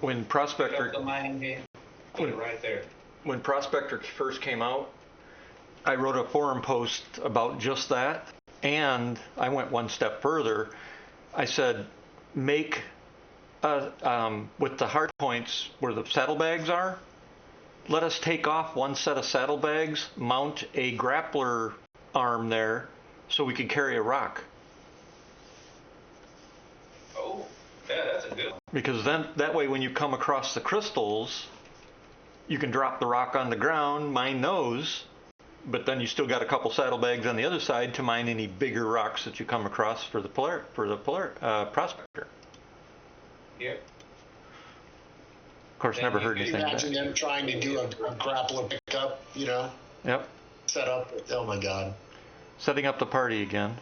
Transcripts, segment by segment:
when Prospector, the mining game. Put it right there. When Prospector first came out, I wrote a forum post about just that, and I went one step further. I said, make with the hard points where the saddlebags are, let us take off one set of saddlebags, mount a grappler arm there, so we can carry a rock. Oh, yeah, that's a good one. Because then, that way when you come across the crystals, you can drop the rock on the ground, mine those, but then you still got a couple saddlebags on the other side to mine any bigger rocks that you come across for the Prospector. Yep. Of course, Then never you heard can anything Imagine them trying to do a grappler pickup, you know? Yep. Set up. Oh my God. Setting up the party again.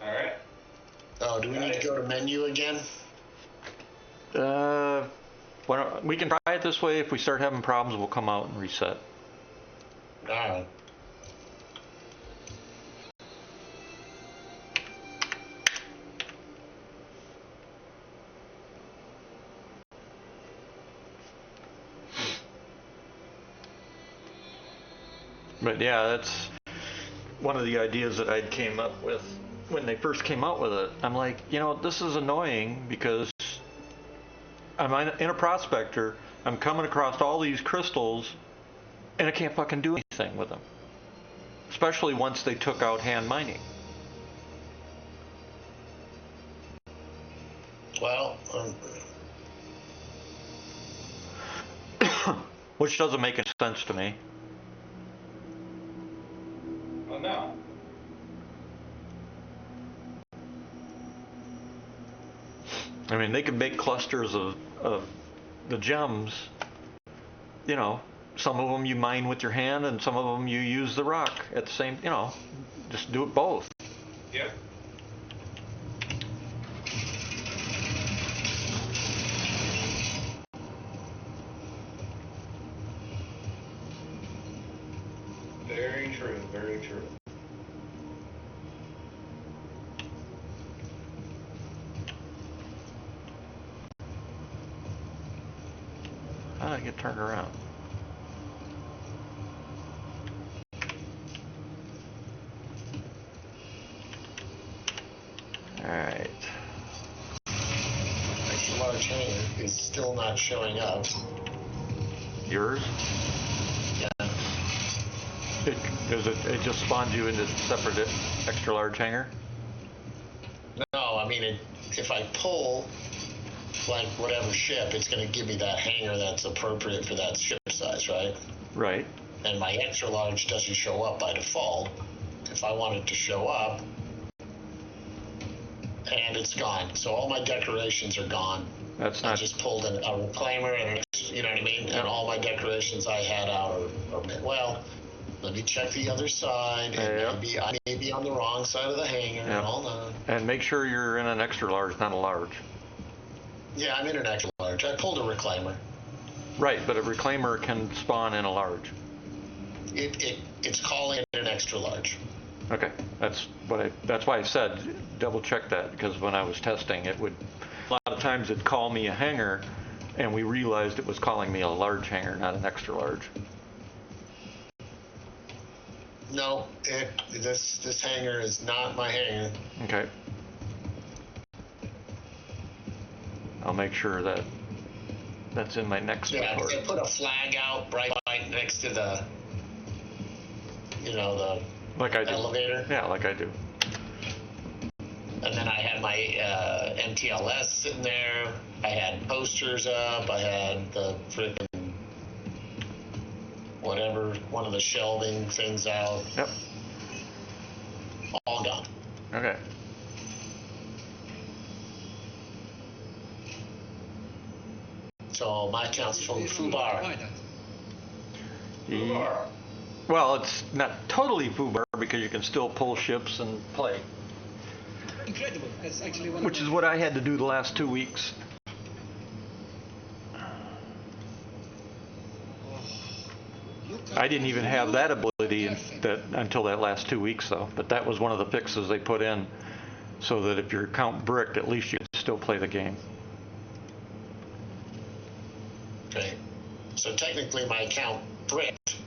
All right. Oh, do we need to go to menu again? We can try it this way. If we start having problems, we'll come out and reset. All right. But yeah, that's one of the ideas that I came up with when they first came out with it. I'm like, this is annoying because I'm in a Prospector, I'm coming across all these crystals, and I can't fucking do anything with them. Especially once they took out hand mining. Well, which doesn't make any sense to me. Well, no. I mean, they could make clusters of the gems. Some of them you mine with your hand, and some of them you use the rock at the same. Just do it both. Yep. Very true. Very true. How did I get turned around? Alright. extra large hanger is still not showing up. Yours? Yeah. It just spawns you into separate extra large hanger? No, I mean, if I pull, like, whatever ship, it's going to give me that hanger that's appropriate for that ship size, right? Right. And my extra large doesn't show up by default. If I want it to show up, and it's gone. So all my decorations are gone. That's not... I just pulled a reclaimer, and you know what I mean? Yep. And all my decorations I had out are well, let me check the other side. Yep. Maybe I may be on the wrong side of the hanger. Yep. Hold on. And make sure you're in an extra large, not a large. Yeah, I'm in an extra large. I pulled a reclaimer. Right, but a reclaimer can spawn in a large. It's calling it an extra large. Okay, that's why I said double check that, because when I was testing, a lot of times it'd call me a hanger, and we realized it was calling me a large hanger, not an extra large. No, this hanger is not my hanger. Okay. I'll make sure that's in my next report. Yeah, I put a flag out right next to the, the like I do. elevator. Yeah, like I do. And then I had my MTLS sitting there. I had posters up. I had the freaking whatever, one of the shelving things out. Yep. All gone. Okay. So my account's full of FUBAR. Well, it's not totally FUBAR because you can still pull ships and play. Incredible. That's actually one. Which is what I had to do the last 2 weeks. I didn't even have that ability until that last 2 weeks, though. But that was one of the fixes they put in, so that if your account bricked, at least you could still play the game. Okay. So technically my account bricked,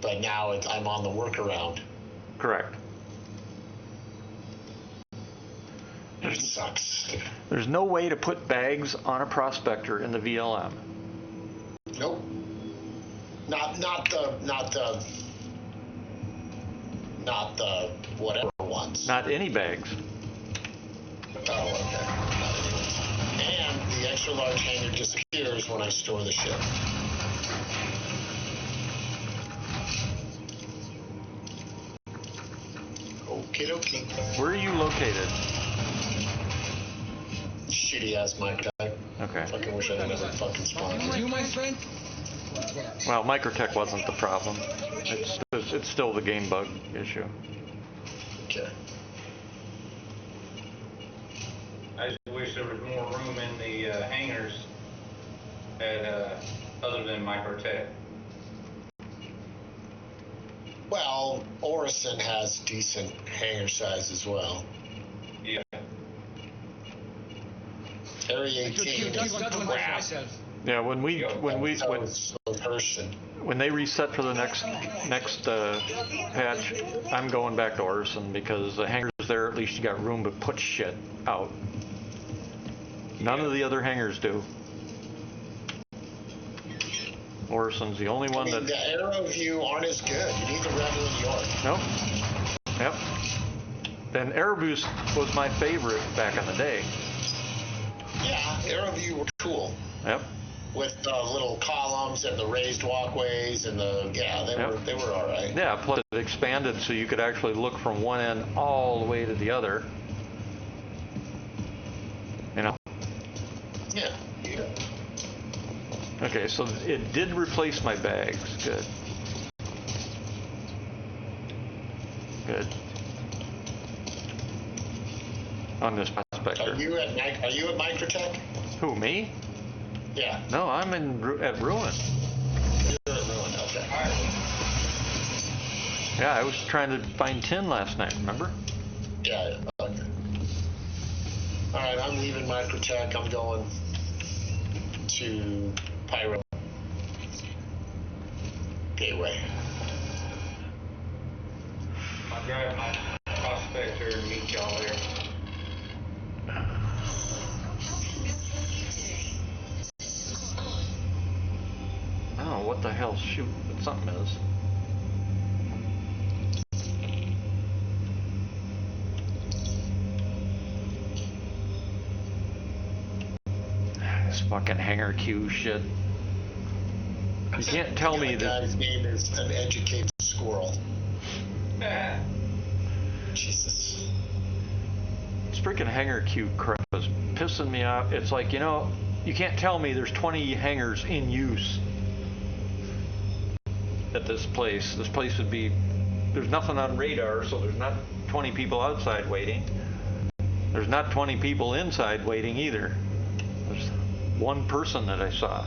but now I'm on the workaround. Correct. It sucks. There's no way to put bags on a prospector in the VLM. Nope. Not the whatever ones. Not any bags. Oh, okay. Not anyways. And the extra large hanger disappears when I store the ship. Okie dokie. Where are you located? Shitty ass mic tag. Okay. Fucking wish I never fucking spawned You, here. my friend? Well, Microtech wasn't the problem. It's still the game bug issue. Okay. I just wish there was more room in the hangars at other than Microtech. Well, Orison has decent hanger size as well. Yeah. Area 18 is crap. Yeah, when they reset for the next patch, I'm going back to Orison because the hangars there, at least you got room to put shit out. None of the other hangars do. Orison's the only one that. The Aero View aren't as good. You need the Rebel in York. Nope. Yep. And Airaboost was my favorite back in the day. Yeah, Aero View were cool. Yep. With the little columns and the raised walkways and they were all right. Yeah, plus it expanded so you could actually look from one end all the way to the other. You know? Yeah. Okay, so it did replace my bags. Good. Good. On this prospector. Are you at Microtech? Who, me? Yeah. No, I'm at Ruin. You're at Ruin, okay. Yeah, I was trying to find tin last night, remember? Yeah, okay. Alright, I'm leaving Microtech. I'm going to Pyro Gateway. I'll grab my prospector and meet y'all there. I don't know what the hell's shooting, but something is. This fucking hanger queue shit. You can't tell me that guy's name is an educated squirrel. Jesus. This freaking hanger queue crap is pissing me off. It's like, you know, you can't tell me there's 20 hangars in use at this place. This place would be, there's nothing on radar, so there's not 20 people outside waiting. There's not 20 people inside waiting either. There's one person that I saw.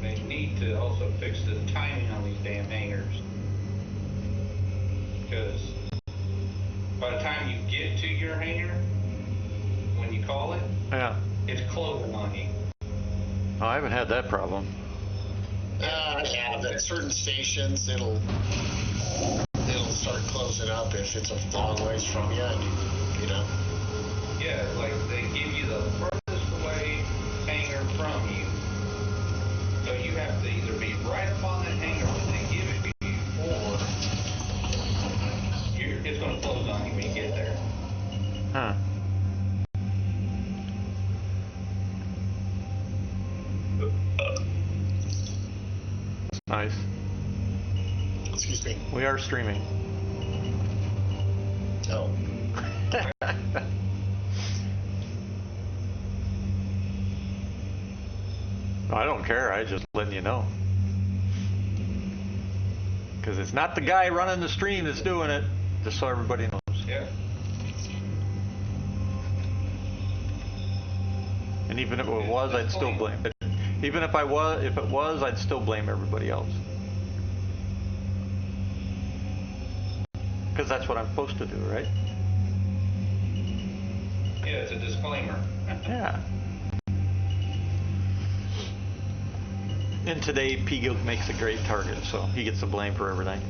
They need to also fix the timing on these damn hangars. Because by the time you get to your hangar, when you call it, Yeah. it's closing on you. Oh, I haven't had that problem. Yeah, at certain stations it'll start closing up if it's a long ways from you, and you know. Yeah, like they give you the furthest away hangar from you. So you have to either be right up on that hangar when they give it to you, or it's going to close on you when you get there. Huh. Nice. Excuse me. We are streaming. Oh. I don't care. I just letting you know. Because it's not the guy running the stream that's doing it. Just so everybody knows. Yeah. And even if it was, I'd still blame it. Even if if it was, I'd still blame everybody else. Because that's what I'm supposed to do, right? Yeah, it's a disclaimer. Yeah. And today, P-Guild makes a great target, so he gets the blame for everything.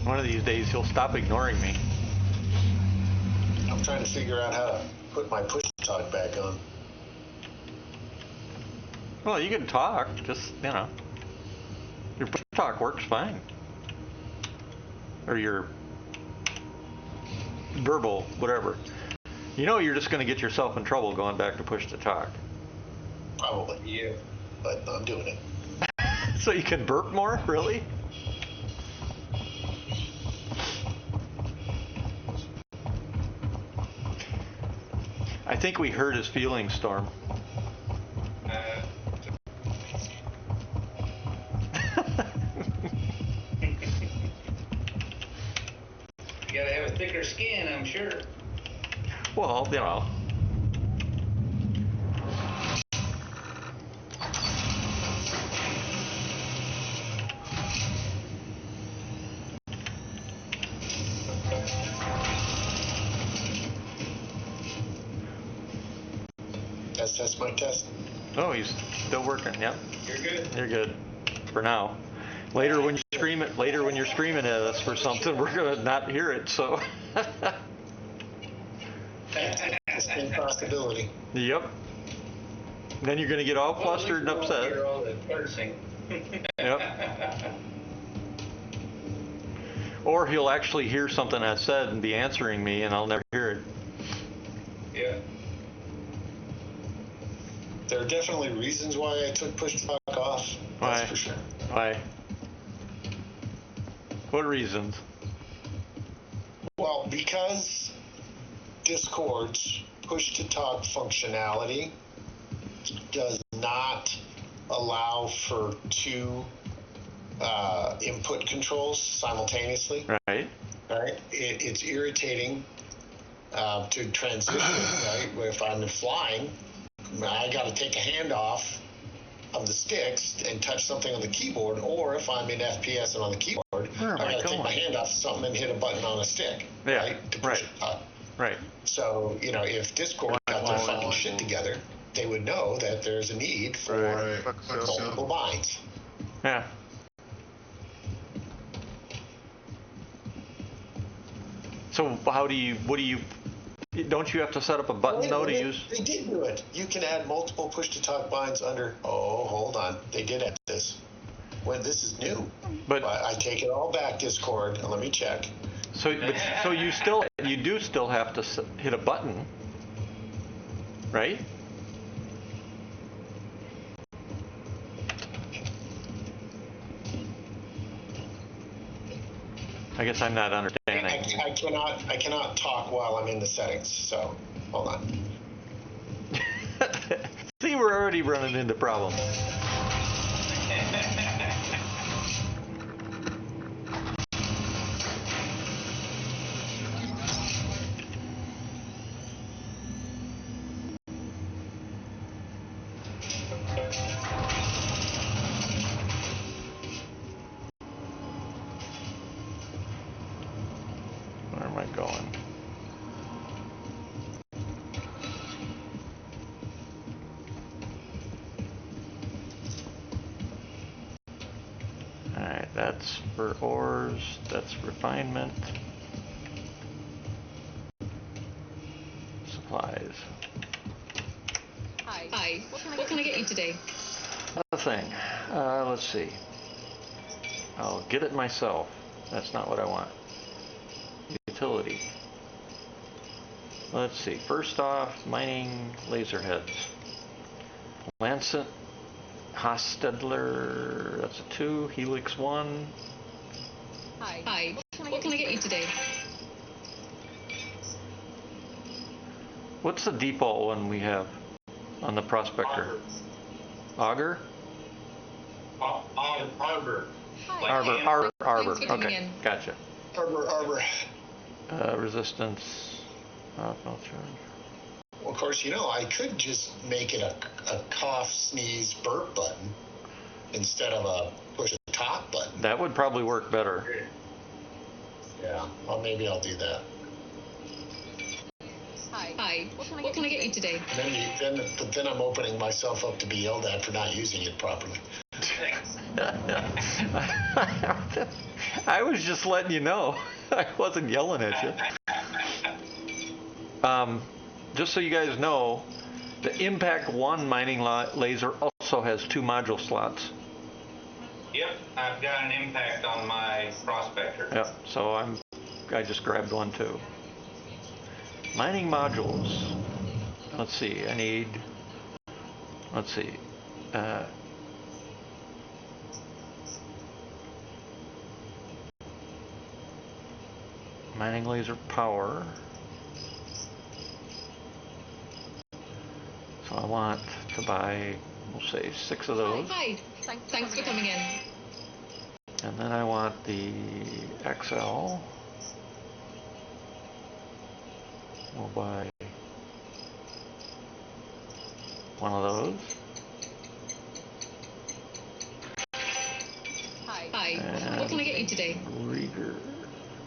One of these days, he'll stop ignoring me. I'm trying to figure out how to put my push talk back on. Well, you can talk, just, your push talk works fine. Or your verbal, whatever. You're just going to get yourself in trouble going back to push to talk. Probably. Yeah. But I'm doing it. So you can burp more? Really? I think we hurt his feelings, Storm. You gotta have a thicker skin, I'm sure. Well, That's my test. Oh, he's still working. Yep. You're good. You're good. For now. Later when you're screaming at us for something, we're gonna not hear it. So. It's a possibility. Yep. Then you're gonna get all flustered and upset. Hear all the cursing. Yep. Or he'll actually hear something I said and be answering me, and I'll never hear it. Yeah. There are definitely reasons why I took push talk off. Why? That's for sure. Why? What reasons? Well, because Discord's push to talk functionality does not allow for two input controls simultaneously. Right. Right. It's irritating to transition. Right. If I'm flying, I got to take a hand off of the sticks and touch something on the keyboard, or if I'm in FPS and on the keyboard, I got to take my hand off something and hit a button on a stick. Yeah. Right. To push it up. Right. So, if Discord got their fucking shit together, they would know that there's a need for multiple binds. Yeah. So don't you have to set up a button though to use? They did do it. You can add multiple push to talk binds under, hold on. They did add this. When this is new. But I take it all back, Discord, and let me check. So you do still have to hit a button, right? I guess I'm not understanding. I cannot talk while I'm in the settings. So hold on. See, we're already running into problems. Where am I going? Alright, that's for ores, that's refinement. Supplies. Hi. What can I get you today? Nothing. Let's see. I'll get it myself. That's not what I want. Utility. Let's see. First off, mining laser heads. Lancet, Hostedler, that's a 2. Helix 1. Hi. What can I get you today? What's the default one we have on the Prospector? Auger? Arbor. Arbor. Thanks for coming Okay, in. gotcha. Arbor. Resistance. No charge. Well, of course, I could just make it a cough, sneeze, burp button instead of a push a talk button. That would probably work better. Yeah, well, maybe I'll do that. Hi. What can I get you today? But then I'm opening myself up to be yelled at for not using it properly. I was just letting you know. I wasn't yelling at you. Just so you guys know, the Impact 1 mining laser also has 2 module slots. Yep, I've got an impact on my prospector. Yep, so I just grabbed one too. Mining modules. Let's see, I need, let's see. Mining laser power. So I want to buy, we'll say 6 of those. Hi. Thanks for coming in. And then I want the XL. We'll buy one of those. Hi. And What can I get you today? Rieger,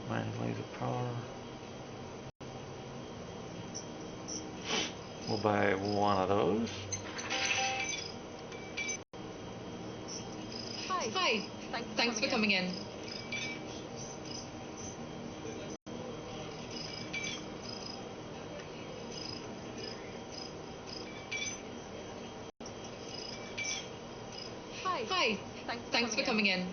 mining laser power. We'll buy one of those. Hi. Thanks for coming in. Hi. Thanks for coming in.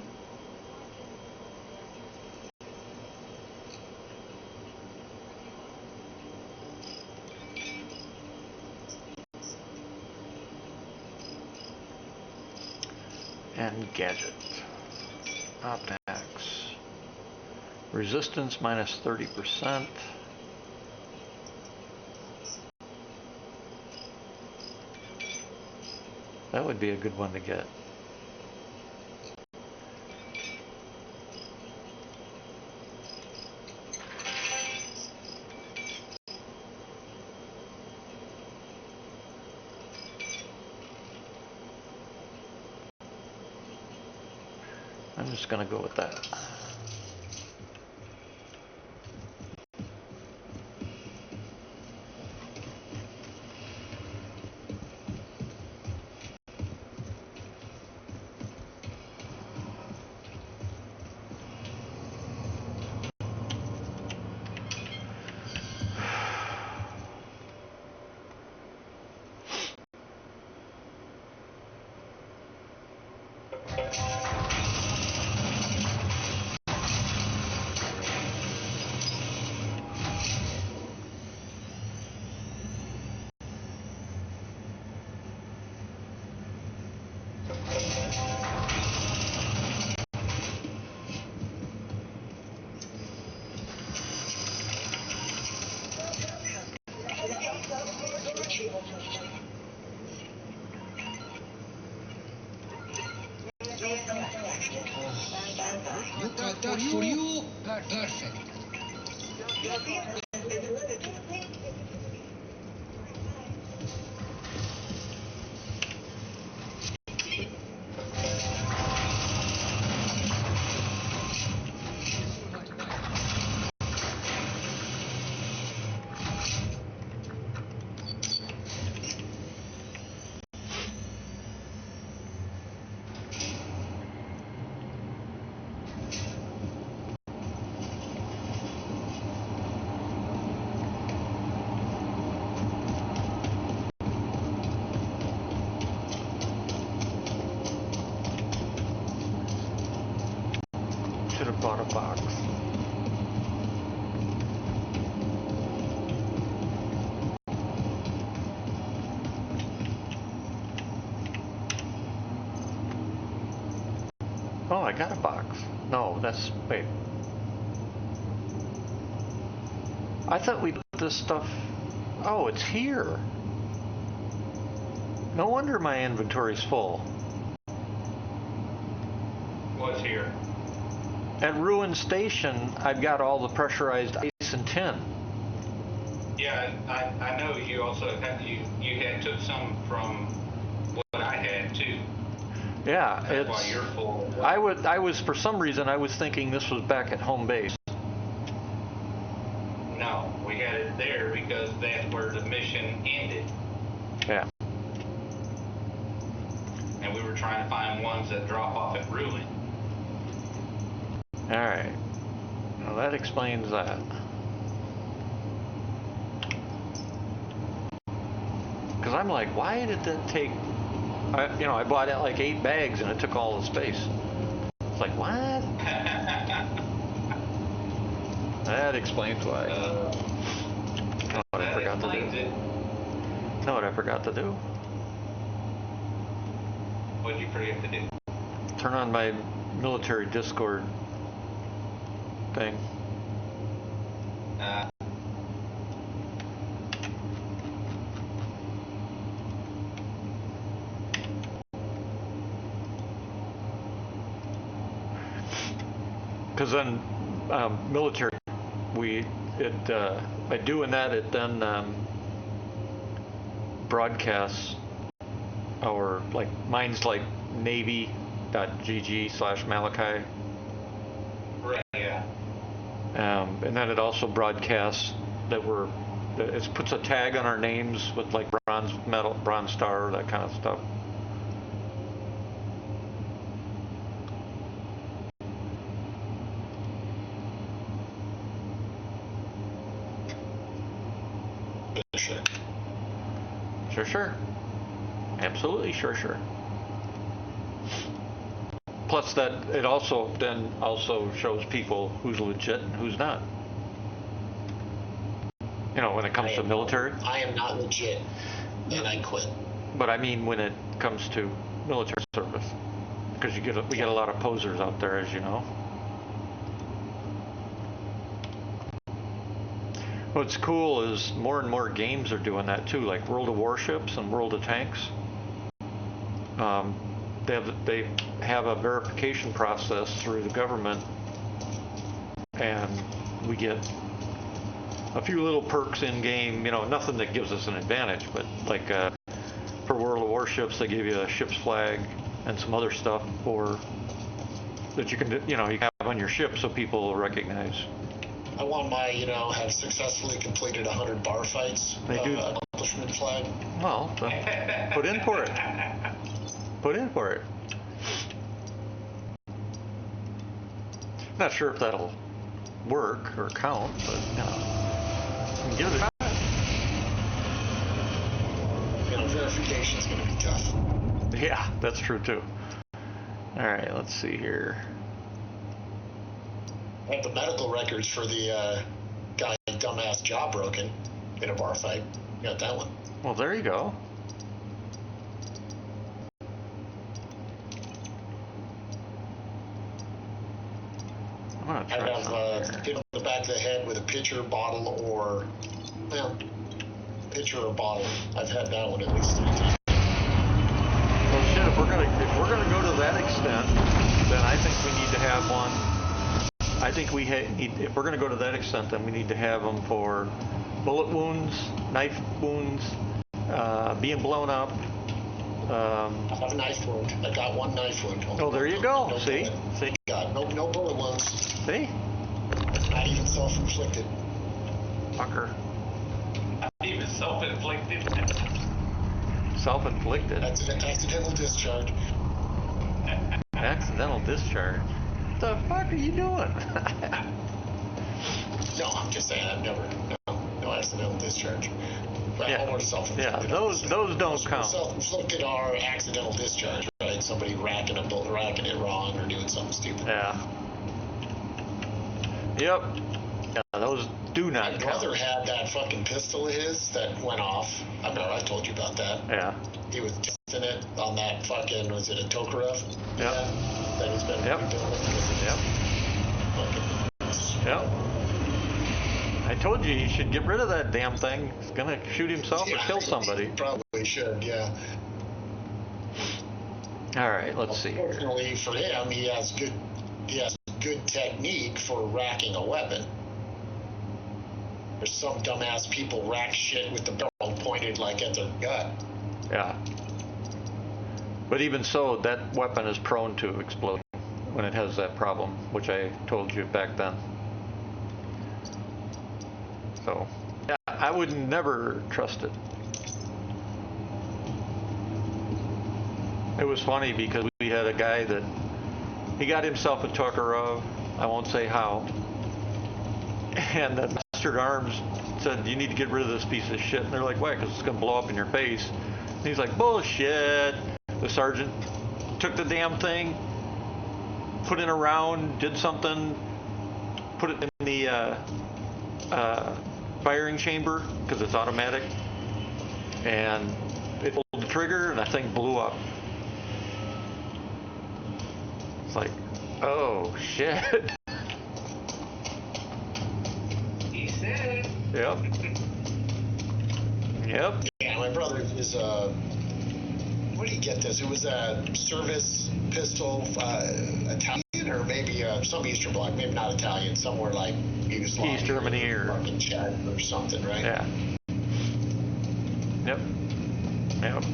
And gadget. Optax. Resistance minus 30%. That would be a good one to get. I'm just going to go with that. Look at that for you. Perfect. Should have bought a box. Oh, I got a box. No, wait. I thought we put this stuff, oh, it's here. No wonder my inventory's full. What's here? At Ruin Station, I've got all the pressurized ice and 10. Yeah, I know you also had took some from what I had too. Yeah, That's why you're full. I was for some reason I was thinking this was back at home base. No, we had it there because that's where the mission ended. Yeah. And we were trying to find ones that drop off at Ruin. All right. Well, that explains that. Because I'm like, why did that take? I bought it like 8 bags and it took all the space. It's like, what? That explains why. Know what I forgot to do? Know what I forgot to do? What did you forget to do? Turn on my military Discord thing. Because then military, by doing that, it then broadcasts our, like, mine's like navy.gg/Malachi. Right, yeah. And then it also broadcasts that it puts a tag on our names with like bronze medal, bronze star, that kind of stuff. Sure. Absolutely sure. Plus that it also shows people who's legit and who's not. When it comes to military. I am not legit, and I quit. But I mean when it comes to military service, because we get a lot of posers out there, as you know. What's cool is more and more games are doing that too, like World of Warships and World of Tanks. They have a verification process through the government, and we get a few little perks in game. Nothing that gives us an advantage, but like for World of Warships, they give you a ship's flag and some other stuff that you can have on your ship, so people will recognize. I want my, have successfully completed 100 bar fights. They do. Accomplishment flag. Well, put in for it. Put in for it. Not sure if that'll work or count, but give it a try. Verification's going to be tough. Yeah, that's true too. All right, let's see here. I have the medical records for the guy dumbass jaw broken in a bar fight. Got that one. Well, there you go. I'm gonna try I have hit on the back of the head with a pitcher, bottle, or pitcher or bottle. I've had that one at least 3 times. Well, shit. If we're gonna go to that extent, then I think we need to have one. I think if we're going to go to that extent, then we need to have them for bullet wounds, knife wounds, being blown up. I have a knife wound. I got 1 knife wound. Oh, there you go. No See? Bullet. See? Got no bullet wounds. See? Not even self-inflicted. Fucker. Not even self-inflicted. Self-inflicted. Accidental discharge. Accidental discharge. What the fuck are you doing? No, I'm just saying I've never no accidental discharge. Yeah. Or self-inflicted. Yeah, those don't count. Self-inflicted are accidental discharge, right? Somebody racking it wrong or doing something stupid. Yeah. Yep. Yeah, those do not My count. brother had that fucking pistol of his that went off. I remember I told you about that. Yeah. He was testing it on that fucking, was it a Tokarev? Yep. That he's been rebuilding. Yep. Yep. I told you should get rid of that damn thing. He's gonna shoot himself or kill somebody. Probably should, yeah. All right, let's see here. Fortunately for him, he has good technique for racking a weapon. There's some dumbass people rack shit with the barrel pointed like at their gut. Yeah. But even so, that weapon is prone to explode when it has that problem, which I told you back then. So, yeah, I would never trust it. It was funny because we had a guy that he got himself a Tokarov, I won't say how, and the Master at Arms said, you need to get rid of this piece of shit. And they're like, why? Because it's going to blow up in your face. And he's like, bullshit. The sergeant took the damn thing, put it around, did something, put it in the firing chamber because it's automatic, and it pulled the trigger and that thing blew up. It's like, oh shit. He said it. Yep. Yep. Yeah, my brother is where did he get this? It was a service pistol, Italian or maybe some Eastern Bloc, maybe not Italian, somewhere like Yugoslavia, East Germany or fucking Czech or something, right? Yeah. Yep. Yep.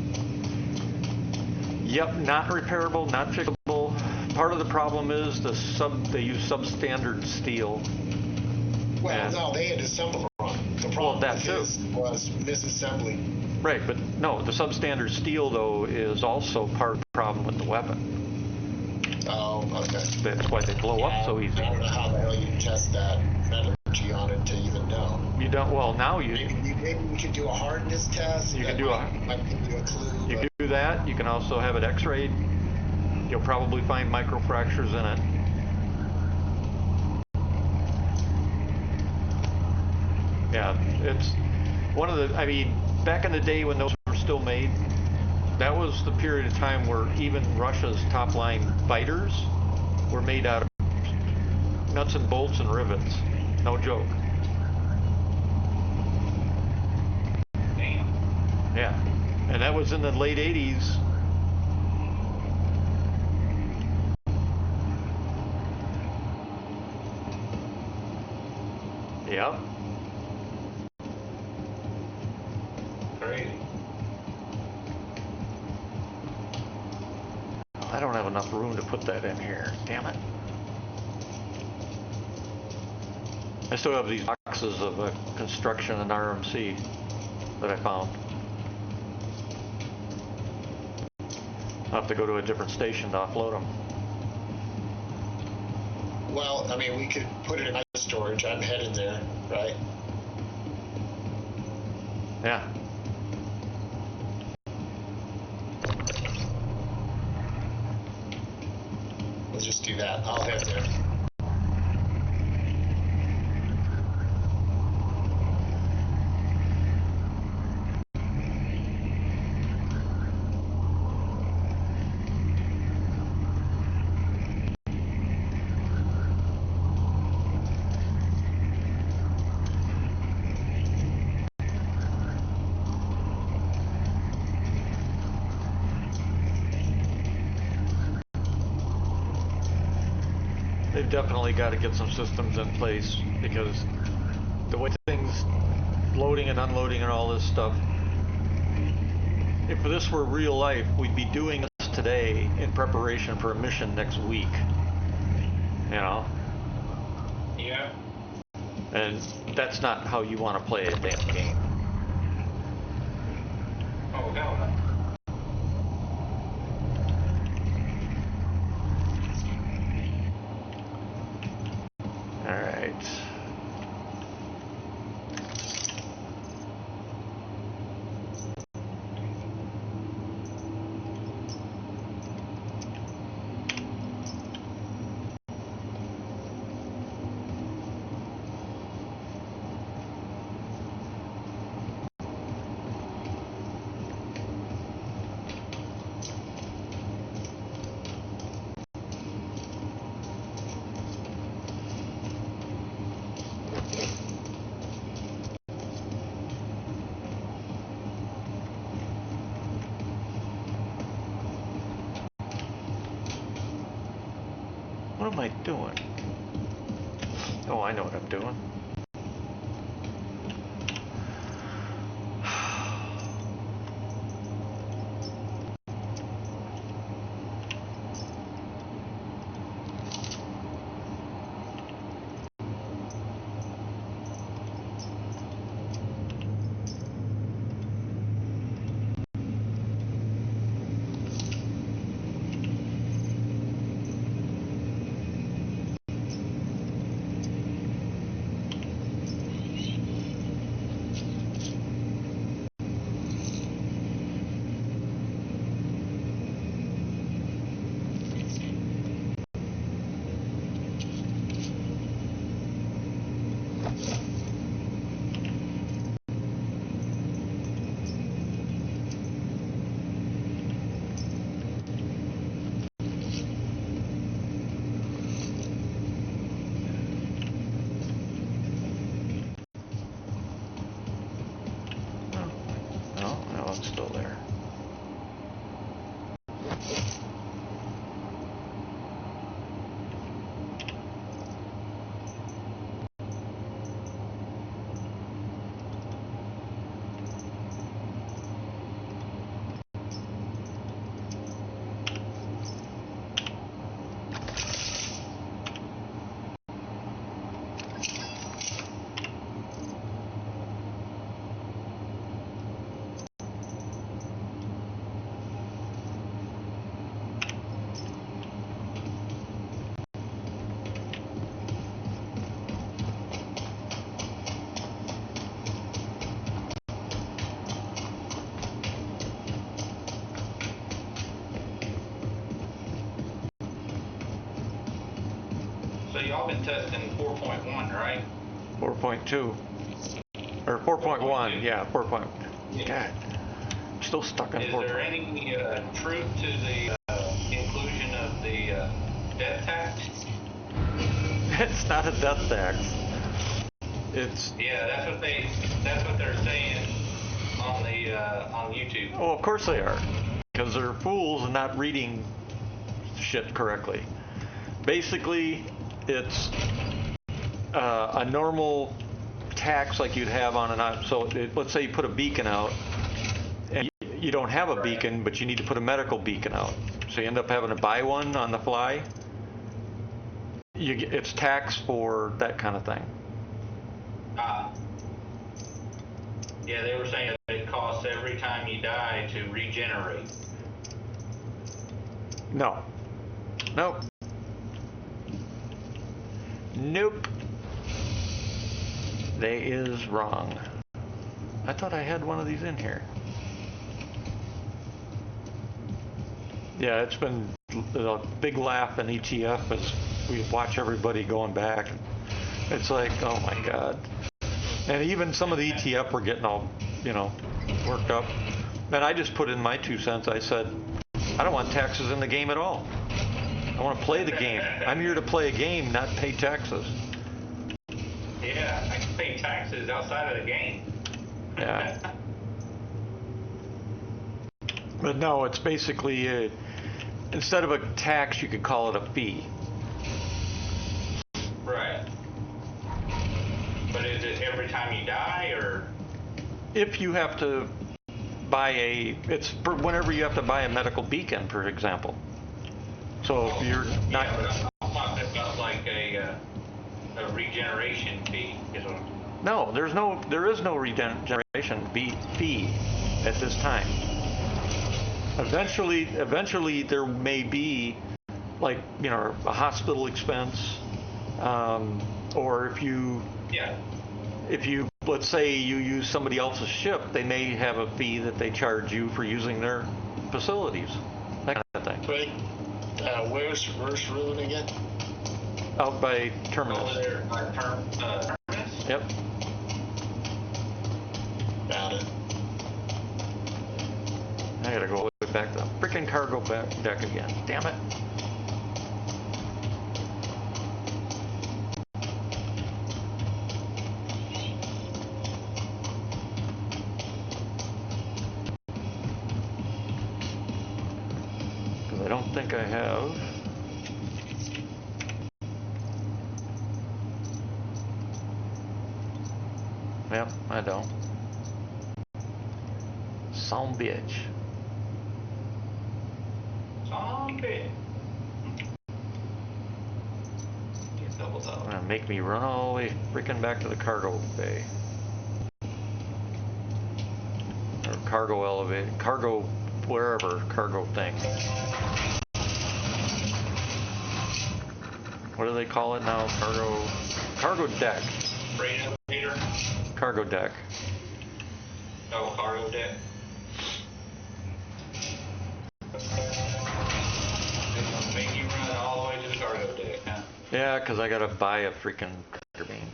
Yep. Not repairable, not fixable. Part of the problem is they use substandard steel. Well, Yeah. no, they had assembled it wrong. The problem that with too. his was misassembly. Right, but no, the substandard steel though is also part of the problem with the weapon. Oh, okay. That's why they blow up so easy. I don't know how the hell you test that metallurgy on it to even know. You don't. Well, now Maybe we could do a hardness test. You that can do might give you a clue. You but- can do that. You can also have it x-rayed. You'll probably find microfractures in it. Yeah, it's one of the, I mean, back in the day when those were still made, that was the period of time where even Russia's top line fighters were made out of nuts and bolts and rivets. No joke. Damn. Yeah. And that was in the late 80s. Yep. Crazy. I don't have enough room to put that in here. Damn it. I still have these boxes of construction and RMC that I found. I'll have to go to a different station to offload them. Well, I mean, we could put it in my storage. I'm headed there, right? Yeah. We'll just do that. I'll head there. They've definitely got to get some systems in place because the way things, loading and unloading and all this stuff, if this were real life, we'd be doing this today in preparation for a mission next week. You know? Yeah. And that's not how you want to play a damn game. Oh, hell no. All right. What am I doing? Oh, I know what I'm doing. So y'all been testing 4.1, right? 4.2 or 4.1? 4.2. Yeah, 4. Yeah. God, I'm still stuck on Is 4. there any truth to the inclusion of the death tax? It's not a death tax. It's Yeah, that's what they're saying on the on YouTube. oh, of course they are, because they're fools and not reading shit correctly. Basically, it's a normal tax like you'd have on an. So let's say you put a beacon out, and you don't have a beacon, but you need to put a medical beacon out. So you end up having to buy one on the fly. It's tax for that kind of thing. Yeah, they were saying that it costs every time you die to regenerate. No. Nope. Nope. They is wrong. I thought I had one of these in here. Yeah, it's been a big laugh in ETF as we watch everybody going back. It's like, oh my God. And even some of the ETF were getting all, worked up. And I just put in my 2 cents. I said, I don't want taxes in the game at all. I want to play the game. I'm here to play a game, not pay taxes. Yeah, I can pay taxes outside of the game. Yeah. But no, it's basically, instead of a tax, you could call it a fee. Right. But is it every time you die, or? If you have to buy it's for whenever you have to buy a medical beacon, for example. So if you're not. Yeah, but I'm talking about like a regeneration fee. No, there is no regeneration fee at this time. Eventually there may be, like, a hospital expense, or if you let's say you use somebody else's ship, they may have a fee that they charge you for using their facilities, that kind of thing. Wait, where's Ruin again? Out by Terminus. Over there, Terminus? Yep. Got it. I gotta go all the way back to the freaking cargo deck again. Damn it. Because I don't think I have. Yep, I don't. Some bitch. Zombie. Get doubled up. Gonna make me run all the way freaking back to the cargo bay. Or cargo elevator, cargo, wherever, cargo thing. What do they call it now? Cargo deck. Freight elevator? Cargo deck. Oh, cargo deck. It'll make you run all the way to the cargo deck, huh? Yeah, because I gotta buy a freaking tractor beam.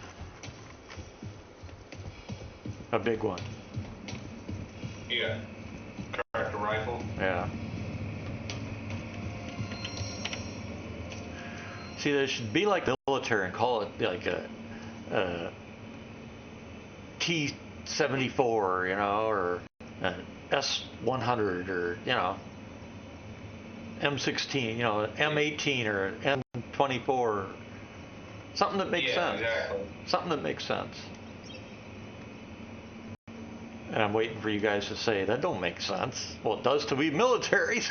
A big one. Yeah. Tractor rifle. Yeah. See, there should be like the military and call it like a T-74, or an S-100, or, M16, M18 or an M24. Something that makes sense. Exactly. Something that makes sense. And I'm waiting for you guys to say, that don't make sense. Well, it does to we militaries.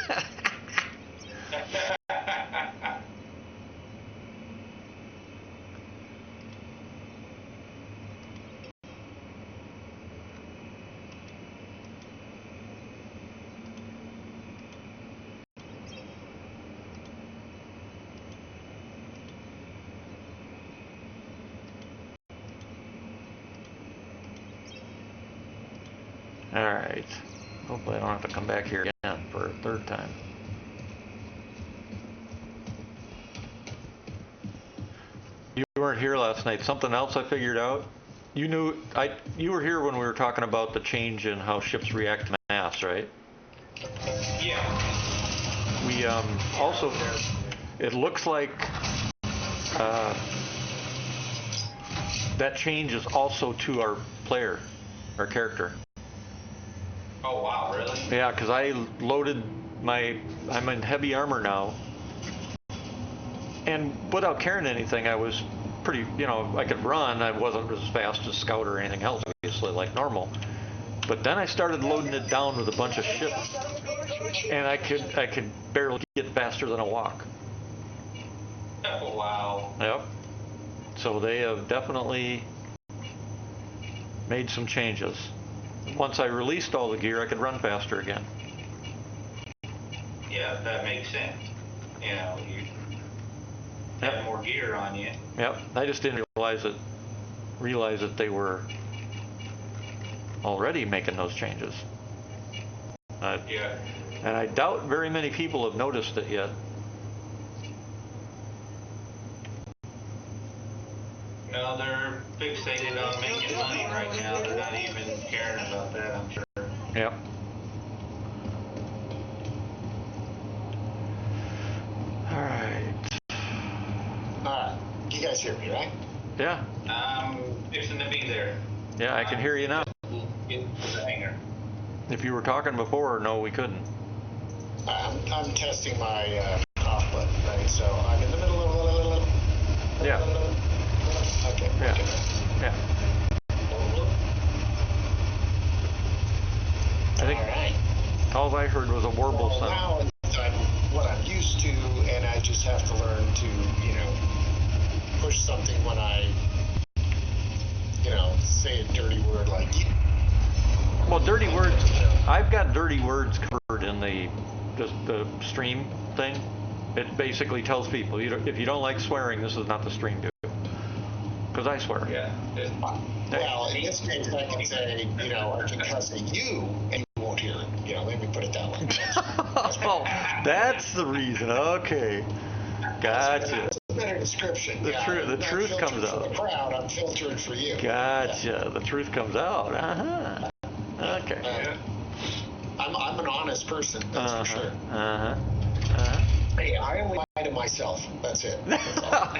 Alright. Hopefully I don't have to come back here again for a third time. weren't here last night. Something else I figured out. You were here when we were talking about the change in how ships react to mass, right? Yeah. We also, it looks like that change is also to our player, our character. Oh wow, really? Yeah, because I loaded I'm in heavy armor now, and without carrying anything, I was pretty, I could run. I wasn't as fast as Scout or anything else, obviously, like normal. But then I started loading it down with a bunch of ships, and I could barely get faster than a walk. Oh wow. Yep. So they have definitely made some changes. Once I released all the gear, I could run faster again. Yeah, that makes sense. You have more gear on you. Yep. I just didn't realize that they were already making those changes. Yeah. And I doubt very many people have noticed it yet. No, they're fixated on making money right now. They're not even caring about that, I'm sure. Yep. All right. You guys hear me, right? Yeah. Fixing to be there. Yeah, I can hear you now. Get to the hangar. If you were talking before, no, we couldn't. I'm testing my off button, right? So I'm in the middle of. Yeah. Okay. Yeah. Okay. Yeah. I think All right. all I heard was a warble Well, sound. now I'm what I'm used to, and I just have to learn to, push something when I, say a dirty word like. Well, dirty words. I've got dirty words covered in the stream thing. It basically tells people if you don't like swearing, this is not the stream, dude. Because I swear. Yeah. Well, in this case, I can say, I can cuss at you, and you won't hear it. Let me put it that way. Oh, that's the reason. Okay. Gotcha. It's a better description. The truth comes For out. the crowd, I'm filtered for you. Gotcha. Yeah. The truth comes out. Uh-huh. Okay. I'm an honest person, that's for sure. Uh-huh. Uh-huh. Hey, I only lie to myself. That's it. That's all.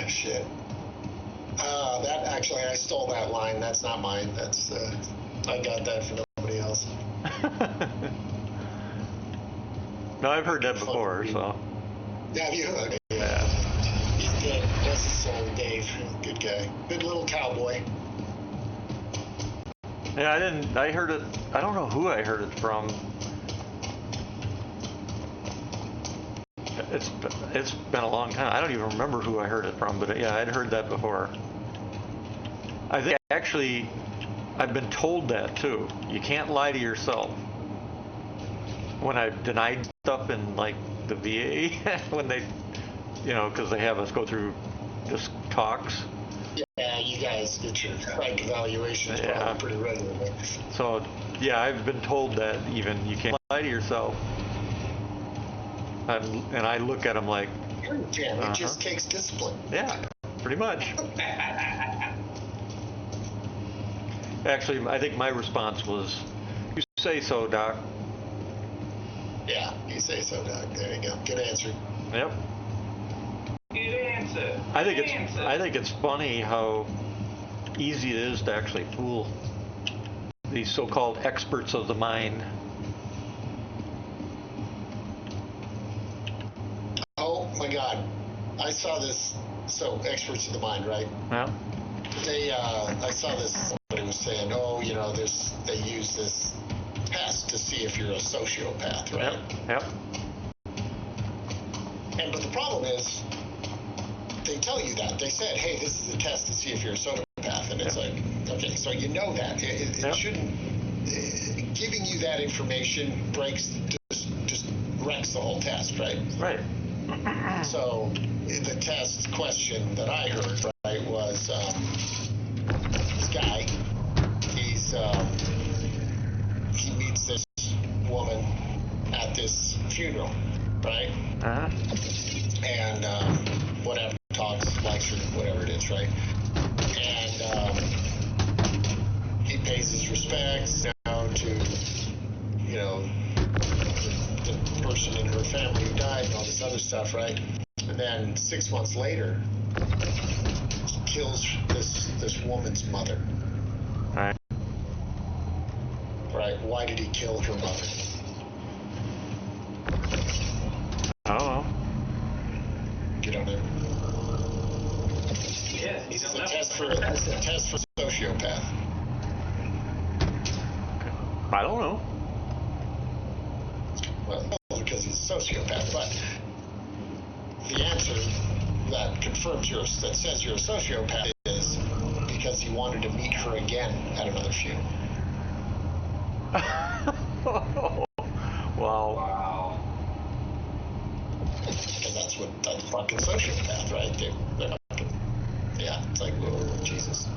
Shit. That actually, I stole that line. That's not mine. That's I got that for nobody else. No, I've heard that before, so. Have you? Okay. Yeah. He's good. Bless his soul, Dave. Good guy. Good little cowboy. Yeah, I heard it, I don't know who I heard it from. It's been a long time. I don't even remember who I heard it from, but yeah, I'd heard that before. I think actually, I've been told that too. You can't lie to yourself. When I've denied stuff in like the VA, when they, because they have us go through just talks. Yeah, you guys get your psych evaluations probably pretty regularly. So, yeah, I've been told that even you can't lie to yourself. And I look at them like, It just takes discipline. Yeah, pretty much. Actually, I think my response was, "You say so, Doc." Yeah, you say so, Doc. There you go. Good answer. Yep. Good answer. I think it's funny how easy it is to actually fool these so-called experts of the mind. Oh my God, I saw this. So experts of the mind, right? Yeah. I saw this. Somebody was saying, they use this test to see if you're a sociopath, right? Yep. But the problem is, they tell you that. They said, hey, this is a test to see if you're a sociopath. And it's like, okay, so you know that. It shouldn't, giving you that information just wrecks the whole test, right? Right. So the test question that I heard, right, was this guy, he meets this woman at this funeral. right? Uh-huh. And whatever, talks, likes, or whatever it is, right? And he pays his respects down to, you know, the person in her family who died and all this other stuff, right? And then 6 months later, he kills this woman's mother. All right. Right? Why did he kill her mother? I don't know. You don't know? Yes, you This is don't a know. test for sociopath. I don't know. Well, because he's a sociopath, but the answer that says you're a sociopath is because he wanted to meet her again at another funeral. Wow. Wow. Because that's fucking sociopath, right? They're fucking, yeah, it's like, whoa, Jesus.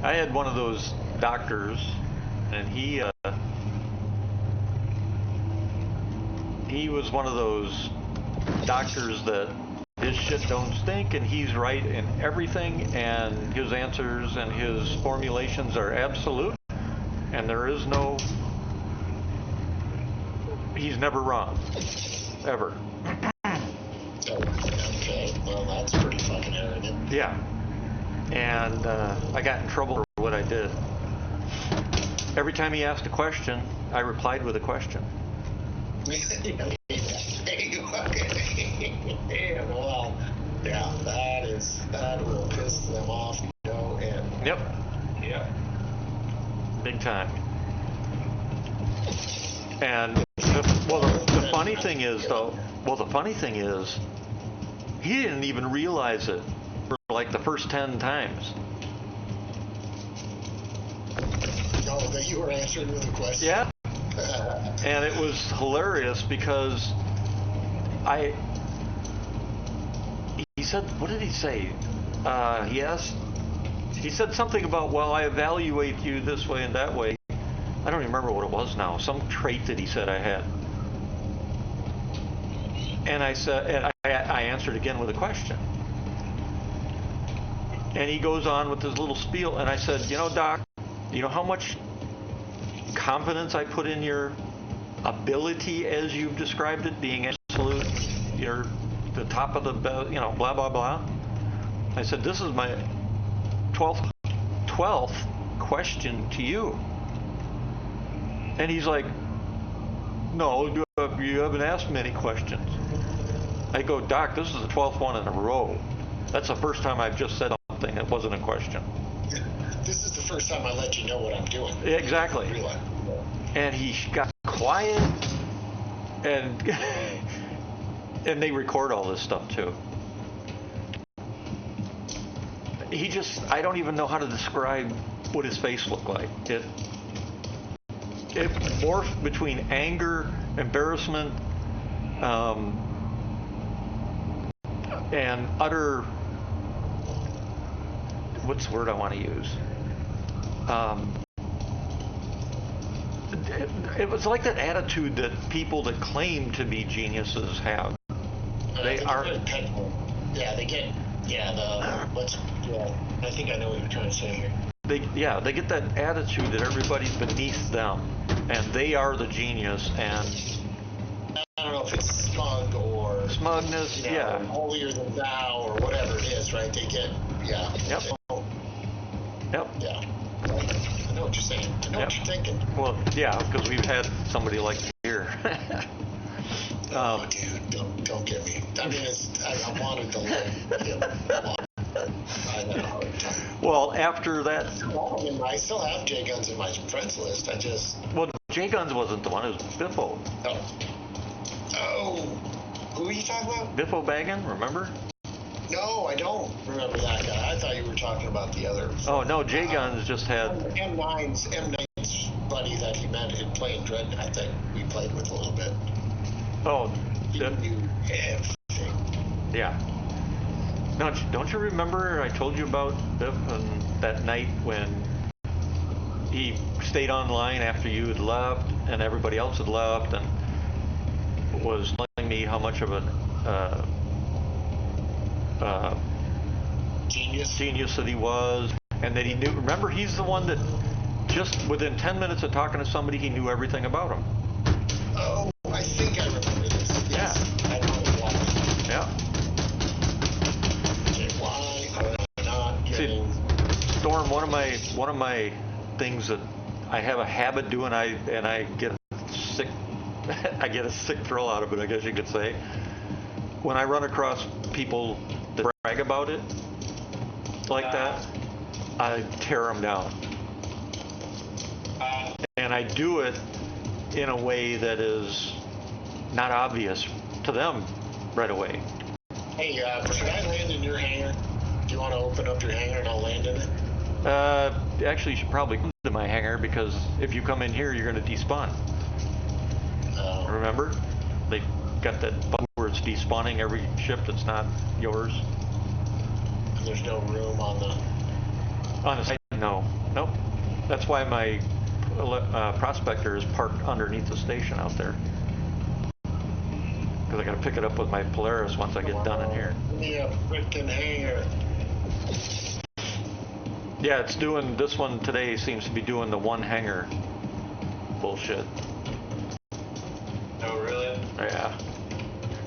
I had one of those doctors, and he was one of those doctors that his shit don't stink, and he's right in everything, and his answers and his formulations are absolute, and there is no, he's never wrong, ever. Okay, well, that's pretty fucking arrogant. Yeah. And I got in trouble for what I did. Every time he asked a question, I replied with a question. Yeah, well, yeah, that will piss them off, you know, and Yep. Yeah. Big time. And the funny thing is, he didn't even realize it for like the first 10 times. oh, that you were answering with a question. Yeah. And it was hilarious because he said, what did he say? He said something about, well, I evaluate you this way and that way. I don't even remember what it was now. Some trait that he said I had. And I said, and I answered again with a question. And he goes on with his little spiel, and I said, you know, Doc, you know how much confidence I put in your ability as you've described it, being absolute, you're the top of the, you know, blah, blah, blah. I said, this is my 12th question to you. And he's like, no, you haven't asked many questions. I go, Doc, this is the 12th one in a row. That's the first time I've just said something that wasn't a question. This is the first time I let you know what I'm doing. Exactly. Realize. And he got quiet, and and they record all this stuff too. I don't even know how to describe what his face looked like. It morphed between anger, embarrassment, and utter, what's the word I want to use? It was like that attitude that people that claim to be geniuses have. They are. Yeah, they get. Yeah, I think I know what you're trying to say here. They get that attitude that everybody's beneath them, and they are the genius. And I don't know if it's smug or smugness, you know, holier than thou or whatever it is, right? They get, yeah. Yep. Yep. Yeah. I know what you're saying. I know what you're thinking. Well, yeah, because we've had somebody like here. Oh, dude, don't get me. I mean, I wanted to live. I had a hard time. Well, after that. I still have J Guns in my friends list. Well, J Guns wasn't the one. It was Biffo. Oh. Who are you talking about? Biffo Baggin, remember? No, I don't remember that guy. I thought you were talking about the other. Oh, no, J Guns just had. M9's buddy that he met in playing Dreadnought that we played with a little bit. Oh, he knew everything. Yeah. Now, don't you remember I told you about Biff and that night when he stayed online after you had left and everybody else had left and was telling telling me how much of a genius that he was, and that he knew. Remember, he's the one that just within 10 minutes of talking to somebody, he knew everything about him. Oh, I think I remember this. Yes. Yeah. I know why. Yeah. Okay, why are we not getting... See, Storm, one of my things that I have a habit doing, and I get sick. I get a sick thrill out of it, I guess you could say. When I run across people that brag about it like that, I tear them down. And I do it in a way that is not obvious to them right away. Hey, should I land in your hangar? Do you want to open up your hangar and I'll land in it? Actually, you should probably come to my hangar, because if you come in here, you're going to despawn. Remember? They got that button where it's despawning every ship that's not yours. There's no room on the... On the side, no. Nope. That's why my prospector is parked underneath the station out there. Because I got to pick it up with my Polaris once I get done in here. Give me a freaking hangar. Yeah, it's doing, this one today seems to be doing the one hangar bullshit. Oh, really? Yeah.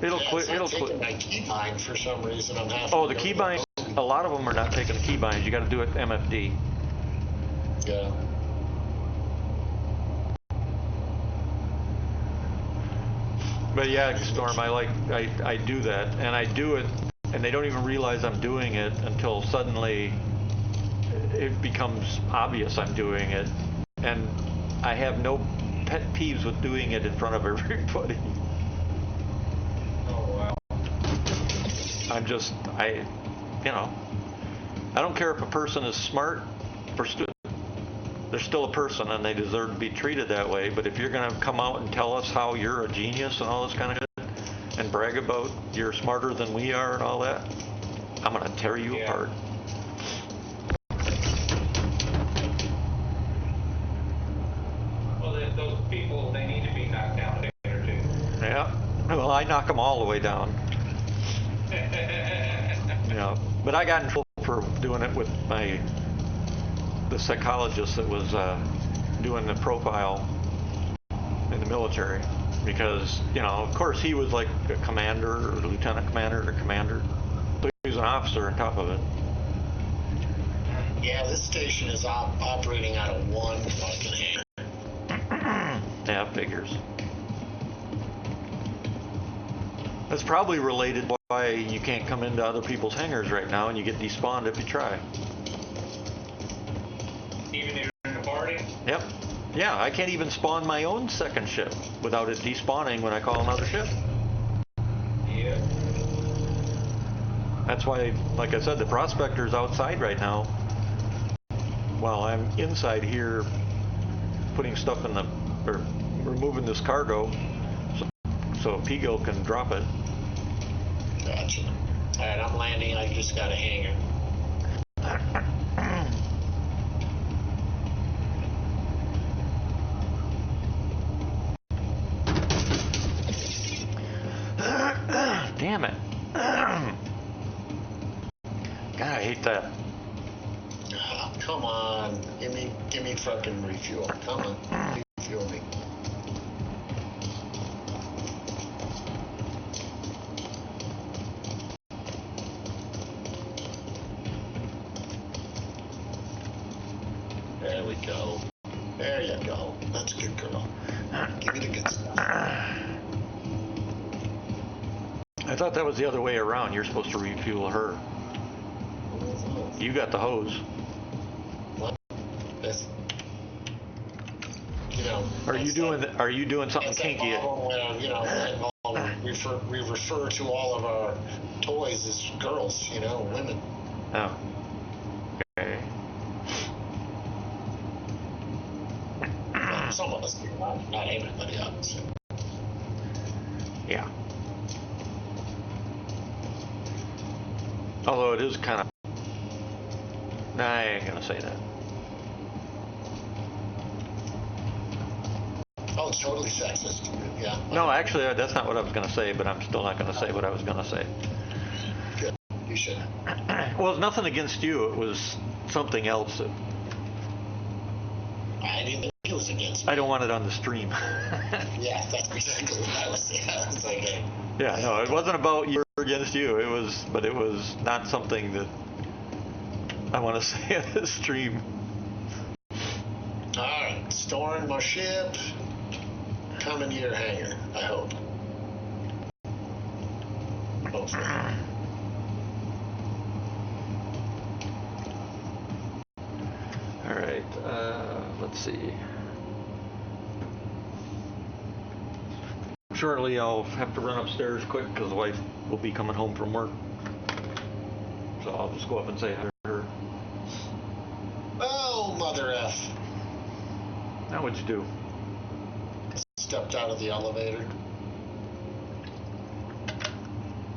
It'll clear. It'll clear. My keybind for some reason. I'm having. Oh, the keybinds. A lot of them are not taking the keybinds. You got to do it MFD. Yeah. But yeah, Storm, I do that, and I do it, and they don't even realize I'm doing it until suddenly it becomes obvious I'm doing it, and I have no pet peeves with doing it in front of everybody. Oh, wow. I don't care if a person is smart or stupid. They're still a person, and they deserve to be treated that way. But if you're going to come out and tell us how you're a genius and all this kind of shit, and brag about you're smarter than we are and all that, I'm going to tear you apart. Well, those people, they need to be knocked down a day or two. Yeah. Well, I knock them all the way down. But I got in trouble for doing it with the psychologist that was doing the profile in the military, because of course he was like a commander or lieutenant commander or commander, but he was an officer on top of it. Yeah, this station is operating out of one fucking hangar. Yeah, figures. That's probably related to why you can't come into other people's hangars right now, and you get despawned if you try. Even if you're in a party? Yep. Yeah, I can't even spawn my own second ship without it despawning when I call another ship. Yeah. That's why, like I said, the prospector's outside right now, while I'm inside here putting stuff in or removing this cargo so Pigo can drop it. Gotcha. All right, I'm landing. I just got a hangar. Damn it. God, I hate that. Oh, come on. Give me fucking refuel. Come on. Refuel me. There we go. There you go. That's a good girl. Give me the good stuff. I thought that was the other way around. You're supposed to refuel her. You got the hose. What? That's, Are you doing something that's kinky? That where, we refer to all of our toys as girls, women. Oh. Okay. Some of us do, not everybody else. Yeah. Although it is kind of... Nah, I ain't gonna say that. Oh, Oh, it's totally sexist. Yeah. No, actually, that's not what I was going to say, but I'm still not going to say what I was going to say. Good. You should. Well, it's nothing against you. It was something else that I didn't think it was against me. I don't want it on the stream. Yeah, that's exactly what I was saying. I was like, hey. Yeah, no, it wasn't about you or against you. It was not something that I want to say on the stream. All right, storing my ship. Coming to your hangar, I hope. Hopefully. All right, let's see. Shortly, I'll have to run upstairs quick because the wife will be coming home from work. So I'll just go up and say hi to her. Oh, mother F. Now what'd you do? Stepped out of the elevator.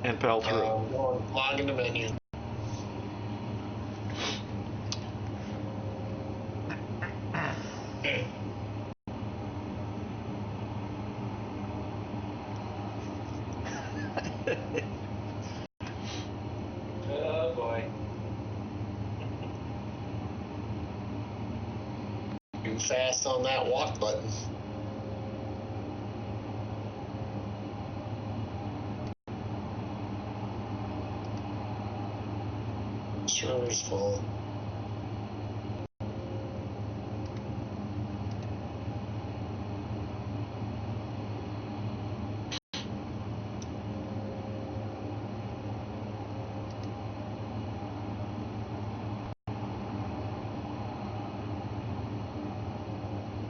And fell through. Log in the menu. Oh boy. Too fast on that walk button. Server's full.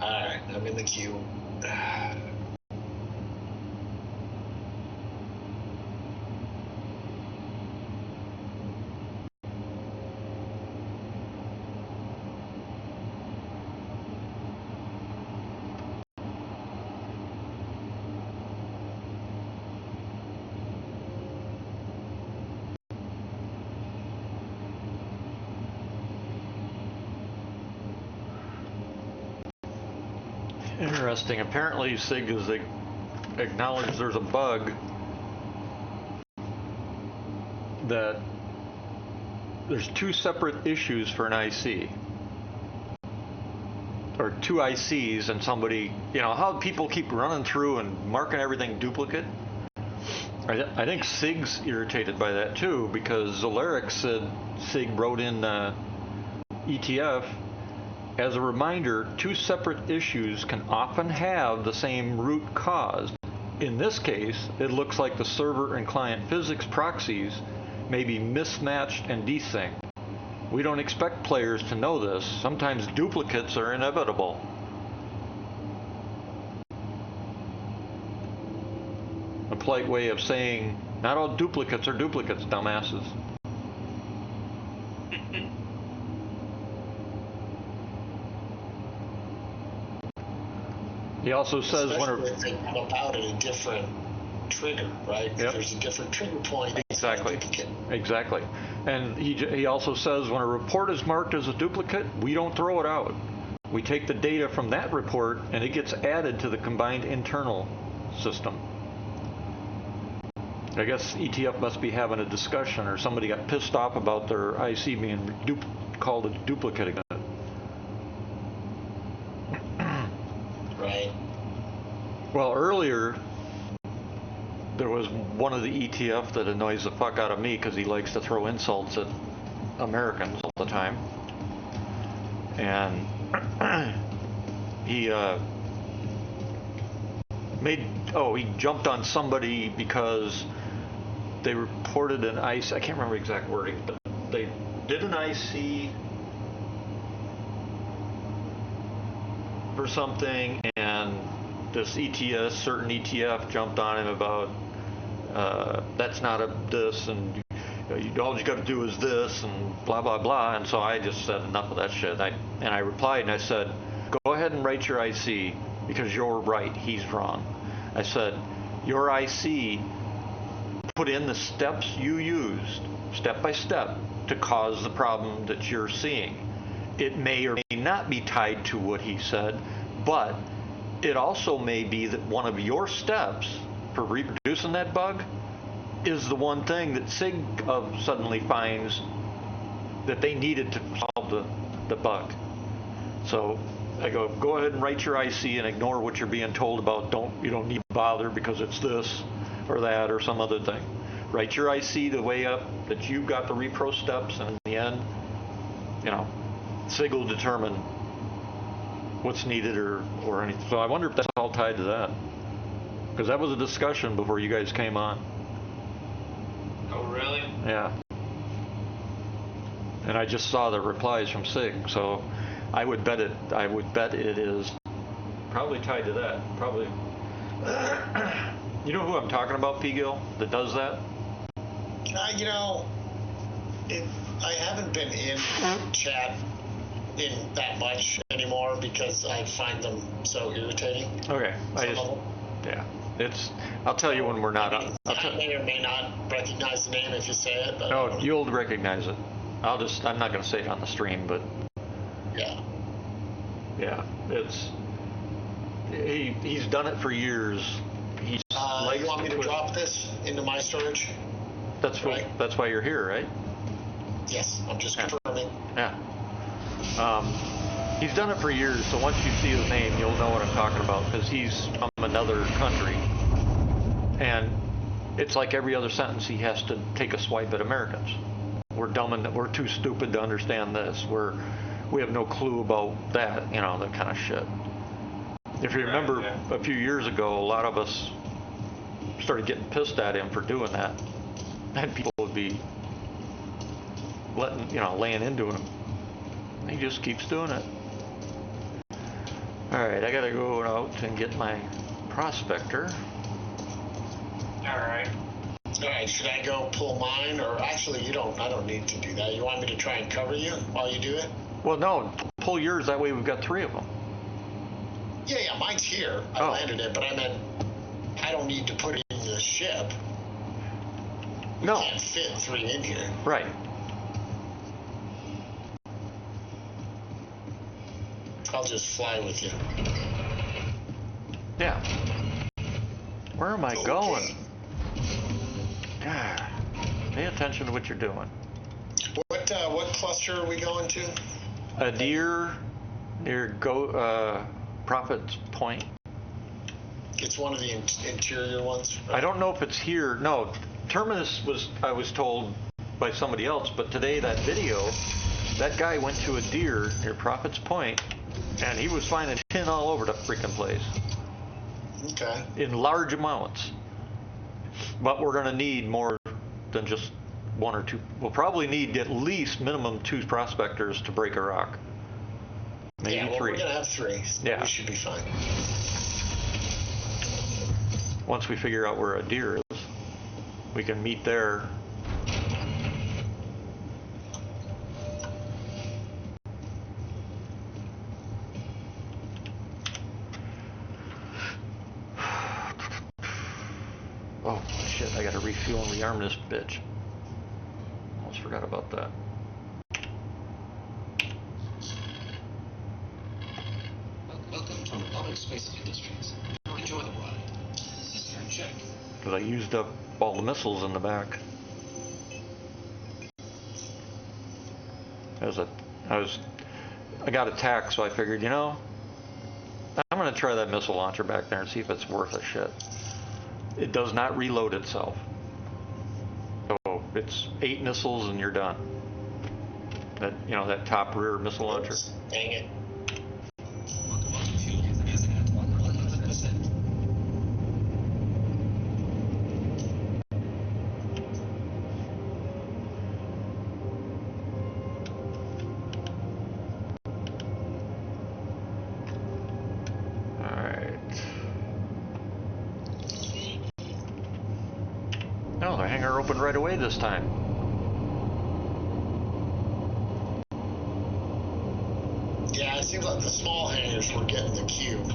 Alright, I'm in the queue. Interesting. Apparently, SIG has acknowledged there's a bug that there's two separate issues for an IC. Or two ICs and somebody, how people keep running through and marking everything duplicate? I think SIG's irritated by that too, because Zolarix said SIG wrote in ETF, as a reminder, two separate issues can often have the same root cause. In this case, it looks like the server and client physics proxies may be mismatched and desynced. We don't expect players to know this. Sometimes duplicates are inevitable. A polite way of saying, not all duplicates are duplicates, dumbasses. He also says Especially if they come about at a different trigger, right? Yep. If there's a different trigger point. Exactly. Exactly. And he also says when a report is marked as a duplicate, we don't throw it out. We take the data from that report and it gets added to the combined internal system. I guess ETF must be having a discussion, or somebody got pissed off about their IC being called a duplicate again. Right. Well, earlier there was one of the ETF that annoys the fuck out of me because he likes to throw insults at Americans all the time. And he he jumped on somebody because they reported an IC, I can't remember exact wording, but they did an IC for something, and this certain ETF jumped on him about that's not this, and all you got to do is this, and blah blah blah. And so I just said enough of that shit. And I replied and I said, go ahead and write your IC because you're right, he's wrong. I said, your IC put in the steps you used, step by step, to cause the problem that you're seeing. It may or may not be tied to what he said, but it also may be that one of your steps for reproducing that bug is the one thing that SIG suddenly finds that they needed to solve the bug. So I go ahead and write your IC and ignore what you're being told about. You don't need to bother because it's this or that or some other thing. Write your IC the way up that you've got the repro steps, and in the end, SIG will determine what's needed or anything. So I wonder if that's all tied to that, because that was a discussion before you guys came on. Oh, really? Yeah. And I just saw the replies from SIG, so I would bet it is probably tied to that. Probably. You know who I'm talking about, P. Gill, that does that? I haven't been in chat in that much anymore because I find them so irritating. Okay. I'll tell you when we're not on. I may or may not recognize the name if you say it, but no, you'll recognize it. I'm not going to say it on the stream, but yeah, he's done it for years. You want me to drop this into my storage? That's why you're here, right? Yes, I'm just confirming. Yeah. He's done it for years, so once you see his name, you'll know what I'm talking about, because he's from another country, and it's like every other sentence he has to take a swipe at Americans. We're dumb and we're too stupid to understand this. We have no clue about that, that kind of shit. If you remember, a few years ago, a lot of us started getting pissed at him for doing that, and people would be laying into him. He just keeps doing it. All right, I gotta go out and get my prospector. All right. Should I go pull mine, or actually, I don't need to do that. You want me to try and cover you while you do it? Well, no, pull yours. That way we've got 3 of them. Yeah, mine's here. I landed it, but I meant I don't need to put it in the ship. No. Can't fit 3 in here. Right. I'll just fly with you. Yeah. Where am I going? God, pay attention to what you're doing. What cluster are we going to? A deer near Prophet's Point. It's one of the interior ones. Right? I don't know if it's here. No, Terminus I was told by somebody else, but today that video, that guy went to a deer near Prophet's Point, and he was finding tin all over the freaking place. Okay. In large amounts. But we're going to need more than just 1 or 2. We'll probably need at least minimum 2 prospectors to break a rock. Maybe 3. We're going to have 3. Yeah. We should be fine. Once we figure out where a deer is, we can meet there. Oh shit, I gotta refuel and rearm this bitch. Almost forgot about that. Welcome to Republic Space Industries. Enjoy the ride. System check. Because I used up all the missiles in the back. I got attacked, so I figured, I'm gonna try that missile launcher back there and see if it's worth a shit. It does not reload itself. So it's 8 missiles and you're done. That top rear missile launcher. Dang it. Fuel is at 100%. No, the hangar opened right away this time. Yeah, it seems like the small hangars were getting the cube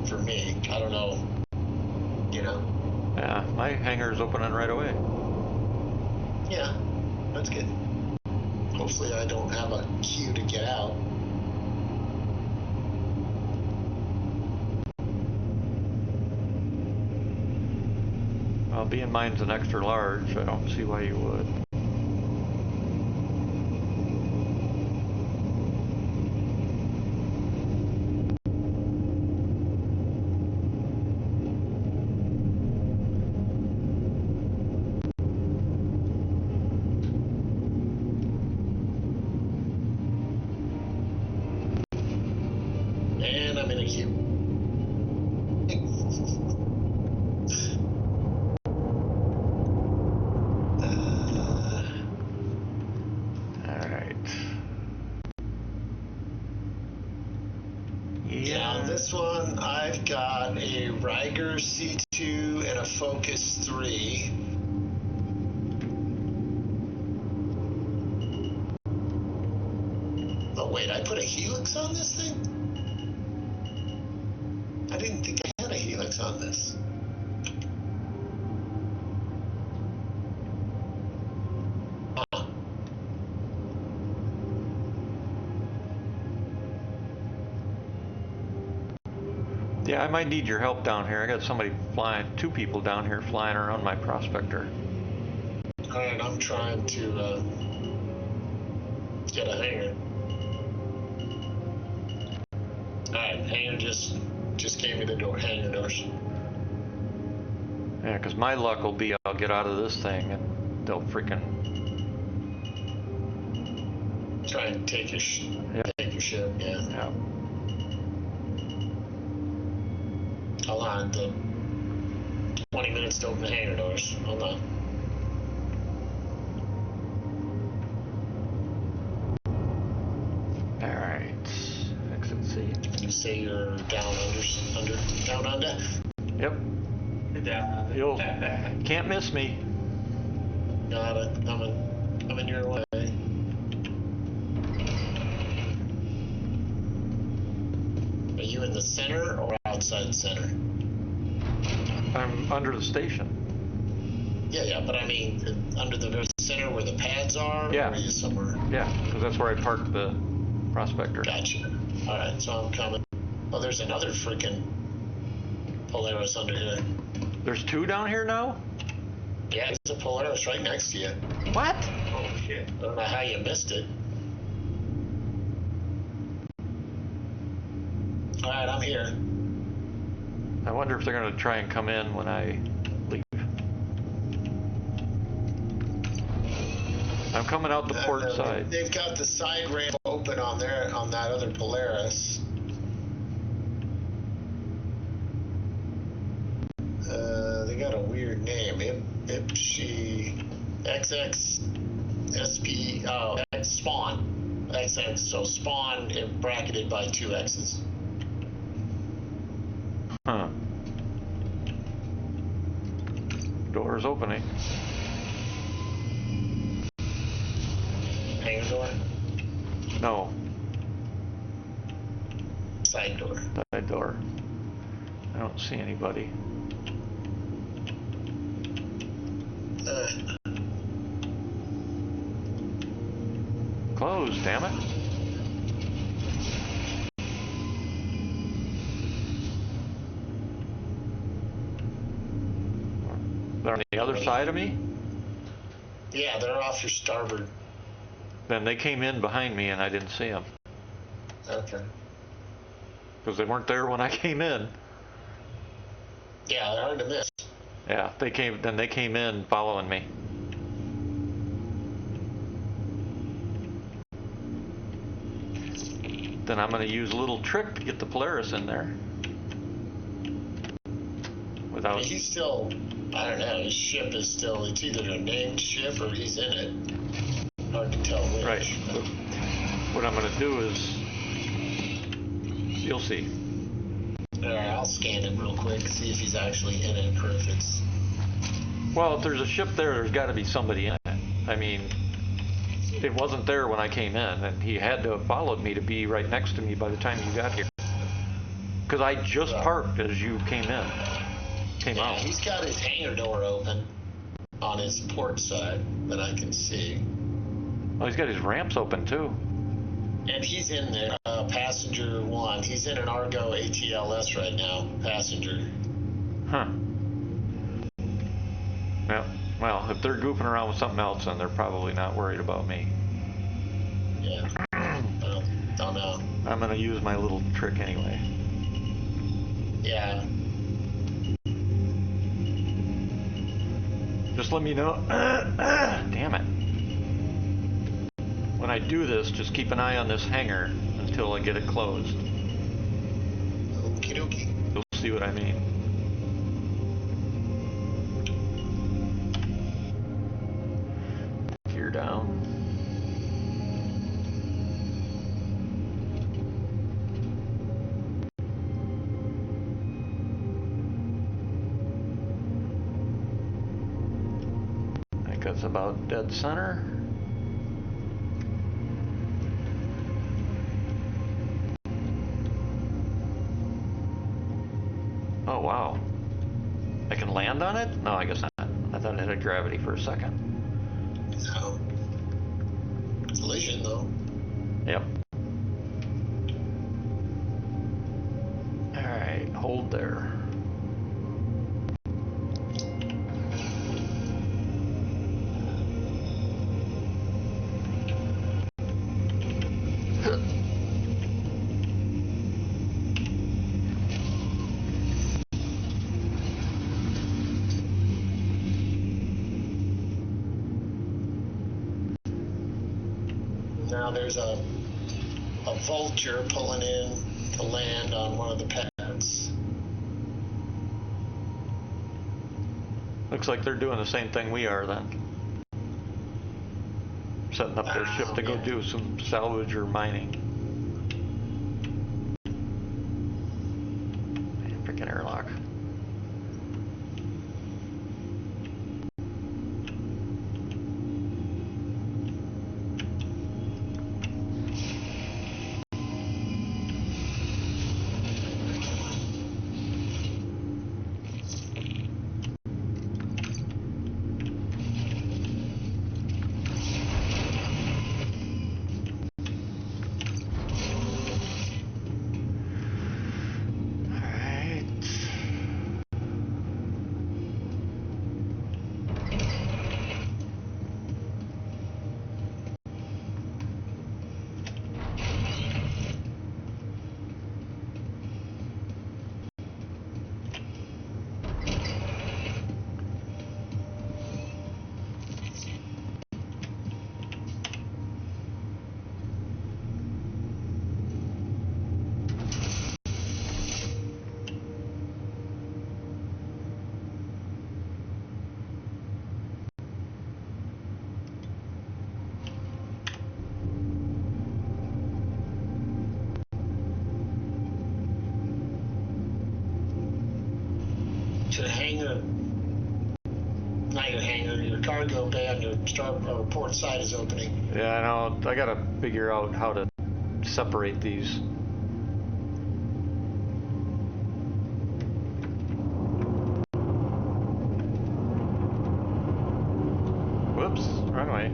for me. I don't know. Yeah, my hangar's opening right away. Yeah, that's good. Hopefully I don't have a queue to get out. being mine's an extra large, I don't see why you would. And I'm in a queue. Alright. Now this one, I've got a Riger C2 and a Focus 3. Oh wait, I put a Helix on this thing? I didn't think I had a Helix on this. Huh. Yeah, I might need your help down here. I got somebody flying, 2 people down here flying around my prospector. Alright, I'm trying to get a hanger. Alright, hanger just gave me the door, hanger doors. Yeah, because my luck will be I'll get out of this thing and they'll freaking... Try and take your take your ship, yeah. Yeah. Hold on, the 20 minutes to open the hangar doors. Hold on. Alright. Exit C. You say you're down down under? Yep. Down. You'll... Can't miss me. Got it. Coming your way. Are you in the center or outside the center? I'm under the station. Yeah, but I mean, under the very center where the pads are? Yeah. Or are you somewhere? Yeah, because that's where I parked the prospector. Gotcha. Alright, so I'm coming. Oh, there's another freaking Polaris under here. There's 2 down here now? Yeah, there's a Polaris right next to you. What? Oh shit. I don't know how you missed it. Alright, I'm here. I wonder if they're going to try and come in when I leave. I'm coming out the port side. They've got the side ramp open on that other Polaris. They got a weird name. Ipshi XX SP X Spawn. XX, so Spawn bracketed by 2 X's. Huh. Door's opening. Hangar door? No, Side door. side door. I don't see anybody. Closed, damn it. They're on the other side of me? Yeah, they're off your starboard. Then they came in behind me and I didn't see them. Okay. Because they weren't there when I came in. Yeah, they're hard to miss. Yeah, they came in following me. Then I'm going to use a little trick to get the Polaris in there. Without... He's still, I don't know, his ship is still, it's either a named ship or he's in it. Hard to tell which. Right. What I'm going to do is... You'll see. Alright, I'll scan him real quick, see if he's actually in it or if it's... Well, if there's a ship there, there's got to be somebody in it. I mean, it wasn't there when I came in, and he had to have followed me to be right next to me by the time you got here. Because I just parked as you came Yeah, out. he's got his hangar door open on his port side that I can see. Oh, he's got his ramps open too. And he's in there, passenger 1. He's in an Argo ATLS right now, passenger. Huh. Yep. Well, if they're goofing around with something else, then they're probably not worried about me. Yeah. Well, don't know. I'm gonna use my little trick anyway. Yeah. Just let me know. Damn it. When I do this, just keep an eye on this hanger until I get it closed. Okie dokie. You'll see what I mean. Gear down. I think that's about dead center. Oh wow. I can land on it? No, I guess not. I thought it had gravity for a second. No. Collision, though. Yep. Alright, hold there. Now there's a vulture pulling in to land on one of the pads. Looks like they're doing the same thing we are then. Setting up their ship to go Yeah. do some salvage or mining. Man, freaking airlock. To the hangar, not your hangar, your cargo bay on your port side is opening. Yeah, I know. I gotta figure out how to separate these. Whoops, wrong way.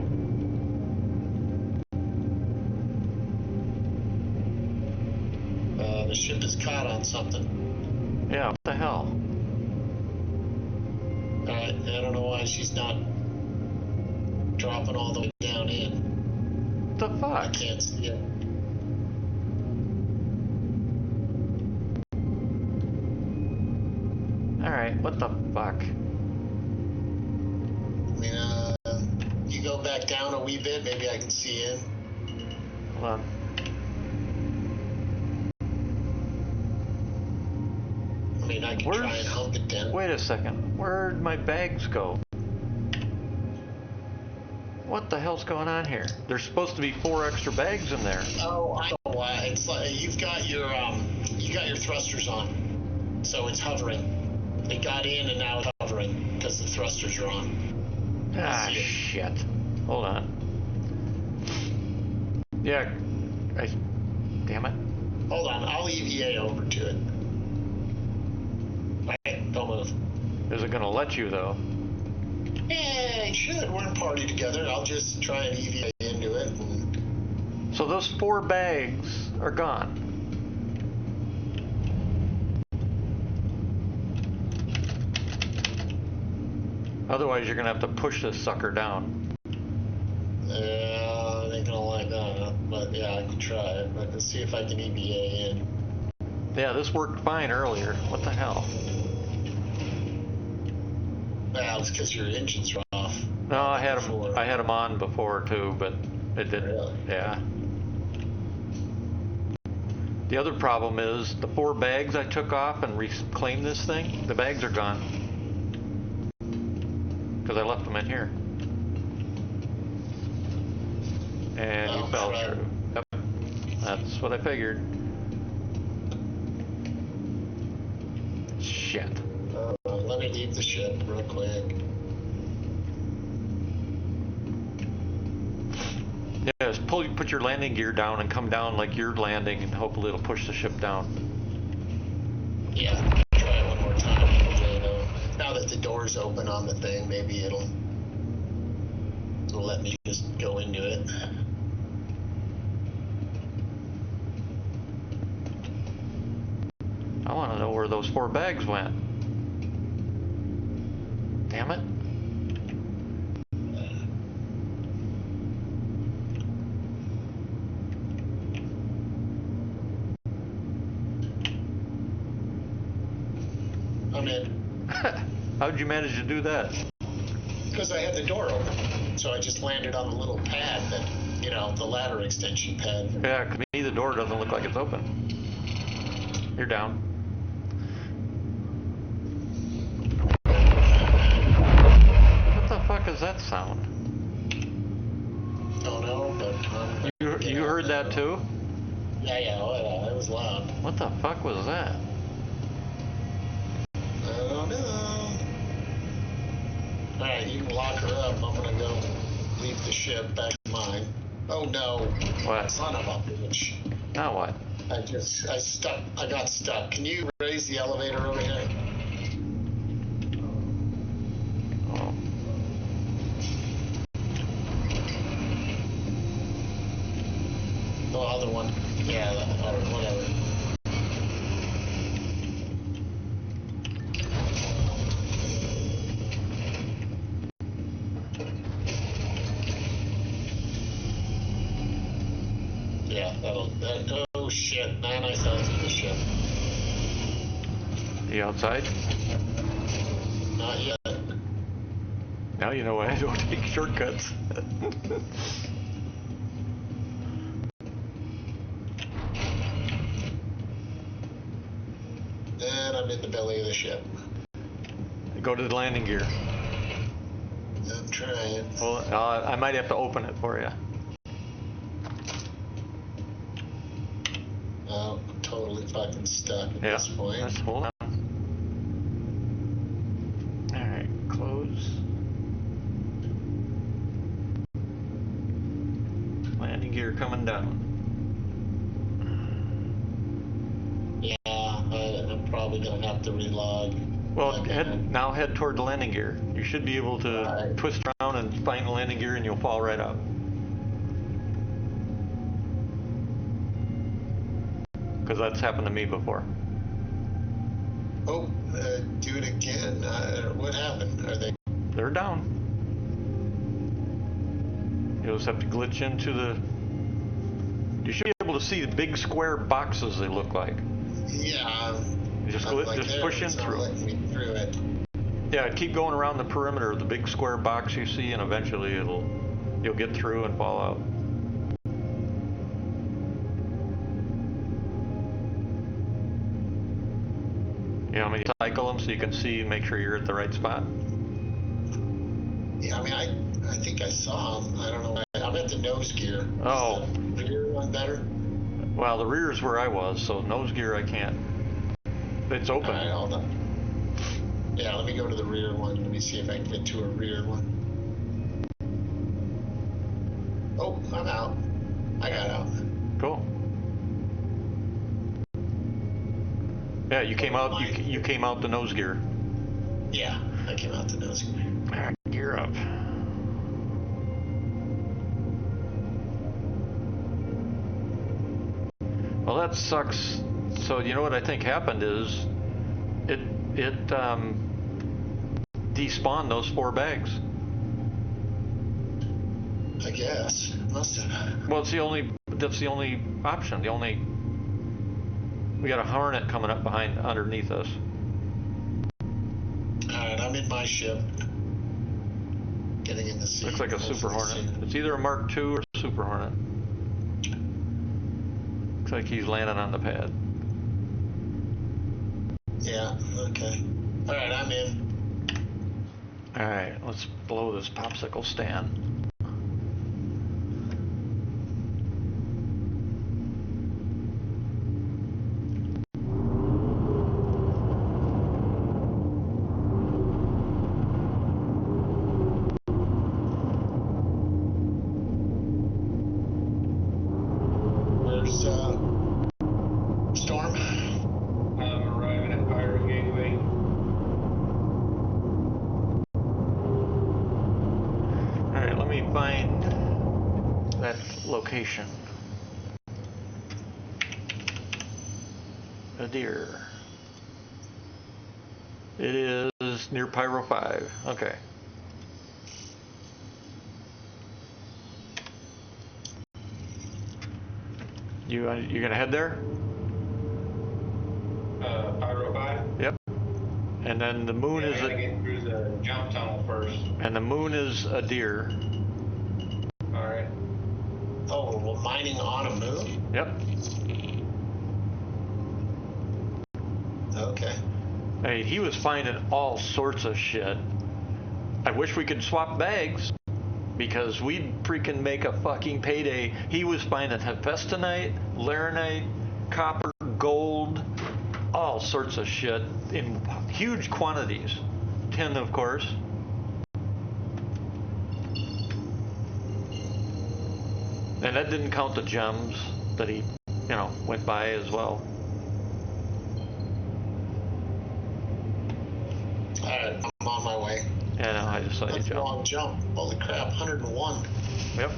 The ship is caught on something. Yeah, what the hell? I don't know why she's not dropping all the way down in. What the I fuck? can't see it. Alright, what the fuck? I mean, you go back down a wee bit, maybe I can see in. Hold on. I mean, I can try and hump it down. Wait a second. Where'd my bags go? What the hell's going on here? There's supposed to be 4 extra bags in there. Oh, I know why. It's like you got your thrusters on, so it's hovering. It got in and now it's hovering because the thrusters are on. Ah, shit. Hold on. Yeah, damn it. Hold on, I'll EVA over to it. Right, don't move. Is it gonna let you though? Yeah, it should. We're in party together. I'll just try and EVA into it. And So those 4 bags are gone. Otherwise, you're gonna have to push this sucker down. Yeah, it ain't gonna like that, but yeah, I can try it. But let's see if I can EVA in. Yeah, this worked fine earlier. What the hell? Well, it's because your engines are off. No, I had Before. them. I had them on before too, but it didn't. Really? Yeah. The other problem is the 4 bags I took off and reclaimed this thing. The bags are gone because I left them in here. And you fell crap. through. Yep. That's what I figured. Shit. Let me leave the ship real quick. Yeah, just put your landing gear down and come down like you're landing, and hopefully it'll push the ship down. Yeah, try it one more time. Hopefully now that the door's open on the thing, maybe it'll let me just go into it. I want to know where those 4 bags went. Damn it. I'm in. How'd you manage to do that? Because I had the door open. So I just landed on the little pad that, the ladder extension pad. Yeah, to me the door doesn't look like it's open. You're down. What the fuck is that sound? Don't know, but... You heard that too? Yeah, it was loud. What the fuck was that? I don't know. Alright, you can lock her up. I'm gonna go leave the ship back to mine. Oh no. What? Son of a bitch. Now what? I got stuck. Can you raise the elevator over here? Oh. The other one. Yeah, or whatever. Yeah, oh shit, man, I fell through the ship. You outside? Not yet. Now you know why I don't take shortcuts. And I'm in the belly of the ship. Go to the landing gear. I'm trying. Well, I might have to open it for you. Oh, I'm totally fucking stuck at Yeah. this point. Let's hold on. All right, close. Landing gear coming down. Yeah, I'm probably gonna have to relog. Well, again. head toward the landing gear. You should be able to Right. twist around and find the landing gear, and you'll fall right out. Because that's happened to me before. Oh, do it again. What happened? Are they? They're down. You'll just have to glitch into the... You should be able to see the big square boxes they look like. Yeah. You just I'm like just there, push in it's not through. letting me through it. Yeah, keep going around the perimeter of the big square box you see, and eventually you'll get through and fall out. You know, cycle them so you can see and make sure you're at the right spot. Yeah, I mean, I think I saw them. I don't know. I'm at the nose gear. Oh. Is the rear one better? Well, the rear is where I was, so nose gear I can't. It's open. All right, hold on. Yeah, let me go to the rear one. Let me see if I can get to a rear one. Oh, I'm out. I got out. Cool. Yeah, you came out. You came out the nose gear. Yeah, I came out the nose gear. All right, gear up. Well, that sucks. So you know what I think happened is, despawn those 4 bags. I guess. Must have. Well, that's the only option. We got a hornet coming up underneath us. Alright, I'm in my ship. Getting in the sea. Looks like a Super Hornet. It's either a Mark II or a Super Hornet. Looks like he's landing on the pad. Yeah, okay. Alright, I'm in. Alright, let's blow this popsicle stand. Where's Storm? I'm arriving at Pyro Gateway. Alright, let me find that location. A deer. It is near Pyro 5. Okay. You gonna head there? Pyro 5? Yep. And then the moon Yeah, is I gotta get through the jump tunnel first. and the moon is a deer. Alright. Oh, we're mining on a moon? Yep. Okay. Hey, he was finding all sorts of shit. I wish we could swap bags because we'd freaking make a fucking payday. He was finding hephaestonite, laranite, copper, gold, all sorts of shit in huge quantities. Tin, of course. And that didn't count the gems that he, went by as well. Alright, I'm on my way. Yeah, no, I just saw you That's a jump. long jump. Holy crap, 101. Yep.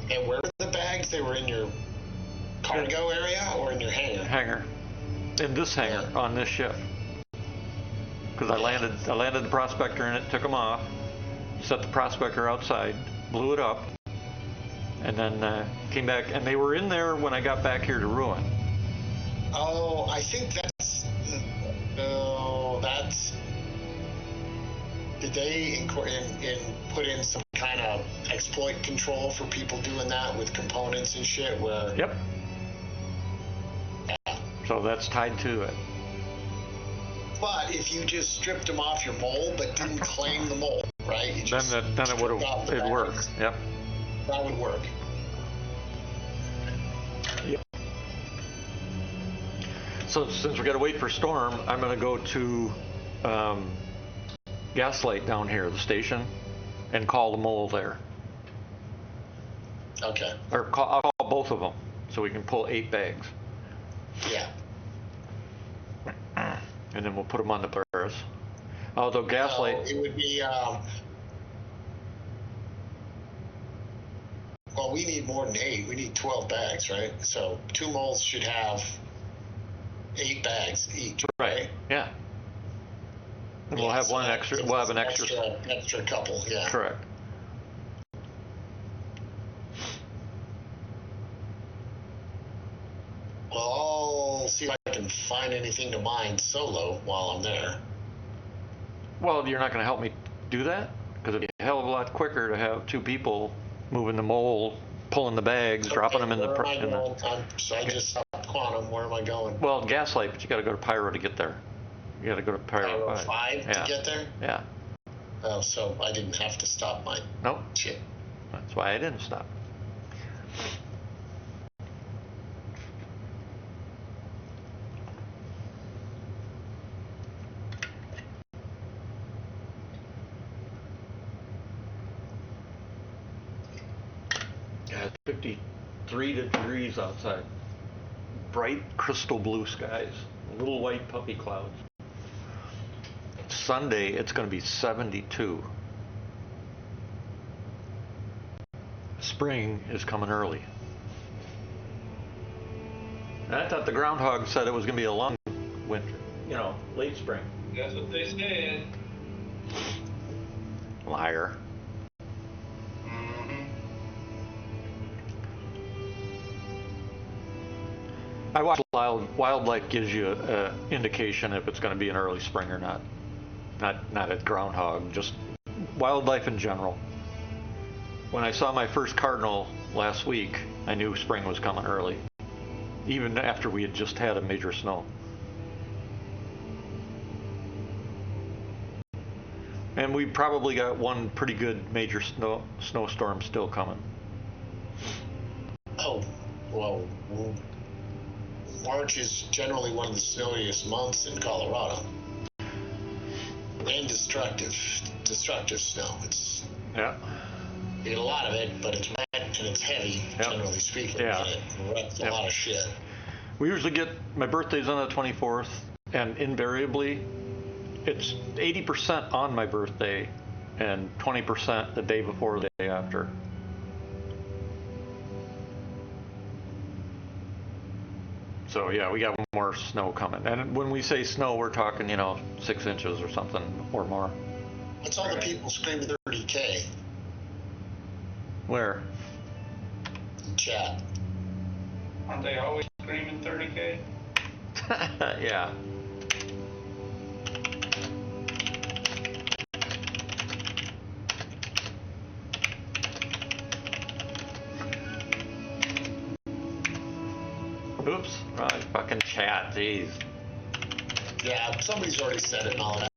And where were the bags? They were in your cargo area or in your hangar? Hangar. In this hangar on this ship. Because I landed the prospector in it, took them off, set the prospector outside, blew it up, and then came back. And they were in there when I got back here to Ruin. Oh, I think that's. No, that's. Did they put in some kind of exploit control for people doing that with components and shit? Where? Yep. Yeah. So that's tied to it. But if you just stripped them off your mold but didn't claim the mold, right? You just Then it would have it worked. Yep. That would work. Yep. So since we got to wait for Storm, I'm going to go to Gaslight down here, the station, and call the mole there. Okay. Or I'll call both of them so we can pull 8 bags. Yeah. And then we'll put them on the Polaris. Although Gaslight... So it would be... well, we need more than 8. We need 12 bags, right? So 2 moles should have 8 bags each, right? Yeah. And we'll have so one extra. We'll have an extra couple, yeah. Correct. Well, I'll see if I can find anything to mine solo while I'm there. Well, you're not going to help me do that? Because it'd be a hell of a lot quicker to have 2 people moving the mole, pulling the bags, dropping them in the... So I just stopped Quantum. Where am I going? Well, Gaslight, but you got to go to Pyro to get there. You got to go to Pyro 5 to get there? Yeah. Oh, so I didn't have to stop my Nope. shit. That's why I didn't stop. Yeah, it's 53 degrees outside. Bright crystal blue skies. Little white puppy clouds. Sunday, it's going to be 72. spring is coming early. And I thought the groundhog said it was going to be a long winter, late spring. That's what they said. Liar. Mm-hmm. I watch wildlife gives you an indication if it's going to be an early spring or not. Not at groundhog, just wildlife in general. When I saw my first cardinal last week, I knew spring was coming early, even after we had just had a major snow. And we probably got one pretty good major snowstorm still coming. Oh, well, March is generally one of the snowiest months in Colorado. And destructive snow. Yeah. You get a lot of it, but it's wet and it's heavy, generally speaking. Yeah. And it wrecks a lot of shit. We usually get, my birthday's on the 24th, and invariably, it's 80% on my birthday and 20% the day before or the day after. So yeah, we got more snow coming. And when we say snow, we're talking, 6 inches or something or more. What's all the people screaming 30K? Where? Chat. Aren't they always screaming 30K? Yeah. Oops, right, fucking chat, jeez. Yeah, somebody's already said it and all that.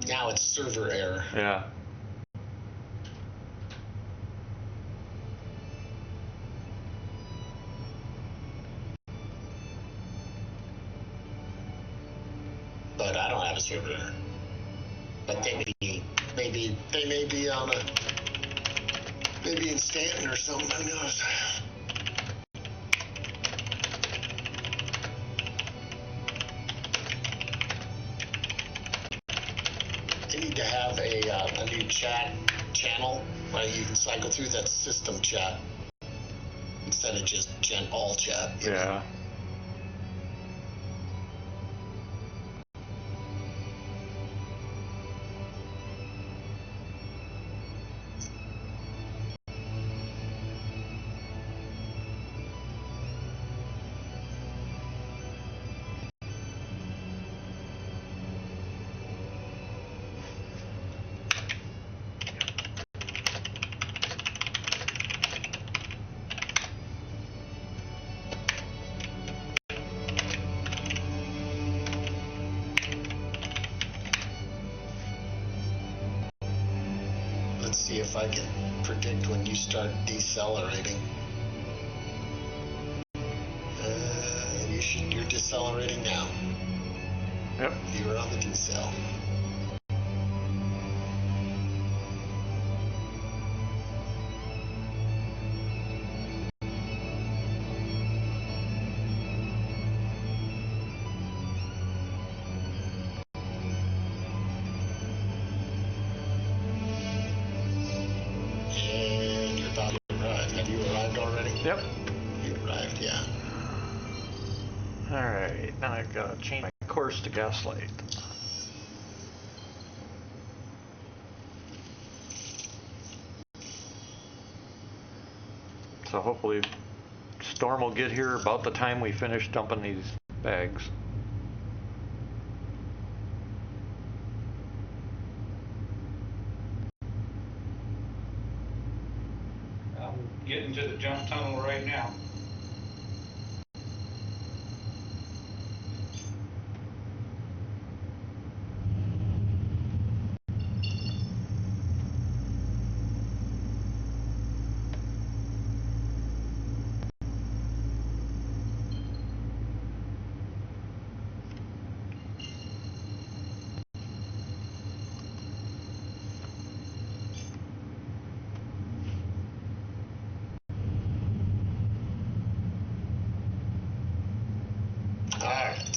Now it's server error. Yeah. But I don't have a server error. But they may be on maybe in Stanton or something, who knows? They need to have a new chat channel where you can cycle through that system chat instead of just all chat. Yeah. Let's see if I can predict when you start decelerating. You're decelerating now. Yep. You're on the decel. And you're about to arrive. Have you arrived already? Yep. You arrived, yeah. Alright, now I've got to change my course to Gaslight. So hopefully storm will get here about the time we finish dumping these bags. I'm getting to the jump tunnel right now.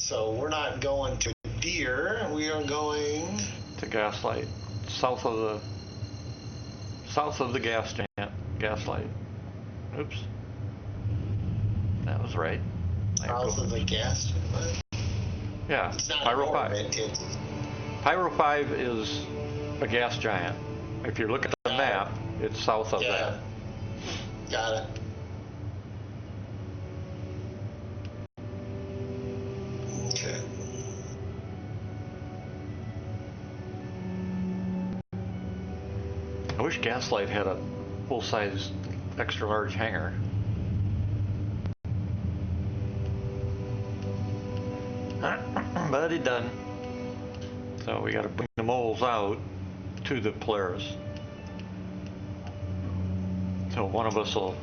So we're not going to Deer. We are going to Gaslight, south of the gas giant, Gaslight. Oops, that was right. south of the gas. Yeah, It's not Pyro an 5. orbit, it's Pyro 5 is a gas giant. If you look at the map, it's south of that. Got it. Okay. I wish Gaslight had a full-size, extra-large hangar. But it doesn't. So we got to bring the moles out to the Polaris. So one of us will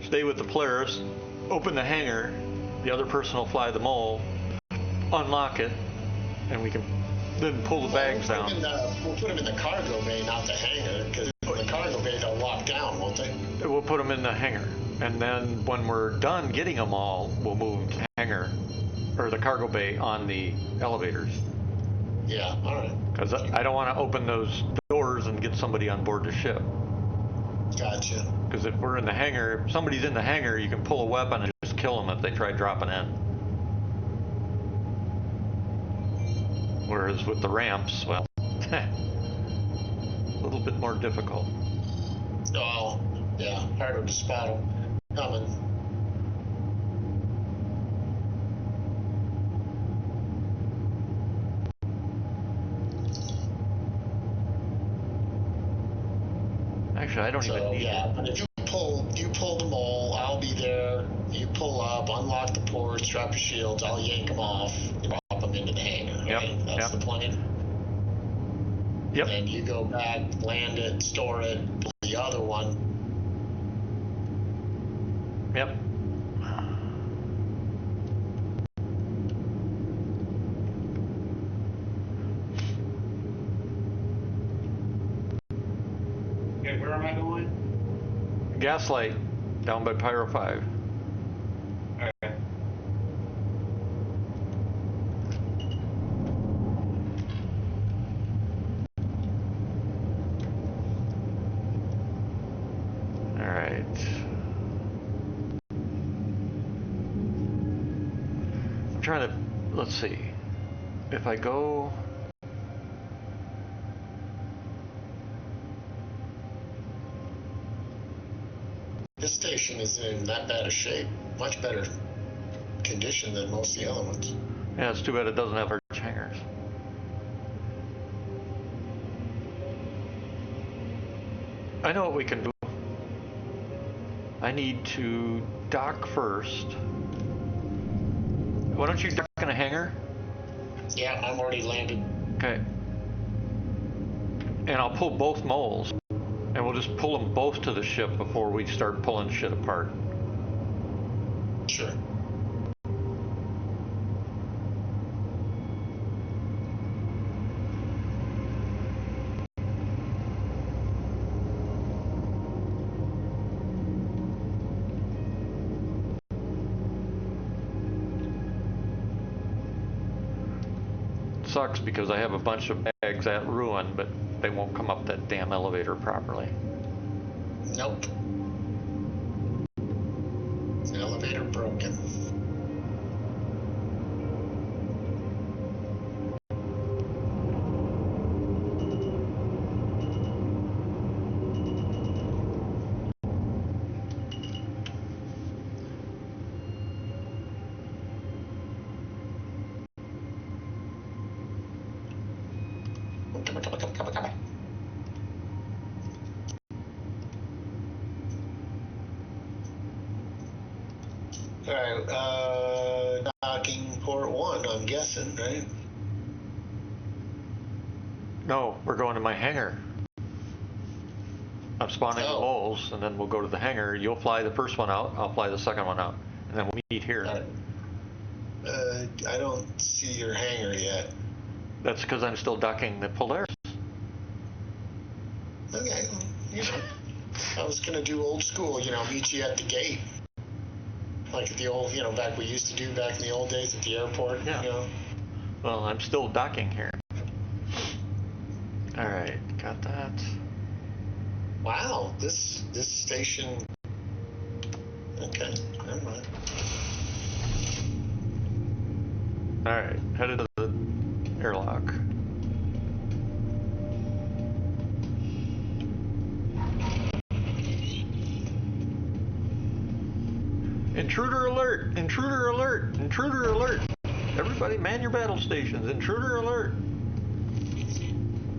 stay with the Polaris, open the hangar, the other person will fly the mole, unlock it, and we can then pull the bags down. We'll put them in the cargo bay, not the hangar, because in the cargo bay they'll lock down, won't they? We'll put them in the hangar, and then when we're done getting them all, we'll move the hangar or the cargo bay on the elevators. Yeah, all right. Because I don't want to open those doors and get somebody on board the ship. Gotcha. Because if we're in the hangar, if somebody's in the hangar, you can pull a weapon and just kill them if they try dropping in. Whereas with the ramps, well, a little bit more difficult. Oh, yeah, harder to spot them coming. Actually, I don't even need it. But if you pull the mole, I'll be there. You pull up, unlock the ports, drop your shields. I'll yank them off, drop them into the hangar. Yep. Right? That's the plan. Yep. And you go back, land it, store it, pull the other one. Yep. Okay, where am I going? Gaslight, down by Pyro 5. Okay. All right. I'm trying to, let's see. If I go... This station is in that bad a shape. Much better condition than most of the other ones. Yeah, it's too bad it doesn't have large hangars. I know what we can do. I need to dock first. Why don't you dock in a hangar? Yeah, I'm already landed. Okay. And I'll pull both moles, and we'll just pull them both to the ship before we start pulling shit apart. Sure. Sucks because I have a bunch of bags at Ruin, but they won't come up that damn elevator properly. Nope. Elevator broken. Come on. All right, docking port 1, I'm guessing, right? No, we're going to my hangar. I'm spawning the moles, and then we'll go to the hangar. You'll fly the first one out, I'll fly the second one out, and then we'll meet here. I don't see your hangar yet. That's because I'm still docking the Polaris. Okay, I was gonna do old school, meet you at the gate. Like at the old, back we used to do back in the old days at the airport. Yeah. Well, I'm still docking here. All right, got that. Wow, this station. Okay, never mind. All right, headed to the airlock. Intruder alert! Intruder alert! Intruder alert! Everybody man your battle stations. Intruder alert!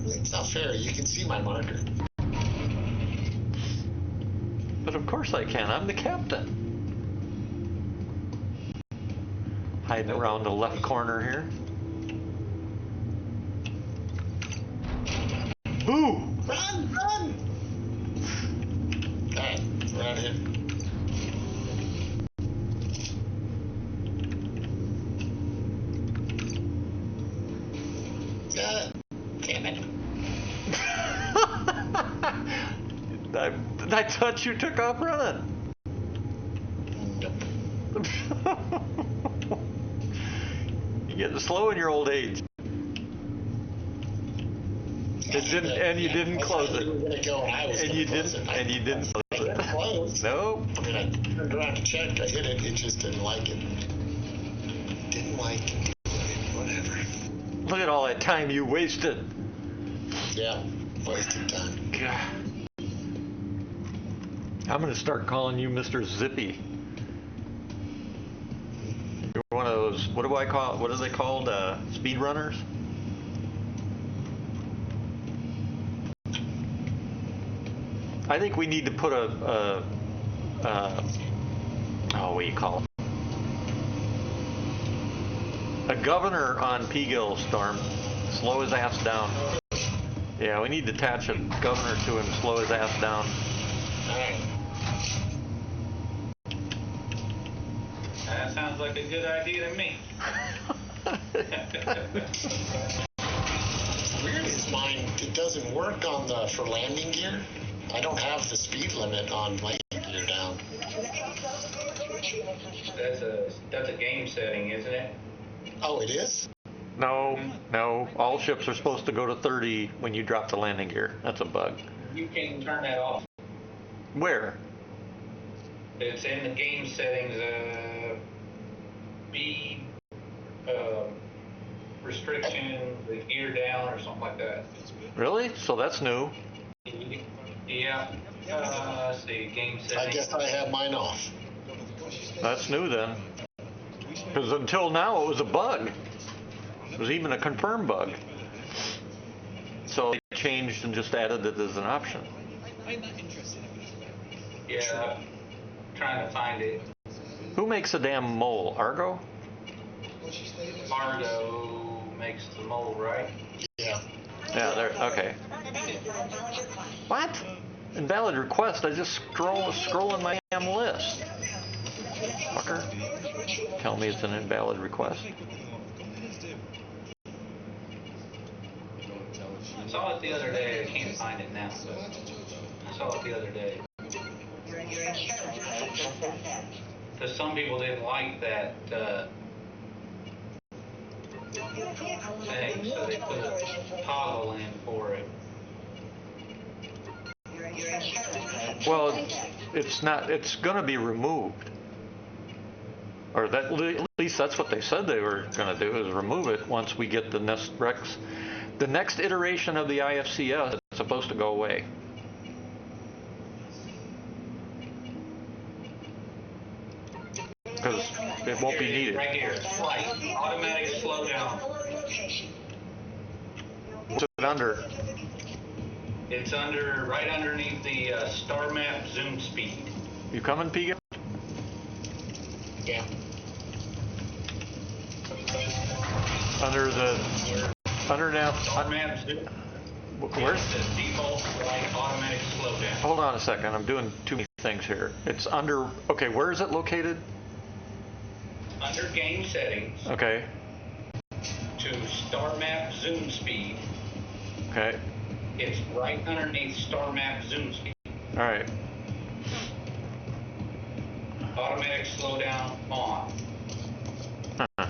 It's not fair. You can see my marker. But of course I can. I'm the captain. Hiding around the left corner here. Ooh! Run! Run! Alright, we're out of here. Damn it. I thought you took off running. Nope. You're getting slow in your old age. And you didn't close it. And you didn't close it. Nope. I mean, I turned around to check. I hit it. It just didn't like it. Didn't like it. Whatever. Look at all that time you wasted. Yeah, wasted time. God. I'm going to start calling you Mr. Zippy. You're one of those, what do I call, what are they called? Speed runners? I think we need to put what do you call it? A governor on P-Gill, Storm. Slow his ass down. Yeah, we need to attach a governor to him, slow his ass down. Alright. That sounds like a good idea to me. What's weird is mine, it doesn't work on for landing gear. I don't have the speed limit on landing gear down. That's a game setting, isn't it? Oh, it is? No, all ships are supposed to go to 30 when you drop the landing gear. That's a bug. You can turn that off. Where? It's in the game settings, speed, restriction, the gear down or something like that. Really? So that's new. Yeah. Let's see, game settings. I guess I have mine off. That's new then. Because until now it was a bug. It was even a confirmed bug. So they changed and just added it as an option. Yeah, trying to find it. Who makes a damn mole? Argo? Argo makes the mold, right? Yeah. Yeah, there. Okay. What? Invalid request. I just scrolling my damn list. Fucker. Tell me it's an invalid request. I saw it the other day. I can't find it now, but I saw it the other day. Because some people didn't like that thing, so they put a toggle in for it. Well, it's not. It's going to be removed. Or that, at least that's what they said they were going to do, is remove it once we get the next iteration of the IFCS. It's supposed to go away. Because it won't be needed. Right here, flight, automatic slowdown. What's it under? It's right underneath the star map zoom speed. You coming, Pegan? Yeah. Under now. Star map zoom. Where's the default flight automatic slowdown? Hold on a second. I'm doing too many things here. It's under. Okay, where is it located? Under game settings. Okay. To star map zoom speed. Okay. It's right underneath star map zoom speed. All right. Automatic slow down on. I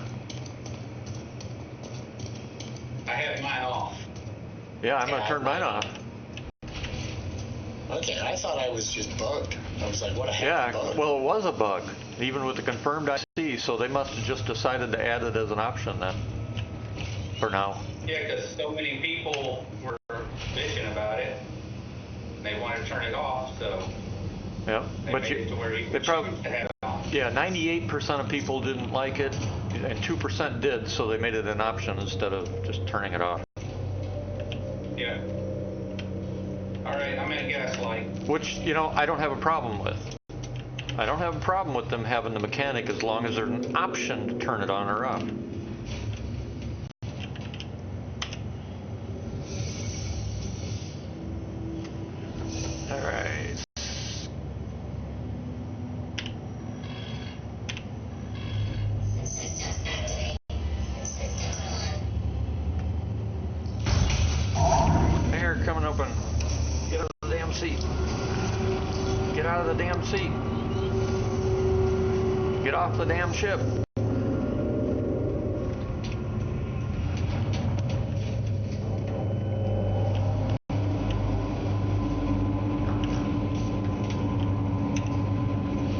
had mine off. Yeah, I'm gonna turn mine off. Okay, I thought I was just bugged. I was like, what a heck Yeah, bug. well, it was a bug, even with the confirmed IC, so they must have just decided to add it as an option then, for now. Yeah, because so many people were bitching about it. They wanted to turn it off, so Yeah, they but made it to where you they could probably, choose to have it on. yeah, 98% of people didn't like it, and 2% did, so they made it an option instead of just turning it off. Yeah. All right, I'm in Gaslight. Which, you know, I don't have a problem with. I don't have a problem with them having the mechanic as long as there's an option to turn it on or off. All right. Hangar coming open. Get out of the damn seat. Get out of the damn seat. Get off the damn ship.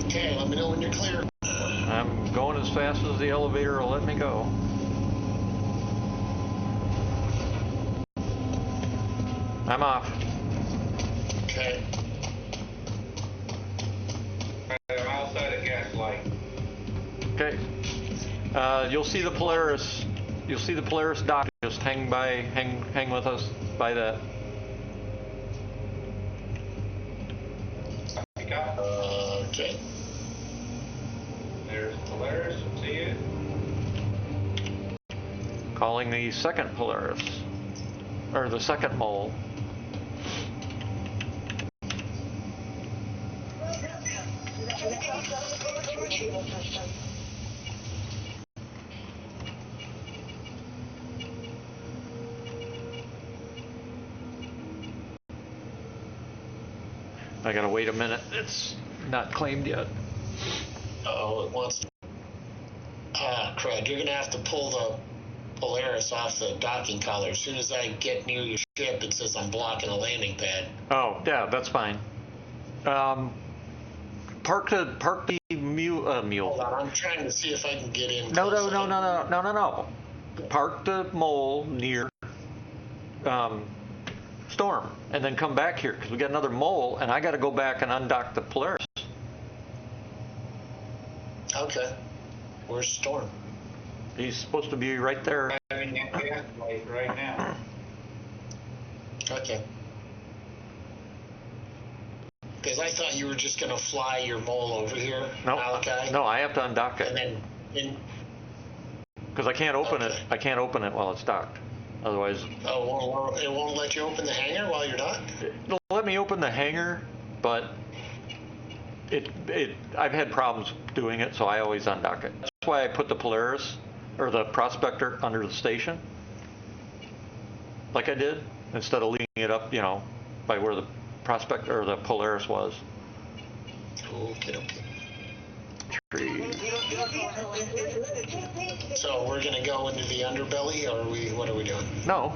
Okay, let me know when you're clear. I'm going as fast as the elevator will let me go. I'm off. Okay. I'm outside of Gaslight. Okay. You'll see the Polaris. You'll see the Polaris dock. Just hang with us by that. Okay. There's Polaris. See it? Calling the second Polaris, or the second mole. I gotta wait a minute. It's not claimed yet. Oh, it wants to. Ah, crud. You're going to have to pull the Polaris off the docking collar. As soon as I get near your ship, it says I'm blocking a landing pad. Oh, yeah, that's fine. Park the mule. Hold on, I'm trying to see if I can get in. No. Park the mole near Storm, and then come back here because we got another mole, and I got to go back and undock the Polaris. Okay. Where's Storm? He's supposed to be right there. I'm in Gaslight right now. Okay. Because I thought you were just going to fly your mole over here, Malachi. No, I have to undock And it then, because I can't open it. Okay. I can't open it while it's docked. Otherwise, it won't let you open the hangar while you're docked? it'll let me open the hangar, but I've had problems doing it, so I always undock it. That's why I put the Polaris or the Prospector under the station, like I did, instead of leaving it up, by where the Prospector or the Polaris was. Okay. Tree. So we're going to go into the underbelly, or what are we doing? No,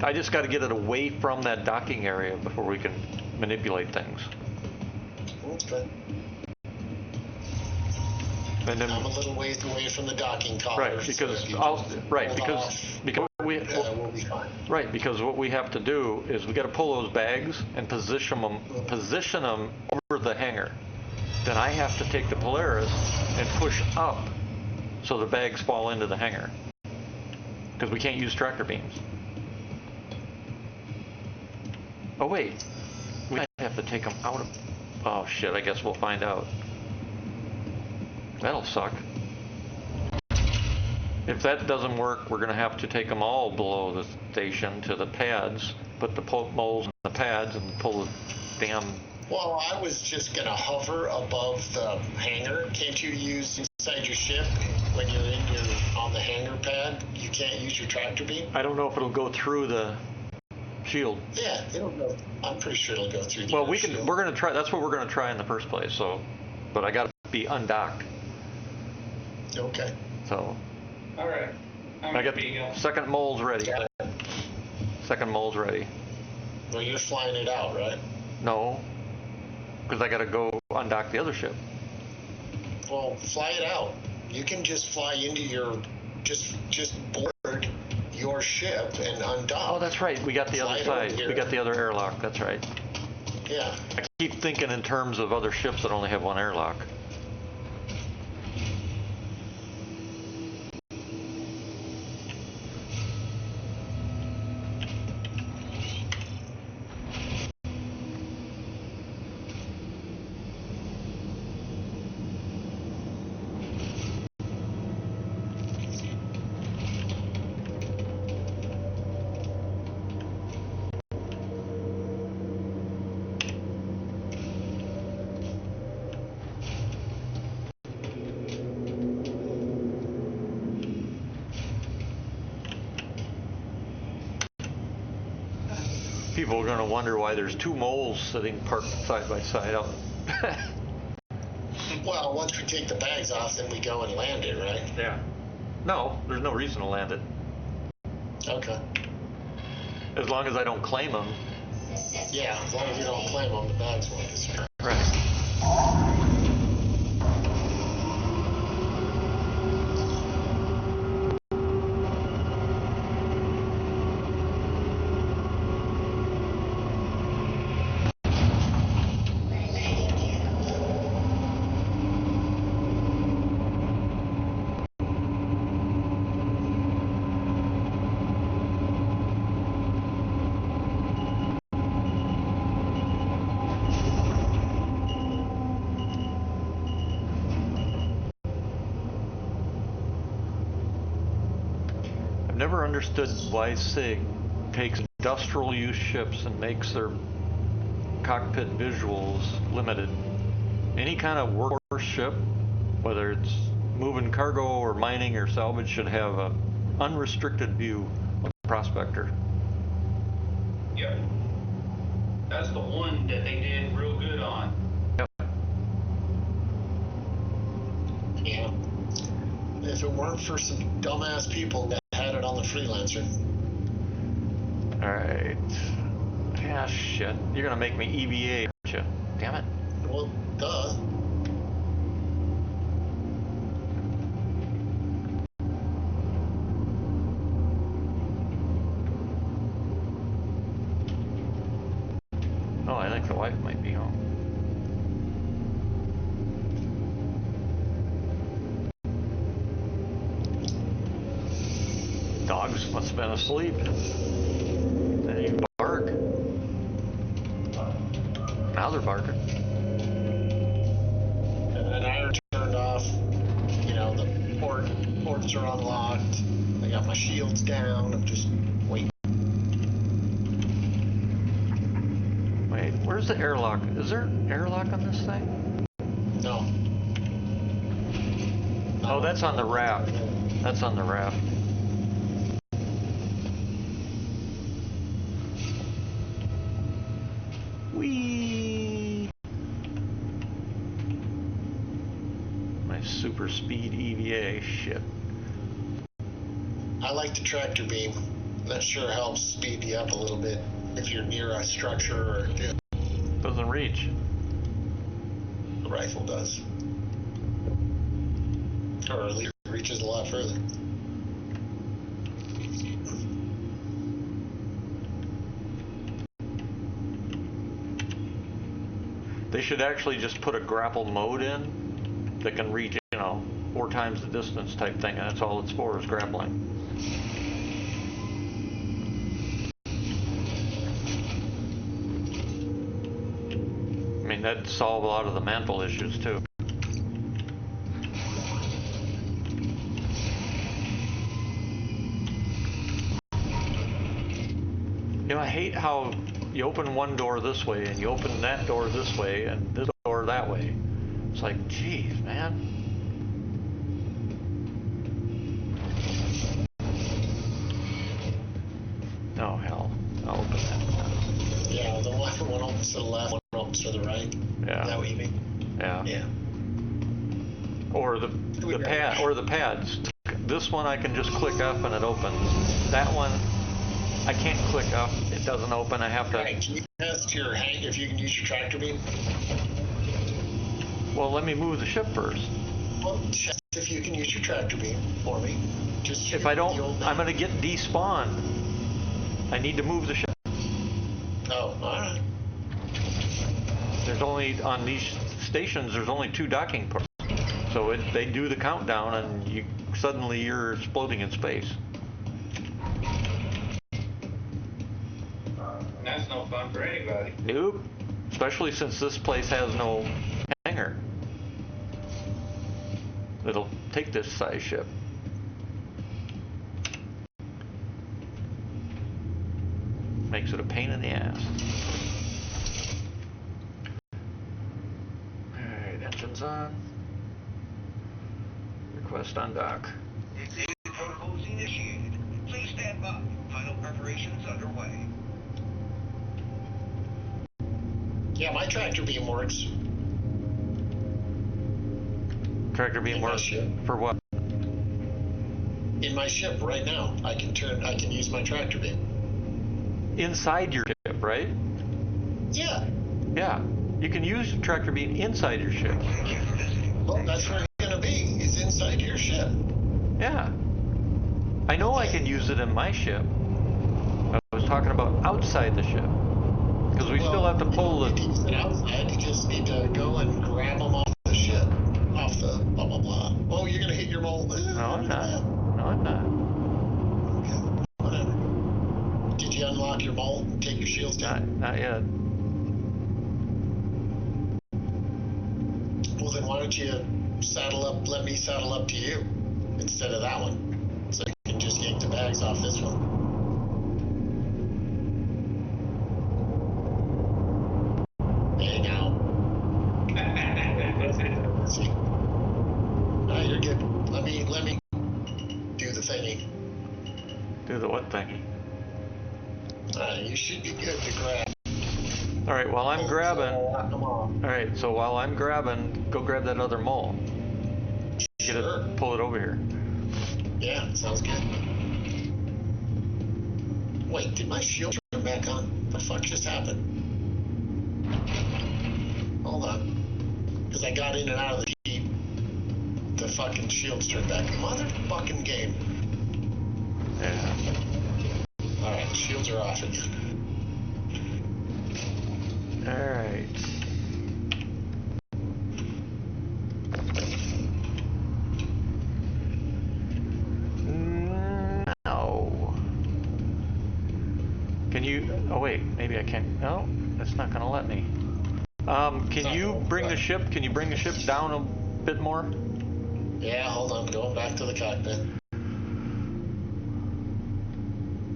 I just got to get it away from that docking area before we can manipulate things. Okay. And then, I'm a little ways away from the docking collar. right, because we'll be fine. Right, because what we have to do is we got to pull those bags and position them over the hangar. Then I have to take the Polaris and push up so the bags fall into the hangar because we can't use tractor beams. Oh wait, we might have to take them out of. Oh shit! I guess we'll find out. That'll suck. If that doesn't work, we're going to have to take them all below the station to the pads, put the moles in the pads, and pull the damn. Well, I was just going to hover above the hangar. Can't you use inside your ship when you're on the hangar pad? You can't use your tractor beam? I don't know if it'll go through the shield. Yeah, it'll go. I'm pretty sure it'll go through the Well, shield. we're going to try. That's what we're going to try in the first place. So, but I got to be undocked. Okay. So All right. I got the second molds ready. Got it. Second mold's ready. Well, you're flying it out, right? No, because I got to go undock the other ship. Well, fly it out. You can just fly into your, just board your ship and undock. Oh, that's right. We got the Fly other it over side. here. We got the other airlock. That's right. Yeah. I keep thinking in terms of other ships that only have one airlock. People are going to wonder why there's two moles sitting parked side by side out. Well, once we take the bags off, then we go and land it, right? Yeah. No, there's no reason to land it. Okay. As long as I don't claim them. Yeah, as long as you don't claim them, the bags won't disappear. Right. Never understood why SIG takes industrial use ships and makes their cockpit visuals limited. Any kind of workhorse ship, whether it's moving cargo or mining or salvage, should have an unrestricted view of the prospector. Yep. That's the one that they did real good on. Yep. Yeah. If it weren't for some dumbass people that had it on the freelancer. Alright. Yeah, shit. You're gonna make me EVA, aren't you? Damn it. Well, duh. Oh, I think the wife might be home. Dogs must have been asleep. They didn't even bark. Now they're barking. And then I turned off. You know, the ports are unlocked. I got my shields down. I'm just waiting. Wait, where's the airlock? Is there an airlock on this thing? No. Oh, that's on the raft. That's on the raft. Whee! My super speed EVA shit. I like the tractor beam. That sure helps speed you up a little bit if you're near a structure or Doesn't reach. the rifle does. Or at least it reaches a lot further. They should actually just put a grapple mode in that can reach, 4 times the distance type thing, and that's all it's for, is grappling. I mean, that'd solve a lot of the mantle issues too. I hate how you open one door this way and you open that door this way and this door that way. It's like, geez, man. Oh, hell. I'll open that. Yeah, the one opens to the left, one opens to the right. Yeah. Is that what you mean? Yeah. Yeah. or the pads. This one I can just click up and it opens. That one I can't click up, it doesn't open. I have to. Right. Can you test your hang if you can use your tractor beam? Well, let me move the ship first. Well, test if you can use your tractor beam for me. Just if I don't, I'm gonna get despawned. I need to move the ship. Oh, all right. There's only on these stations. There's only 2 docking ports, so they do the countdown, and suddenly you're exploding in space. That's no fun for anybody. Nope. Especially since this place has no hangar. It'll take this size ship. Makes it a pain in the ass. Alright, engines on. Request on dock. Exit protocols initiated. Please stand by. Final preparations underway. Yeah, my tractor beam works. Tractor beam works for what? In my ship right now, I can use my tractor beam. Inside your ship, right? Yeah. Yeah. You can use tractor beam inside your ship. Well, that's where it's gonna be. Is inside your ship. Yeah. I know I can use it in my ship. I was talking about outside the ship. Because we still have to pull If you use it the... outside, you just need to go and grab them off the ship. Off the blah, blah, blah. Oh, you're gonna hit your mole. No, I'm not. No, I'm not. Okay, whatever. Did you unlock your mole and take your shields down? Not yet. Well, then why don't you saddle up, let me saddle up to you instead of that one. So you can just yank the bags off this one. Hey, now. See? No, you're good. Let me do the thingy. Do the what thingy? You should be good to grab. All right, while I'm grabbing... Come on. All right, so while I'm grabbing, go grab that other mole. Get Sure. it, pull it over here. Yeah, sounds good. Wait, did my shield turn back on? What the fuck just happened? Hold on. Because I got in and out of the Jeep. The fucking shield's turned back. Motherfucking game. Yeah. Alright, shields are off again. All right. No. Can you? Oh wait, maybe I can't. No, that's not gonna let me. Can you bring the ship? Can you bring the ship down a bit more? Yeah, hold on. Going back to the cockpit.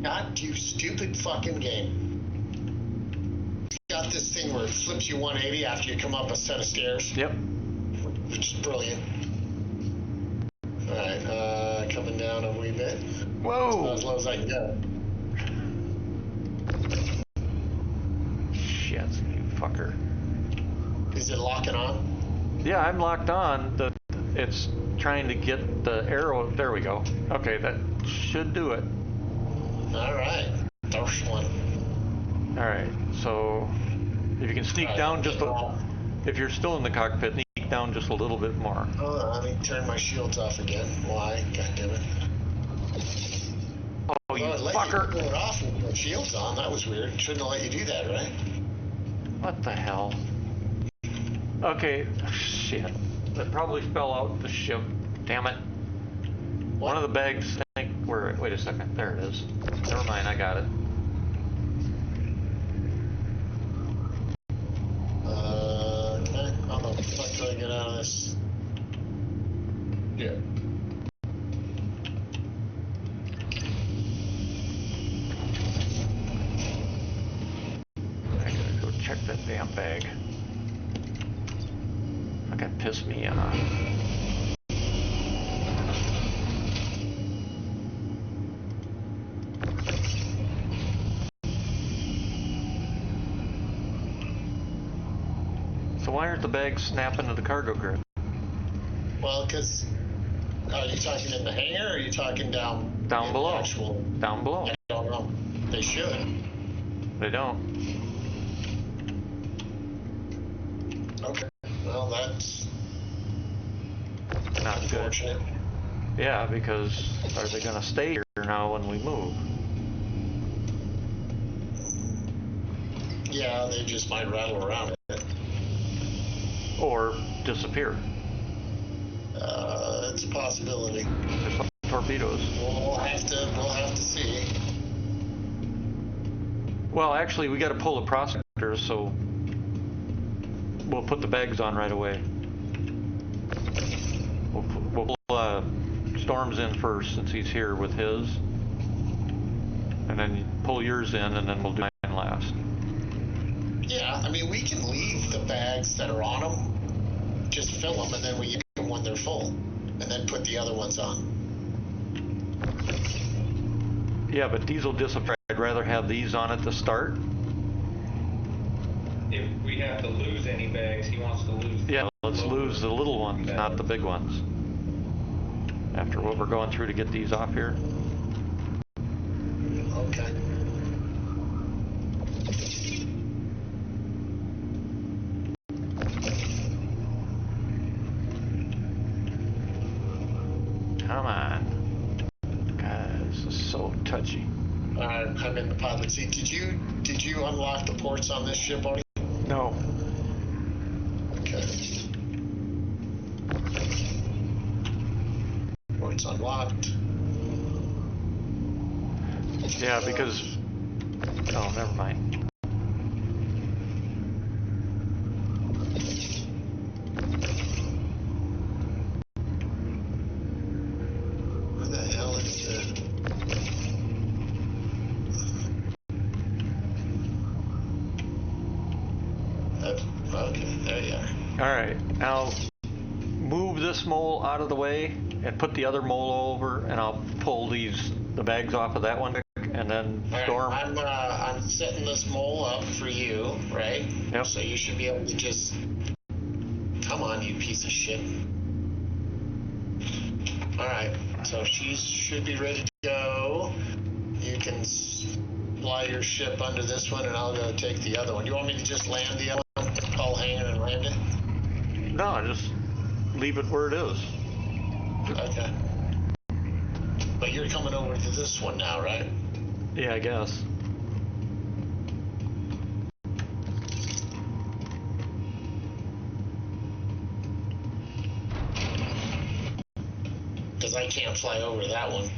God, you stupid fucking game. Got this thing where it flips you 180 after you come up a set of stairs. Yep. Which is brilliant. Alright, coming down a wee bit. Whoa! As low as I can go. Shit, you fucker. Is it locking on? Yeah, I'm locked on. It's trying to get the arrow. There we go. Okay, that should do it. Alright. First one. All right, so if you can sneak down just a, if you're still in the cockpit, sneak down just a little bit more. Hold on, let me turn my shields off again. Why? God damn it. Oh, you Well, it let fucker! you pull it off with the shields on. That was weird. Shouldn't have let you do that, right? What the hell? Okay, shit. That probably fell out the ship. Damn it. One of the bags, I think, wait a second. There it is. Never mind, I got it. Okay. How the fuck do I get out of this? Yeah. I gotta go check that damn bag. Fucking pissed me off. So why aren't the bags snapping to the cargo crate? Well, because are you talking in the hangar or are you talking down Down in below. The actual? Down below. I don't know. They should. They don't. Okay. Well, that's Not good. unfortunate. Yeah, because are they going to stay here now when we move? Yeah, they just might rattle around it. Or disappear? It's a possibility. Just like torpedoes. We'll have to see. Well, actually, we got to pull the prospectors, so we'll put the bags on right away. We'll pull Storm's in first since he's here with his, and then pull yours in, and then we'll do mine last. Yeah, I mean, we can leave the bags that are on them, just fill them, and then we use them when they're full, and then put the other ones on. Yeah, but these will disappear. I'd rather have these on at the start. If we have to lose any bags, he wants to lose. Yeah, let's lose the little ones, not the big ones. After what we're going through to get these off here. Okay. Come on. God, this is so touchy. I'm in the pilot seat. Did you unlock the ports on this ship already? No. Okay. Ports unlocked. Yeah, because... Oh, never mind. Where the hell is the... Okay, there you are. All right, now move this mole out of the way and put the other mole over, and I'll pull the bags off of that one, and then All Storm. right, I'm setting this mole up for you, right? Yep. So you should be able to just... Come on, you piece of shit. All right, so she should be ready to go. You can fly your ship under this one, and I'll go take the other one. You want me to just land the other one? Call hangar and land it? No, just leave it where it is. Okay. But you're coming over to this one now, right? Yeah, I guess. Because I can't fly over that one.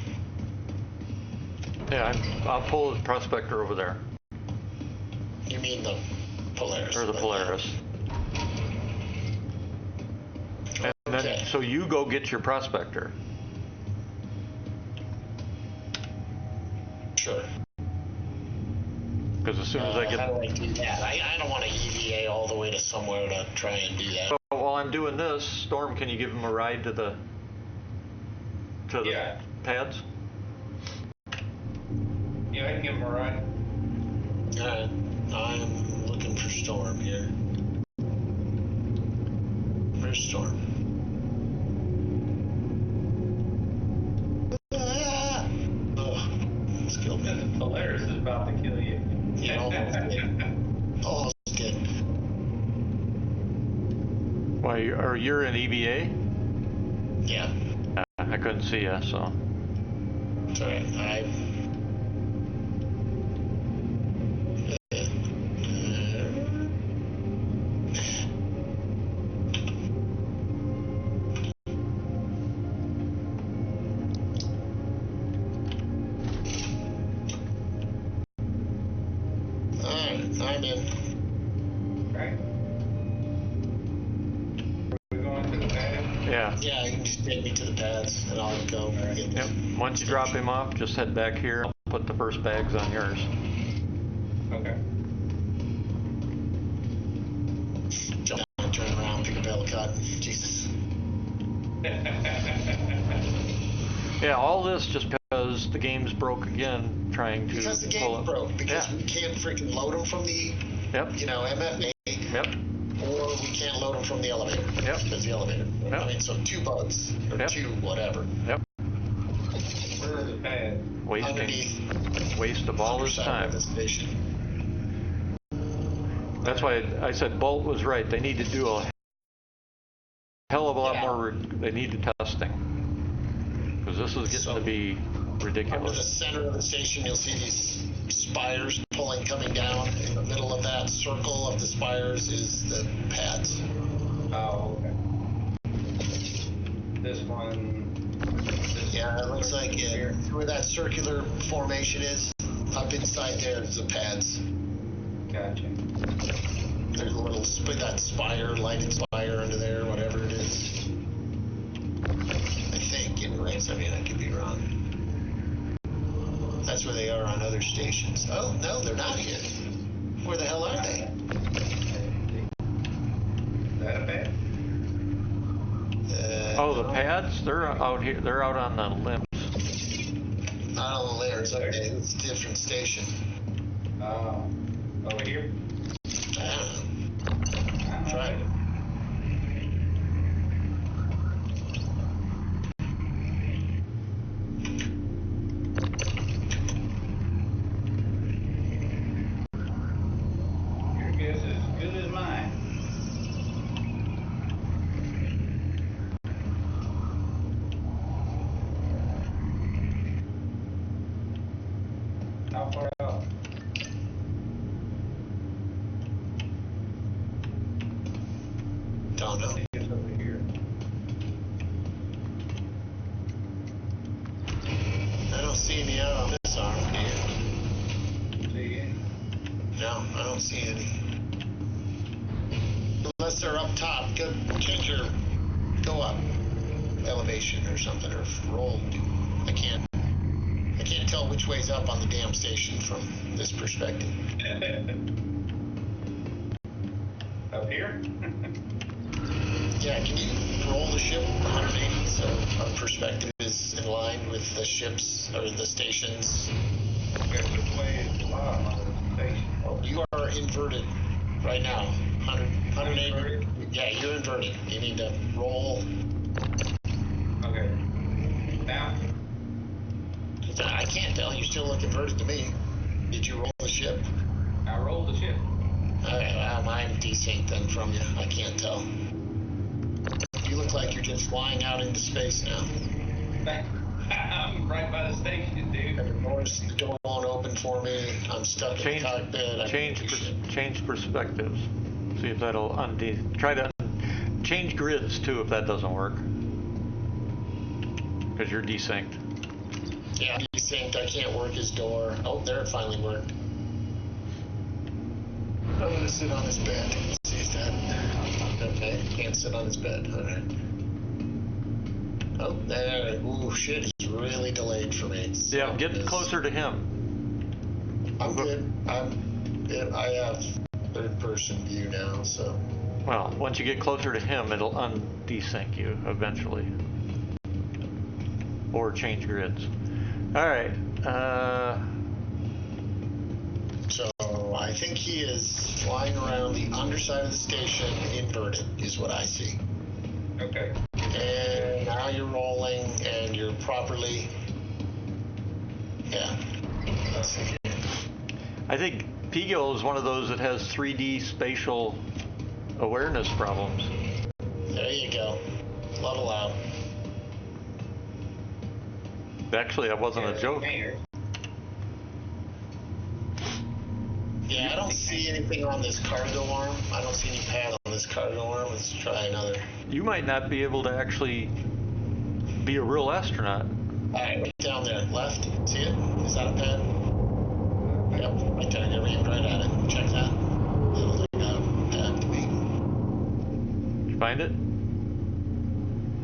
Yeah, I'll pull the prospector over there, You mean the Polaris? or the Polaris. And then, Okay. so you go get your prospector. Sure. Because as soon as I How get... do I do that? I don't want to EVA all the way to somewhere to try and do that. So while I'm doing this, Storm, can you give him a ride to the Yeah. pads? Yeah, I can give him a ride. All right. I'm looking for Storm here. Where's Storm? Ah! Oh, it's killed me. Polaris is about to kill you. He almost did. Almost did. Why, you're in EVA? Yeah. I couldn't see you, so... It's all right. I'm in. Right? We're going to the pad. Yeah. Yeah, you can just take me to the pads, and I'll go get Yep. Once you drop him off, just head back here. I'll put the first bags on yours. Okay. jump down, turn around, pick a bale of cotton. Jesus. Yeah, all this just because the game's broke again, trying to Because the pull game it. broke. Because Yeah. we can't freaking load them from the, Yep. MFA. Yep. or we can't load them from the elevator. Yep. There's the elevator. Yep. I mean, so 2 bugs or Yep. 2 whatever. Yep. Where are the pads? Underneath. Waste of all his underside time. of the station. That's why I said Bolt was right. They need to do a hell of a lot Yeah. more. They need the testing because this is getting to be Under the ridiculous. center of the station, you'll see these spires coming down. In the middle of that circle of the spires is the pads. Oh, okay. This one. Yeah, it looks like here. where that circular formation is. Up inside there is the pads. Gotcha. There's a little that spire, lighted spire under there, whatever it is. I think, anyways. I mean, I could be wrong. That's where they are on other stations. Oh, no, they're not here. Where the hell are they? Is that a pad? Oh, the no, pads? They're out here. They're out on the limbs. Not on the layers. Okay, it's a different station. Over here? I don't know. Try it. Your guess is as good as mine. How far out? Don't know. It's over here. I don't see any out on this arm. Do you? See any? No, I don't see any. Unless they're up top. Change your, go up elevation or something, or roll. I can't tell which way's up on the damn station from this perspective. Up here? Yeah, can you roll the ship 180 so our perspective is in line with the ships or the stations? Okay, which way is the bottom of the station? Oh, you are inverted right now. 180. Inverted? Yeah, you're inverted. You need to roll. Okay. Now? I can't tell. You still look inverted to me. Did you roll the ship? I rolled the ship. Okay, well, I'm desynced then from you. I can't tell. You look like you're just flying out into space now. I'm right by the station, dude. The door won't open for me. I'm stuck in the cockpit. Change perspectives. See if that'll try to change grids too if that doesn't work. Because you're desynced. Yeah, I'm desynced. I can't work his door. Oh, there it finally worked. I'm gonna sit on his bed. See if that. Okay, can't sit on his bed. All right. Oh, there. Ooh, shit. He's really delayed for me. Yeah, get closer to him. I'm good. I have third-person view now, so. Well, once you get closer to him, it'll undesync you eventually. Or change grids. Alright. So I think he is flying around the underside of the station inverted, is what I see. Okay. And now you're rolling and you're properly. Yeah. Let's see here. I think Pigil is one of those that has 3D spatial awareness problems. There you go. Level out. Actually, that wasn't a joke. Yeah, I don't see anything on this cargo arm. I don't see any pad on this cargo arm. Let's try another. You might not be able to actually be a real astronaut. Alright, right down there. Left. See it? Is that a pad? Yep, right there. You're aimed right at it. Check that. Little like a pad to me. Did you find it?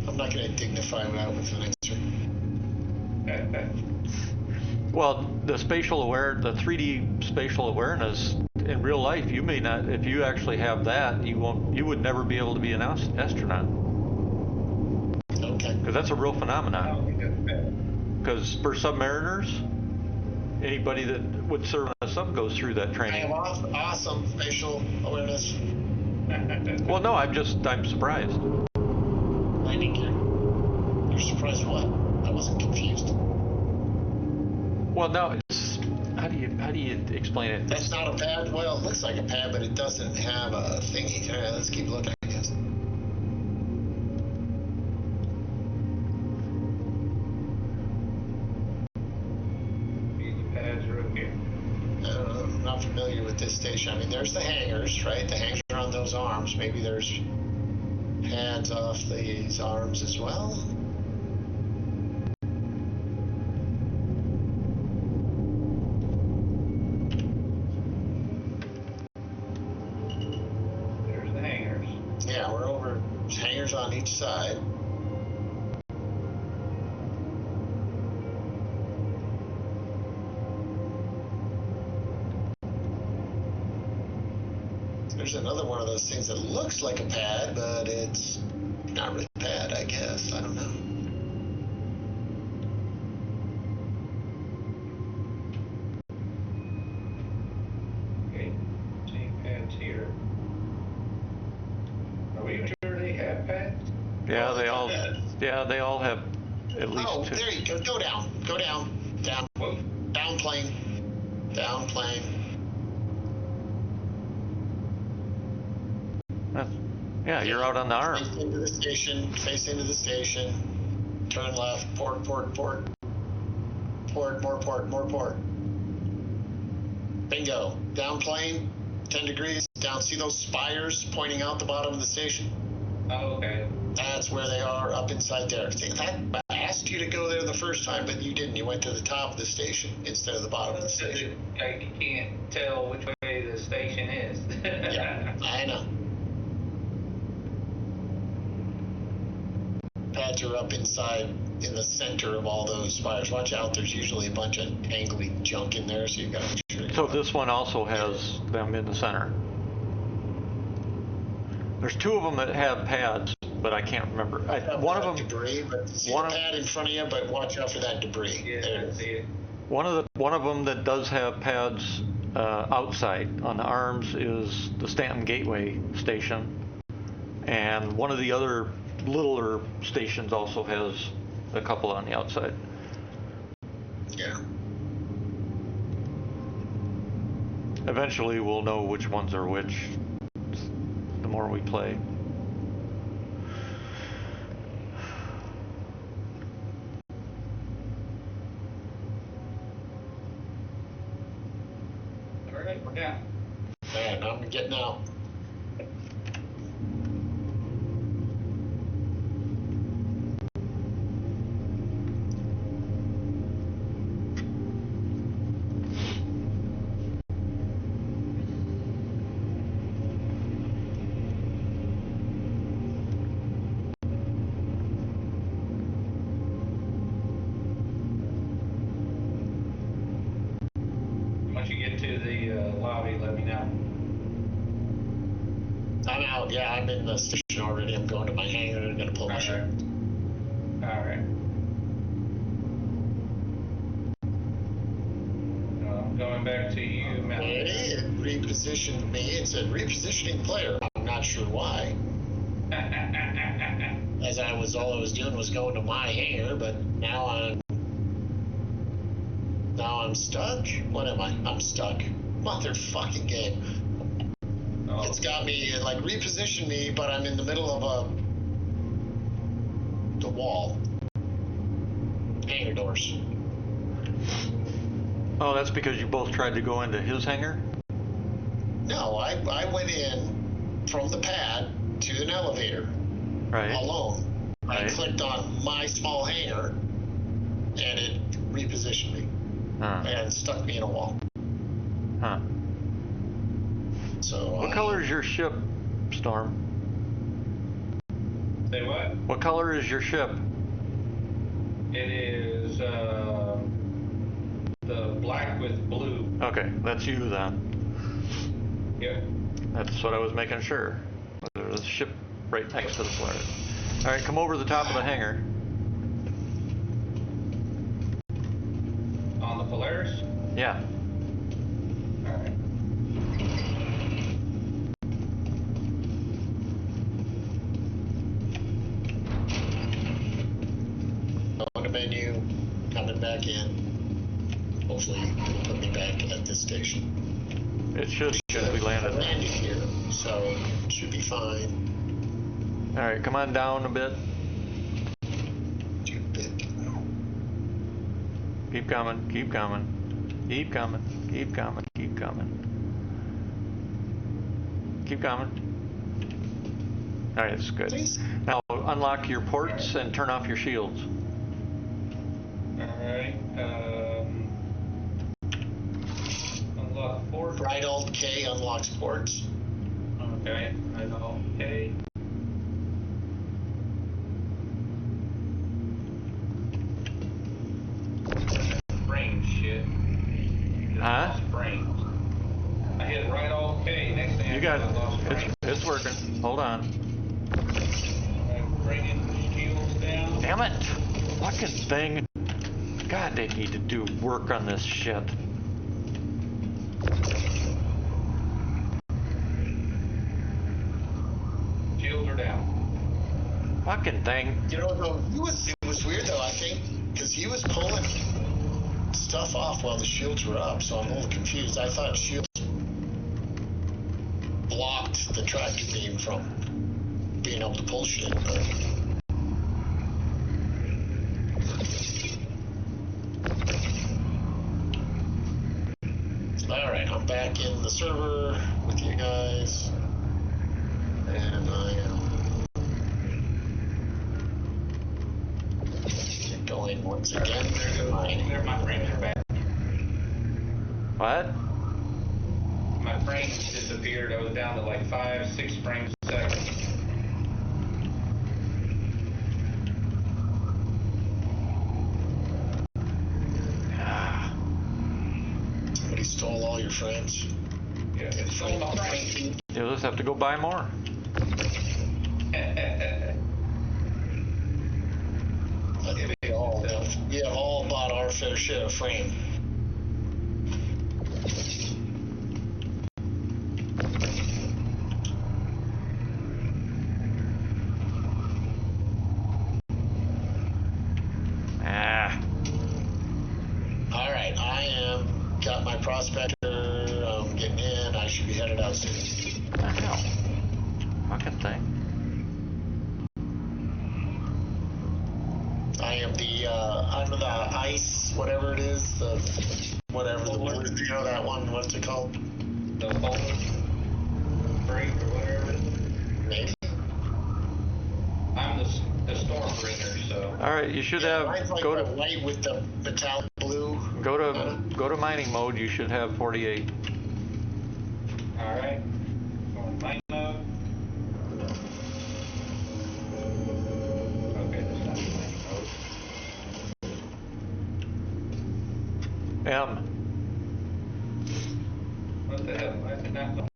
I'm not going to dignify that with an answer. Well, the 3D spatial awareness in real life, you may not. If you actually have that, you would never be able to be an astronaut. Okay. Because that's a real phenomenon. I don't think that's bad. Because for submariners, anybody that would serve on a sub goes through that I training. have awesome spatial awareness. Well, no, I'm surprised. I think you're surprised what? I wasn't confused. Well, no, it's, how do you explain it? That's not a pad? Well, it looks like a pad, but it doesn't have a thingy. All right, let's keep looking, I guess. The pads are up here. I don't know. I'm not familiar with this station. I mean, there's the hangers, right? The hangers are on those arms. Maybe there's pads off these arms as well. There's the hangers. Yeah, we're over. There's hangers on each side. There's another one of those things that looks like a pad, but it's not really a pad, I guess. I don't know. Okay, same pads here. Are we sure they have pads? Yeah, Oh, they all. bad. Yeah, they all have at least Oh, two. there you go. Go down. Go down. Down. Whoa. Down plane. Down plane. Yeah, you're out on the arm. Face into the station. Face into the station. Turn left. Port, port, port. Port, more port, more port. Bingo. Down plane. 10 degrees. Down. See those spires pointing out the bottom of the station? Oh, okay. That's where they are, up inside there. I asked you to go there the first time, but you didn't. You went to the top of the station instead of the bottom of the station. I can't tell which way the station is. Yeah, I know. Pads are up inside in the center of all those spires. Watch out, there's usually a bunch of angly junk in there, so you gotta make sure. So this one also has them in the center. There's two of them that have pads, but I can't remember. One of them. Debris, but see one the of- pad in front of you, but watch out for that debris. Yeah, There it I is. see it. One of them that does have pads outside on the arms is the Stanton Gateway station, and one of the other littler stations also has a couple on the outside. Yeah. Eventually, we'll know which ones are which. The more we play. All right, we're down. All right, I'm getting out. Once you get to the lobby, let me know. I'm out. Yeah, I'm in the station already. I'm going to my hangar. I'm gonna pull my shit. All right. I'm going back to you, Matt. It repositioned me. It said repositioning player. I'm not sure why. As all I was doing was going to my hangar, but now I'm stuck. What am I? I'm stuck. Motherfucking game. Oh. It's got me like repositioned me, but I'm in the middle of the wall. Hangar doors. Oh, that's because you both tried to go into his hangar? No, I went in from the pad to an elevator Right. alone. I Right. clicked on my small hangar, and it repositioned me Huh. and stuck me in a wall. Huh. So What color is your ship, Storm? Say what? What color is your ship? It is the black with blue. Okay, that's you then. Yep. That's what I was making sure. There was a ship right next to the flare. All right, come over to the top of the hangar. On the Polaris? Yeah. All right. back in. Hopefully, it'll put me back at this station. It should, because we landed. Landed here, so it should be fine. All right, come on down a bit. Too big. Keep coming, keep coming. Keep coming, keep coming, keep coming. Keep coming. All right, that's good. Please. Now unlock your ports and turn off your shields. Alright, unlock port. Right Alt K unlocks ports. Okay, right Alt K. Brain shit. Huh? Brains. I hit right Alt K. Next thing You got I lost it. brains. It's working. Hold on. I'm bringing the shields down. Damn it! Fucking thing. God, they need to do work on this shit. Shields are down. Fucking thing. You know, though, it was weird though, I think, because he was pulling stuff off while the shields were up, so I'm a little confused. I thought shields blocked the tractor beam from being able to pull shit. But... Alright, I'm back in the server with you guys. And I am going once again. There, my frames are back. What? My frames disappeared. I was down to like 5-6 frames a second. Somebody stole all your frames. Yeah, it's still my frames. You'll just have to go buy more. We have all bought our fair share of frame. Alright, I am got my prospector, I'm getting in, I should be headed out soon. What the hell? Fucking thing. I am I'm the ice, whatever it is, the blue, you know that one, what's it called? The folder break or whatever. Maybe. I'm the storm bringer, so. All right, you should have Mine's like go the to white with the metallic blue. go to mining mode. You should have 48. All right. Going mine mode. Okay, that's not mining mode. M. What the hell? Why is it not going?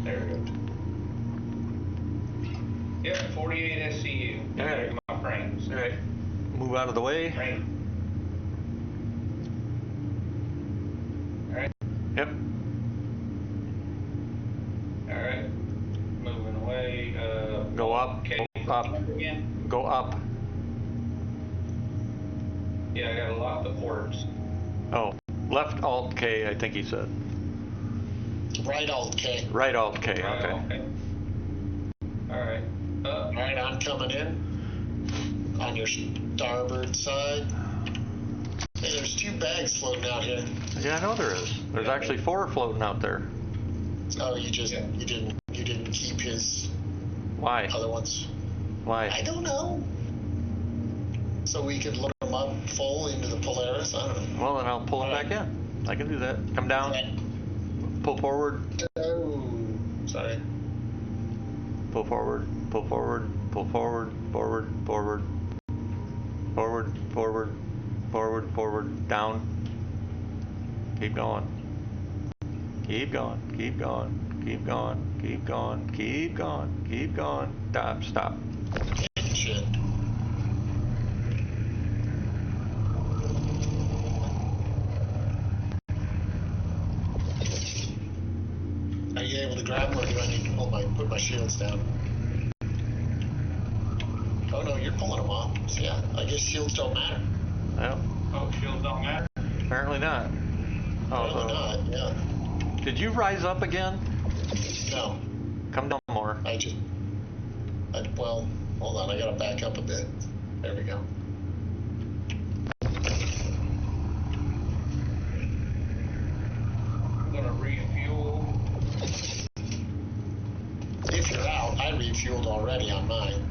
There we go. Yep, 48 SCU. All right. There's my frames. All right. Move out of the way. Frame. All right. Yep. All right. Moving away. Go up. Okay. Go up. Again. Go up. Yeah, I gotta lock the ports. Oh, left Alt K. I think he said. Right Alt K. Right Alt K. Right, Okay. okay. All right. Alright, I'm coming in. On your starboard side. Hey, there's 2 bags floating out here. Yeah, I know there is. There's actually 4 floating out there. Oh, you didn't keep his Why? other ones. I Why? don't know. So we could load them up full into the Polaris. I don't know. Well, then I'll pull them back in. I can do that. Come down. Pull forward. Oh, sorry. Pull forward. Pull forward. Pull forward. Forward. Forward. Forward. Forward. Forward. Forward. Down. Keep going. Keep going. Keep going. Keep going. Keep going. Keep going. Keep going. Stop. Stop. Shit. Are you able to grab them, or do I need to put my shields down? Oh no, you're pulling them off. So yeah, I guess shields don't matter. Well, Oh, shields don't matter? apparently not. Probably not, yeah. Did you rise up again? No, Come down more. well, hold on, I gotta back up a bit. There we go. I'm gonna refuel. If you're out, I refueled already on mine.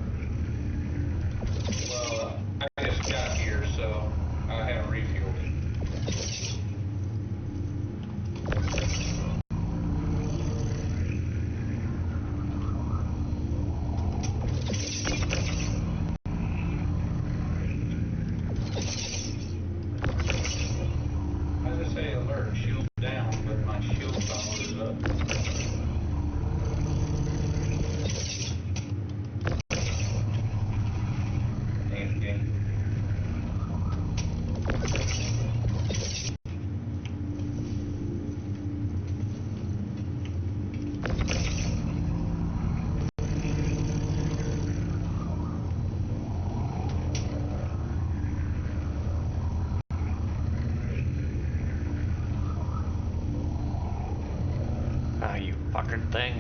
Well, I just got here, so I haven't refueled. I just say alert, shield down, but my shield power is up. Okay. Ah, you fucking thing.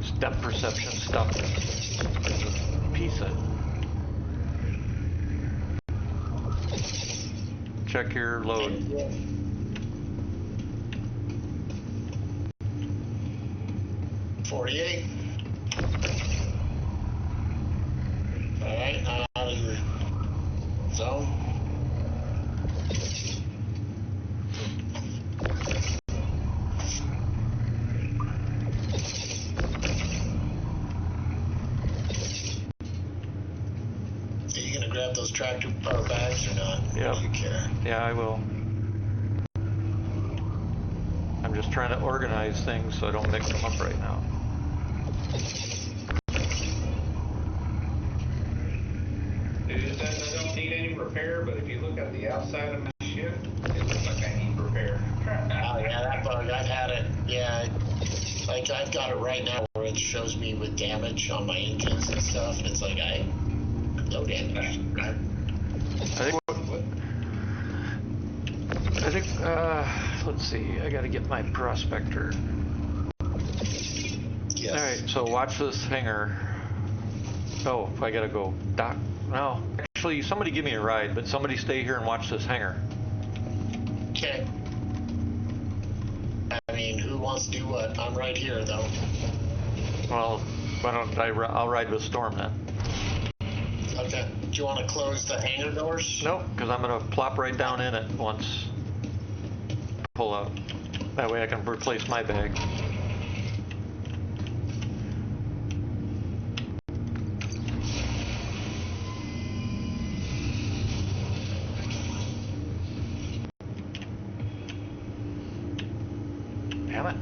Step perception stuff. Piece of. Check your load. Yeah. 48. All right, I'm out of your zone. Are you gonna grab those tractor power bags or not? Yep. Do you care? Yeah, I will. I'm just trying to organize things so I don't mix them up right now. It says I don't need any repair, but if you look at the outside of my ship, it looks like I need repair. Oh yeah, that bug, I've had it. Yeah, like I've got it right now where it shows me with damage on my engines and stuff. And it's like low damage. Let's see, I gotta get my prospector. Yes. Alright, so watch this hangar. Oh, I gotta go. Doc, no. Actually, somebody give me a ride, but somebody stay here and watch this hangar. Okay. I mean, who wants to do what? I'm right here though. Well, why don't I'll ride with Storm then. Okay. Do you want to close the hangar doors? Nope, because I'm gonna plop right down in it once. Pull out. That way I can replace my bag. Damn it.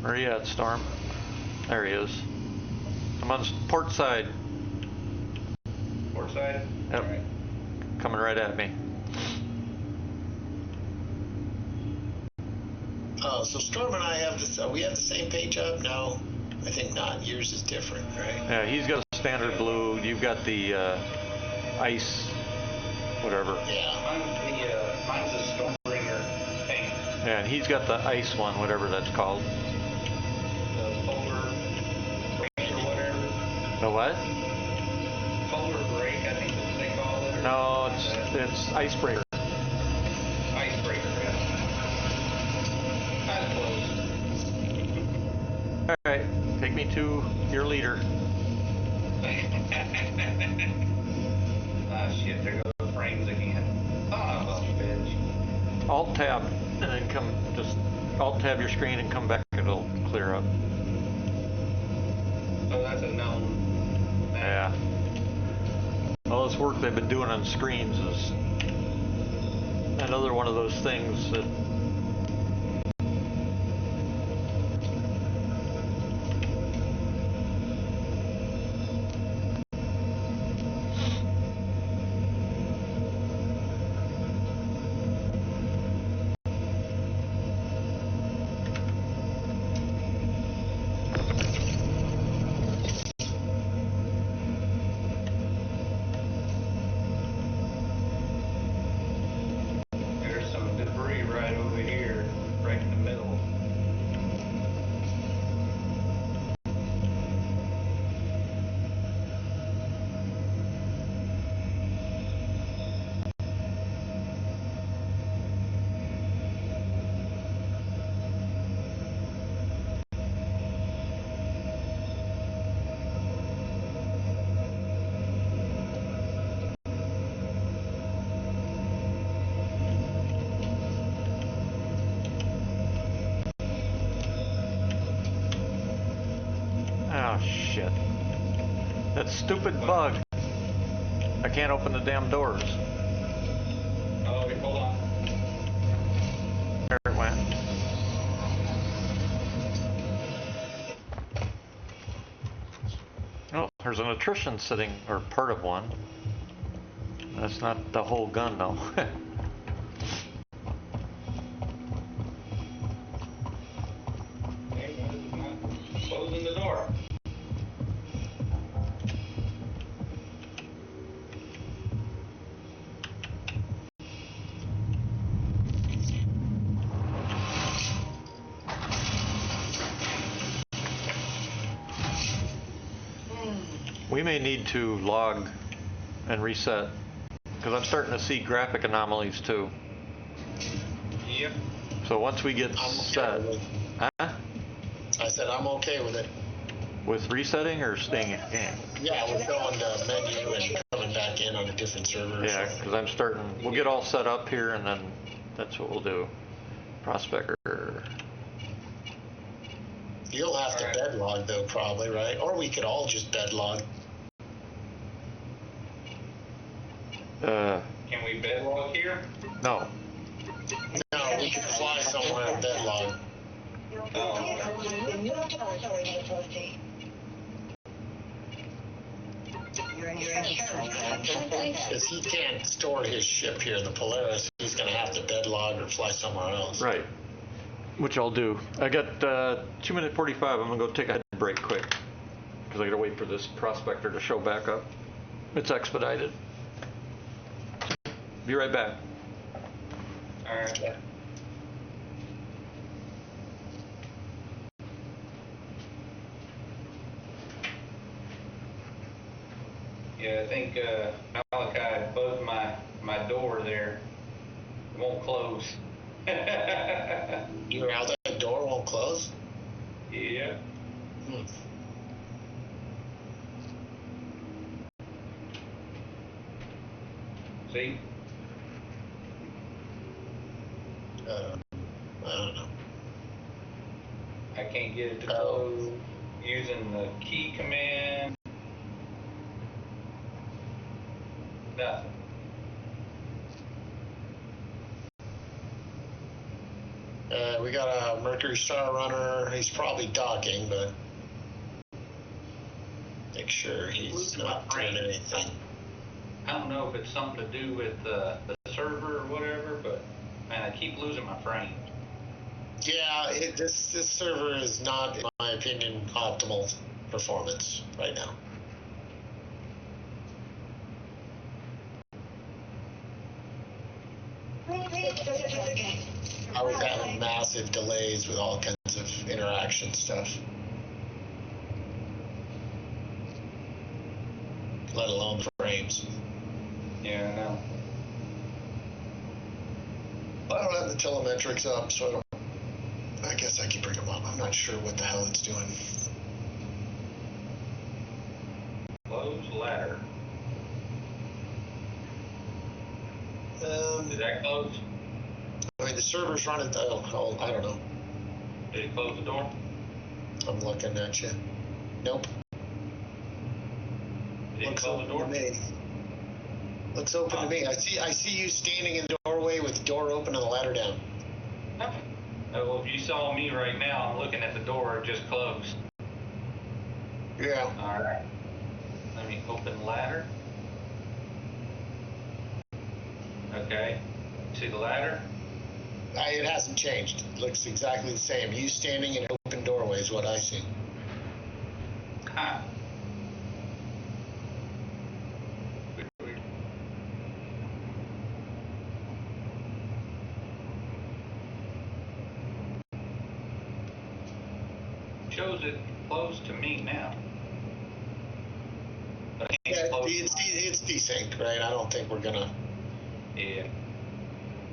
Where are you at, Storm? There he is. I'm on the port side. Port side? Yep. All right. Coming right at me. Oh, so Storm and I have this. We have the same page up? No, I think not. Yours is different, right? Yeah, he's got a standard blue. You've got the ice, whatever. Yeah. Mine's the Stormbringer paint. Yeah, and he's got the ice one, whatever that's called. The polar break or whatever. The what? Polar break, I think that's what they call it. No, it's icebreaker. Icebreaker, yeah. That's close. All right, take me to your leader. Ah, shit, there goes the frames again. Ah, oh, bitch. Alt tab, and then just alt tab your screen and come back. It'll clear up. So that's a known thing. Yeah. All this work they've been doing on screens is another one of those things that. That stupid bug. I can't open the damn doors. Oh, okay, hold on. There it went. Oh, there's an attrition sitting, or part of one. That's not the whole gun, though. Okay, well, it's not closing the door. We may need to log and reset, because I'm starting to see graphic anomalies too. Yep. So once we get I'm set, okay with it. huh? I said I'm okay with it. With resetting or staying in game? Yeah, we're going to menu and coming back in on a different server. Yeah, because I'm starting. We'll get all set up here, and then that's what we'll do. Prospector. You'll have to bed log though, probably, right? Or we could all just bed log. Uh, Can we bed log here? no. No, we could fly somewhere and bed log. Because he can't store his ship here, the Polaris. He's going to have to bed log or fly somewhere else. Right. Which I'll do. I got 2 minute 45. I'm gonna go take a head break quick because I gotta wait for this prospector to show back up. It's expedited. Be right back. All right. Yeah, I think Malachi bugged my door there. It won't close. Your outside door won't close? Yeah. See? I don't know. I can't get it to close using the key command. Nothing. We got a Mercury Star Runner. He's probably docking, but make sure he's not doing anything. I don't know if it's something to do with the server or whatever, but man, I keep losing my frame. Yeah, this server is not, in my opinion, optimal performance right now. I was having massive delays with all kinds of interaction stuff, let alone frames. Yeah, I know. I don't have the telemetrics up, so I guess I can bring them up. I'm not sure what the hell it's doing. Close ladder. Did that close? I mean, the server's running. Oh, I don't know. Did it close the door? I'm looking at you. Nope. Did it Looks close the door? open to me. Looks open to me. I see you standing in the doorway with the door open and the ladder down. Well, if you saw me right now, I'm looking at the door. It just closed. Yeah. All right. Let me open ladder. Okay. See the ladder? It hasn't changed. It looks exactly the same. You standing in open doorway is what I see. Ha. Weird. Shows it closed to me now. But I can't Yeah, close. it's desync, right? I don't think we're gonna Yeah.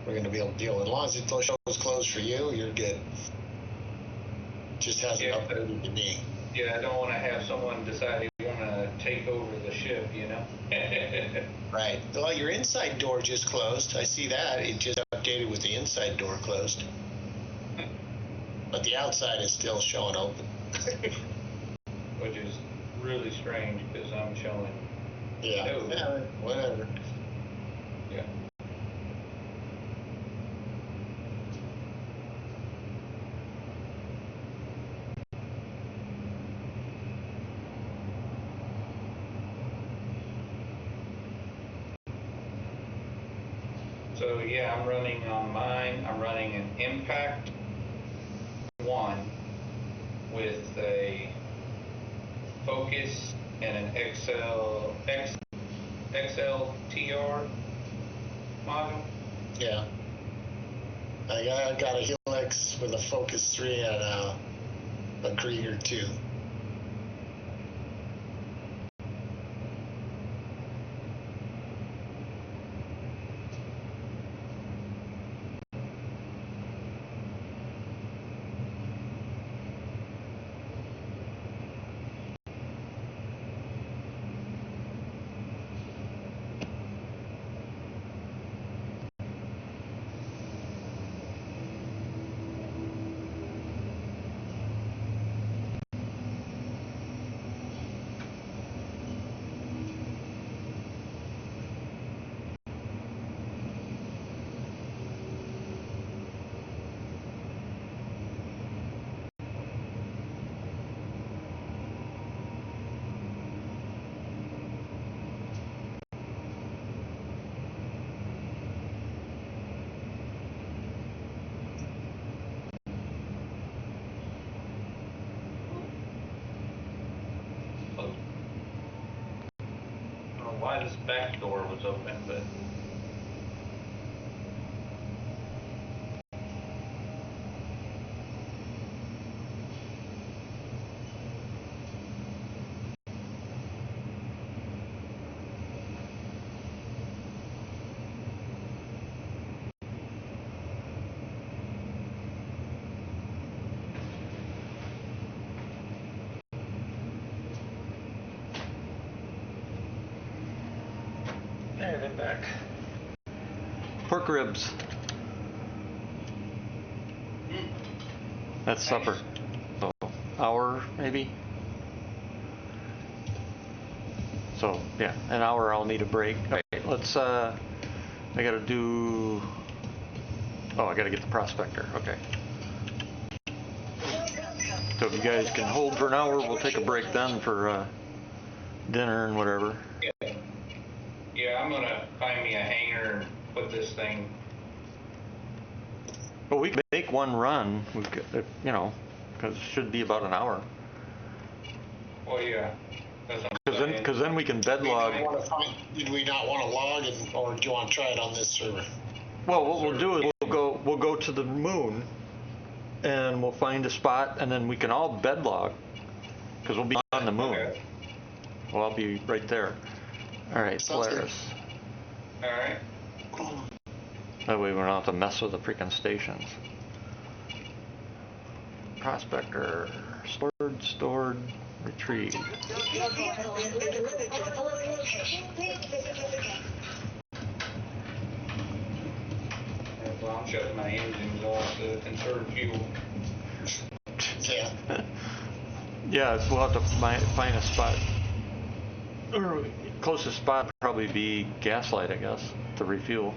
be able to deal with it. As long as it shows closed for you, you're good. Just hasn't uploaded to me. Yeah, I don't want to have someone decide they want to take over the ship, you know? Right. Well, your inside door just closed. I see that. It just updated with the inside door closed. But the outside is still showing open. Which is really strange because I'm showing. Yeah. No. Yeah. Whatever. Yeah. So yeah, I'm running on mine. I'm running an Impact 1 with a Focus and an XLTR module. Yeah. I got a Helix with a Focus 3 and a Krieger 2. I don't know why this back door was open, but There, they're back. Pork ribs. That's supper. So, hour maybe. So yeah, an hour. I'll need a break. All right, let's. I gotta do. Oh, I gotta get the prospector. Okay. So if you guys can hold for an hour, we'll take a break then for dinner and whatever. yeah, I'm gonna find me a hanger and put this thing. But we can make one run. We could, you know, because it should be about an hour. Well, yeah. That's what I'm saying. Because then we can bed log. Did we not want to log, or do you want to try it on this server? Well, what we'll do is we'll go to the moon, and we'll find a spot, and then we can all bed log, because we'll be on the moon. Okay. Well, I'll be right there. All right, Sounds good. Polaris. All right. That way we don't have to mess with the freaking stations. Prospector, stored, retrieved. Your vehicle has been delivered to the following location. Please visit this again. Well, I'm shutting my engines off to conserve fuel. Yeah. Yeah, we'll have to find a spot. Closest spot would probably be Gaslight, I guess, to refuel.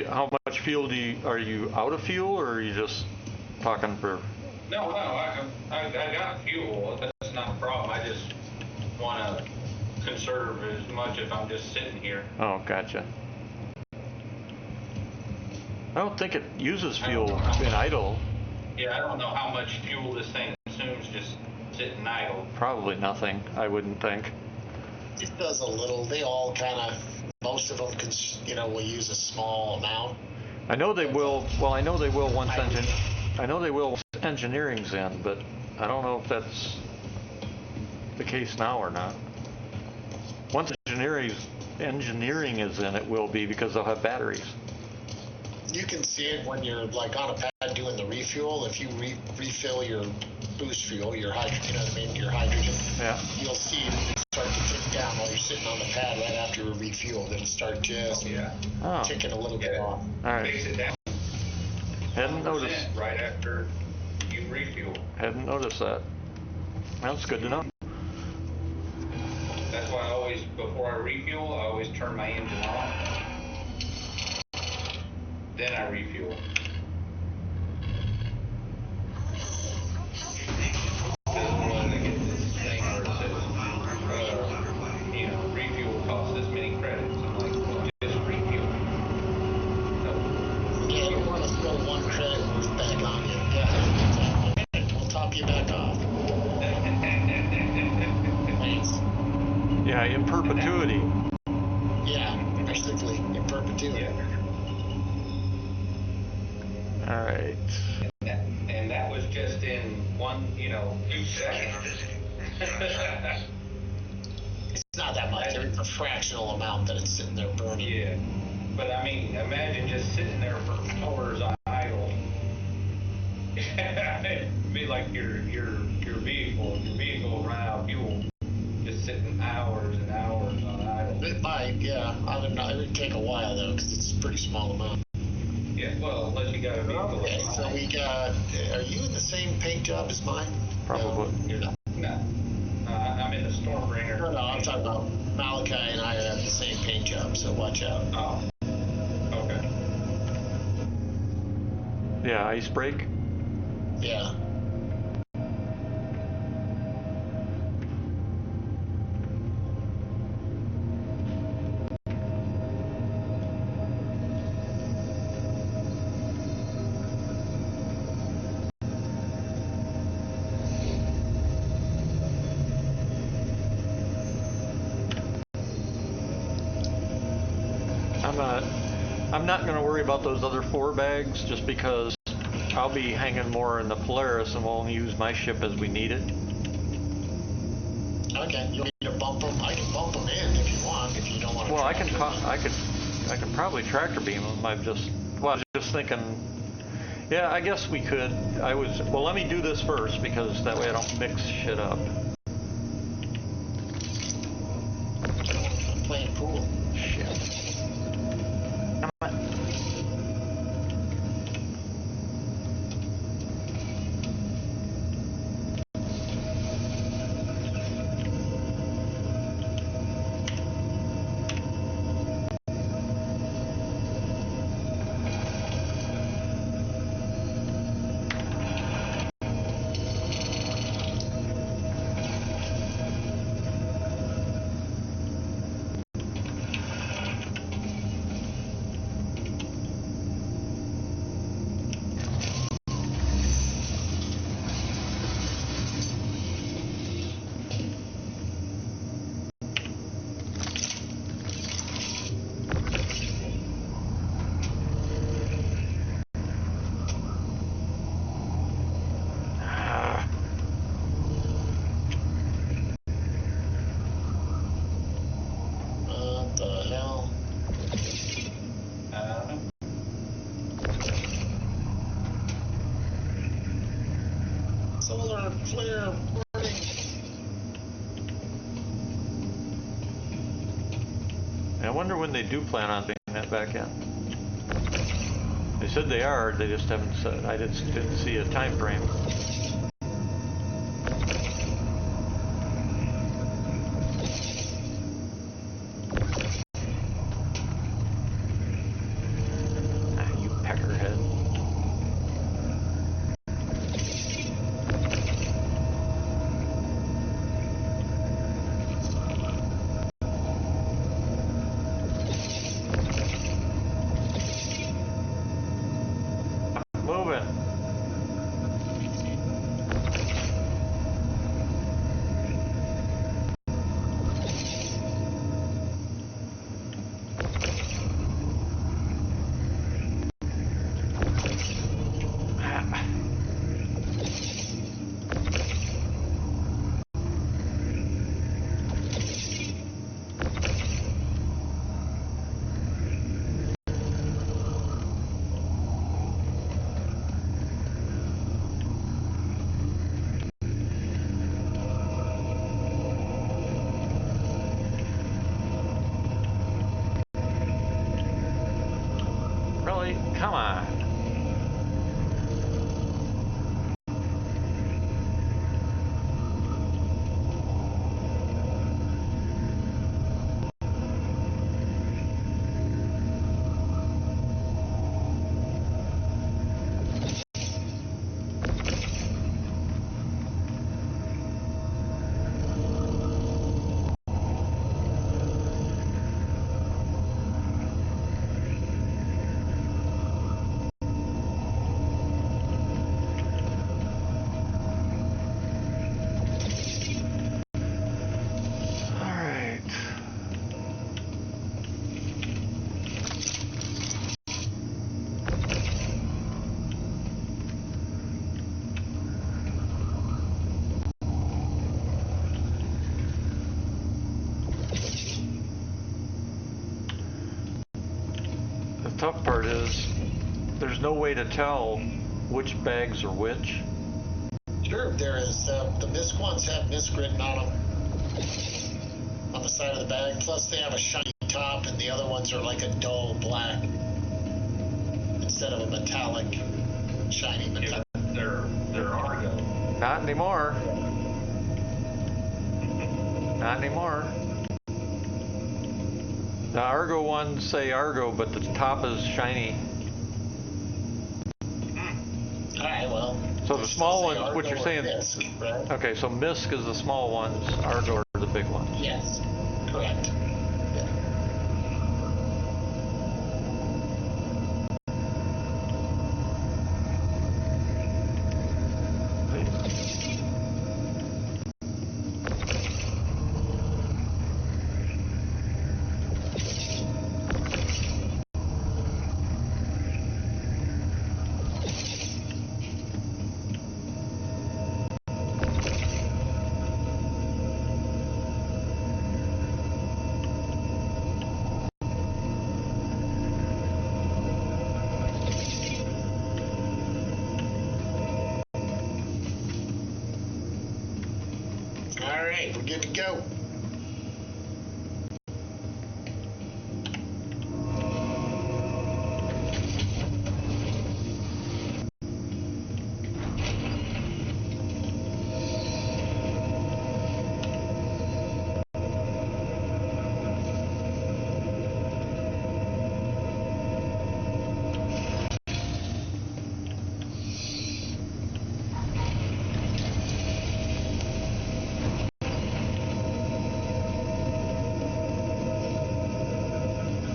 How much fuel are you out of fuel, or are you just talking for? No, I got fuel. That's not a problem. I just want to conserve as much if I'm just sitting here. Oh, gotcha. I don't think it uses fuel in idle. Yeah, I don't know how much fuel this thing consumes just sitting idle. Probably nothing, I wouldn't think. It does a little. They all kind of, most of them, will use a small amount. I know they will. Well, I know they will once engineering's in, but I don't know if that's the case now or not. Once engineering is in, it will be, because they'll have batteries. You can see it when you're like on a doing the refuel, if you refill your boost fuel, your hydrogen, you know what I mean, your hydrogen, Yeah. you'll see it start to tick down while you're sitting on the pad right after you refuel. It'll start just Oh. ticking a little bit Yeah. off. All right. Makes it down Hadn't noticed. right after you refuel. Hadn't noticed that. Well, it's good to know. That's why I always, before I refuel, I always turn my engine off. Then I refuel. Because otherwise I get this thing where it says, you know, refuel costs this many credits. I'm like, well, just refuel. No. Yeah, you don't want to throw one credit worth back on you. Yeah, exactly. We'll top you back off. Thanks. Yeah, in perpetuity. Yeah, basically, in perpetuity. Yeah. All right. And that was just in 2 seconds. It's not that much. It's a fractional amount that it's sitting there burning. Yeah. But I mean, imagine just sitting there for hours on idle. It'd be like your vehicle will run out of fuel. Just sitting hours and hours on idle. It might, yeah. I don't know. It would take a while, though, because it's a pretty small amount. Yeah, well, unless you got a vehicle. Okay, so we got... Are you in the same paint job as mine? Probably. No, you're not. No. I'm in the Stormbringer. No, I'm talking about Malachi and I have the same paint job, so watch out. Oh. Okay. Yeah, ice break. Yeah. I'm not going to worry about those other 4 bags just because I'll be hanging more in the Polaris and we'll only use my ship as we need it. Okay, you want me to bump them? I can bump them in if you want, if you don't want to. Well, I can probably tractor beam them. I was just thinking, yeah, I guess we could. Well, let me do this first because that way I don't mix shit up. I'm playing pool. Shit. Come on. What the hell? Solar flare burning. I wonder when they do plan on bringing that back in. They said they are. They just haven't said. I just didn't see a time frame. You peckerhead. Moving. no way to tell which bags are which? Sure, there is. The MISC ones have MISC written on them on the side of the bag. Plus, they have a shiny top, and the other ones are like a dull black instead of a metallic, shiny metallic. They're Argo. Not anymore. Not anymore. The Argo ones say Argo, but the top is shiny. All right, well. So the small ones, Argo what you're or saying? MISC, right? Okay, so MISC is the small ones, Argo are the big ones. Yes, correct. Yeah. All right, we're good to go.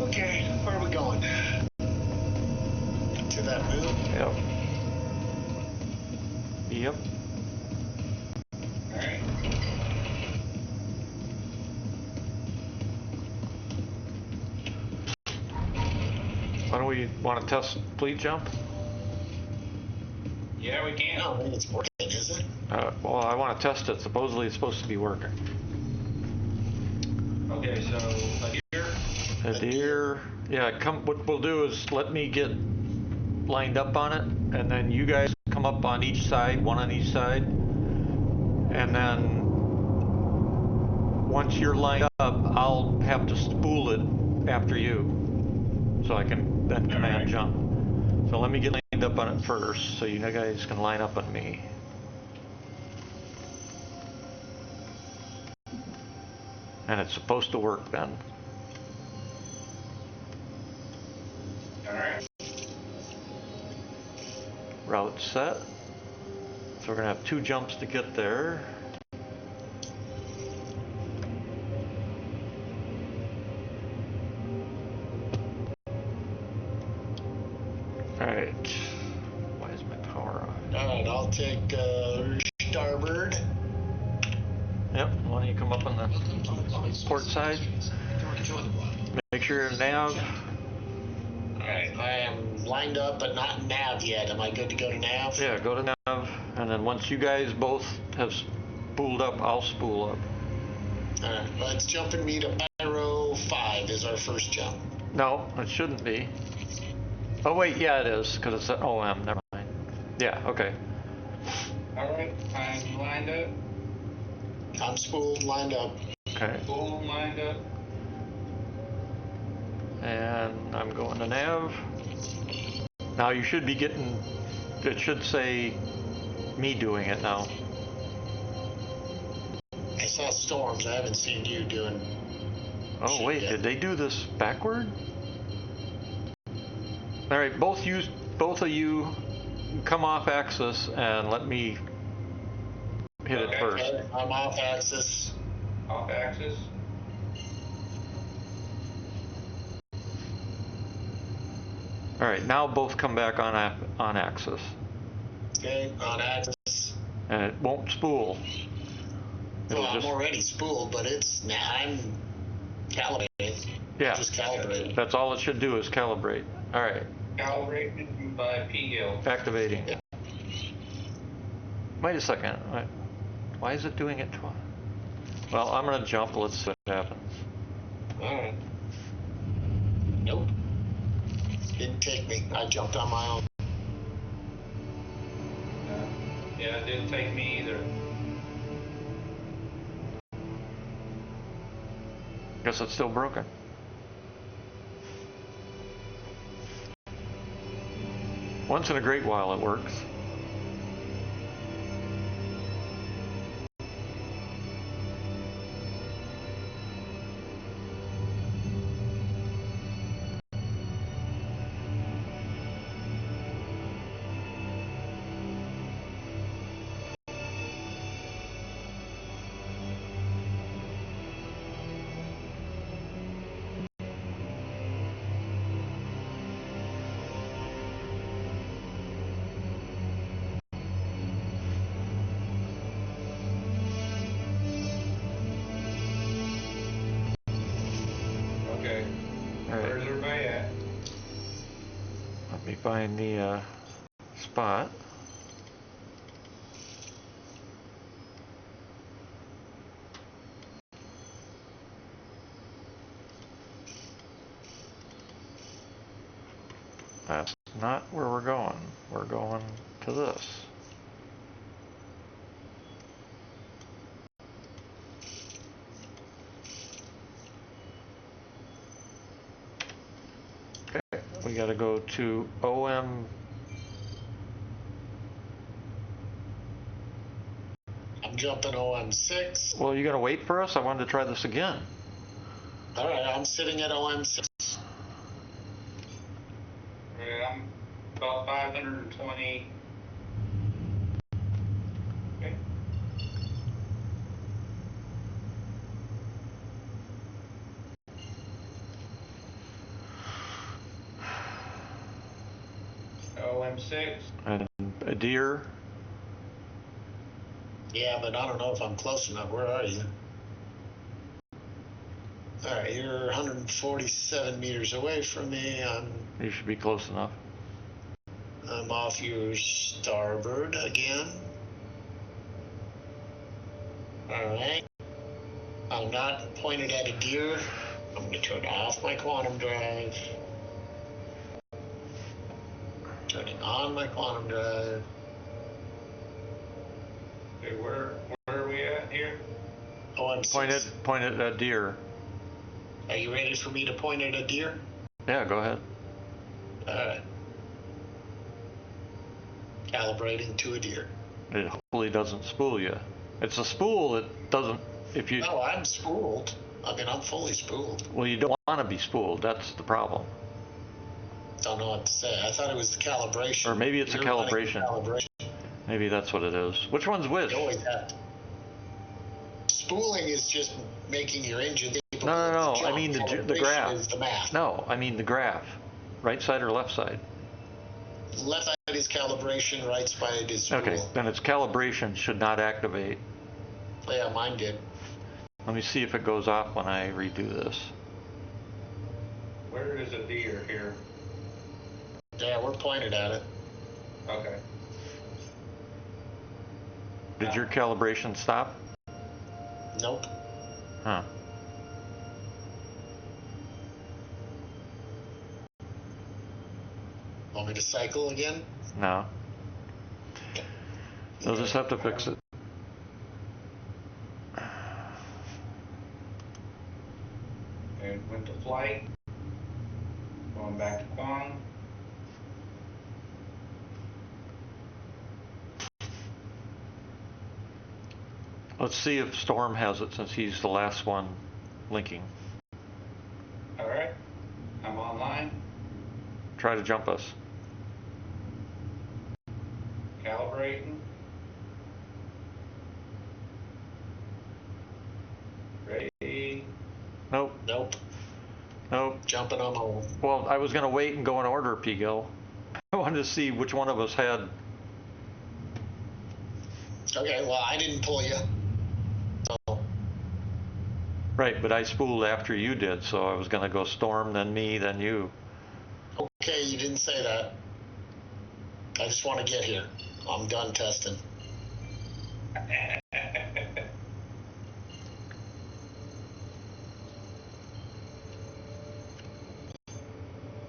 Okay, where are we going? To that moon? Yep. Yep. All right. Why don't we want to test fleet jump? Yeah, we I can. don't think it's working, is it? Well, I want to test it. Supposedly it's supposed to be working. Okay, so a deer. A deer. Yeah, come. What we'll do is let me get lined up on it, and then you guys come up on each side, one on each side, and then once you're lined up, I'll have to spool it after you, so I can then command jump. So let me get lined up on it first, so you guys can line up on me. And it's supposed to work then. All right. Route set. So we're gonna have 2 jumps to get there. Alright. Why is my power on? All right, I'll take starboard. Yep, why don't you come up on the Welcome to Public Space port side? Industries. Enjoy the ride. Make sure your nav. All right, I am lined up, but not nav yet. Am I good to go to nav? Yeah, go to nav, and then once you guys both have spooled up, I'll spool up. All right, well, it's jumping me to Pyro 5 is our first jump. No, it shouldn't be. Oh wait, yeah it is, because it's an OM, never mind. Yeah, okay. All right. I'm lined up. I'm spooled, lined up. Okay. Full lined up. And I'm going to nav. Now you should be getting, it should say me doing it now. I saw storms. I haven't seen you doing. Oh wait, did they do this backward? All right, both of you come off axis and let me hit it Okay. first. Okay, I'm off axis. Off axis. All right, now both come back on axis, Okay, on axis. and it won't spool. It'll Well, just, I'm already spooled, but I'm calibrated. yeah, Just calibrated. that's all it should do is calibrate. All right, Calibrated by P-Gill. activating. Yeah. Wait a second. Why is it doing it twice? Well, I'm gonna jump. Let's see what happens. All right. Nope. Didn't take me. I jumped on my own. Yeah, it didn't take me either. Guess it's still broken. Once in a great while it works. Okay. All right. Where's everybody at? Let me find the spot. That's not where we're going. We're going to this. Okay, we got to go to OM. I'm jumping OM6. Well, you gonna wait for us? I wanted to try this again. All right, I'm sitting at OM6. Yeah, I'm about 520. Okay. OM6. And a deer. Yeah, but I don't know if I'm close enough. Where are you? All right, you're 147 meters away from me. You should be close enough. I'm off your starboard again. All right. I'm not pointed at a deer. I'm going to turn off my quantum drive. Turning on my quantum drive. Okay, where are we at here? OM6. Point at a deer. Are you ready for me to point at a deer? Yeah, go ahead. All right. Calibrating to a deer. It hopefully doesn't spool you. It's a spool that doesn't. If you. No, I'm spooled. I mean, I'm fully spooled. Well, you don't want to be spooled. That's the problem. Don't know what to say. I thought it was the calibration. Or maybe it's You're a calibration. calibration. Maybe that's what it is. Which one's which? You always have to. Spooling is just making your engine capable No. of the I jump. mean the Calibration graph. is the math. No, I mean the graph. Right side or left side? Left side is calibration, right side is spool. Okay, then its calibration should not activate. Yeah, mine did. Let me see if it goes off when I redo this. Where is a deer here? Yeah, we're pointed at it. Okay. Did your calibration stop? Nope. Huh. Want me to cycle again? No. You'll just have to fix it. And went to flight. Going back to quantum. Let's see if Storm has it since he's the last one linking. All right. I'm online. Try to jump us. Calibrating. Ready. Nope. Nope. Nope. Jumping on home. Well, I was going to wait and go in order, P-Gill. I wanted to see which one of us had. Okay, well, I didn't pull you. So, Right, but I spooled after you did, so I was going to go Storm, then me, then you. okay, you didn't say that. I just want to get here. I'm done testing.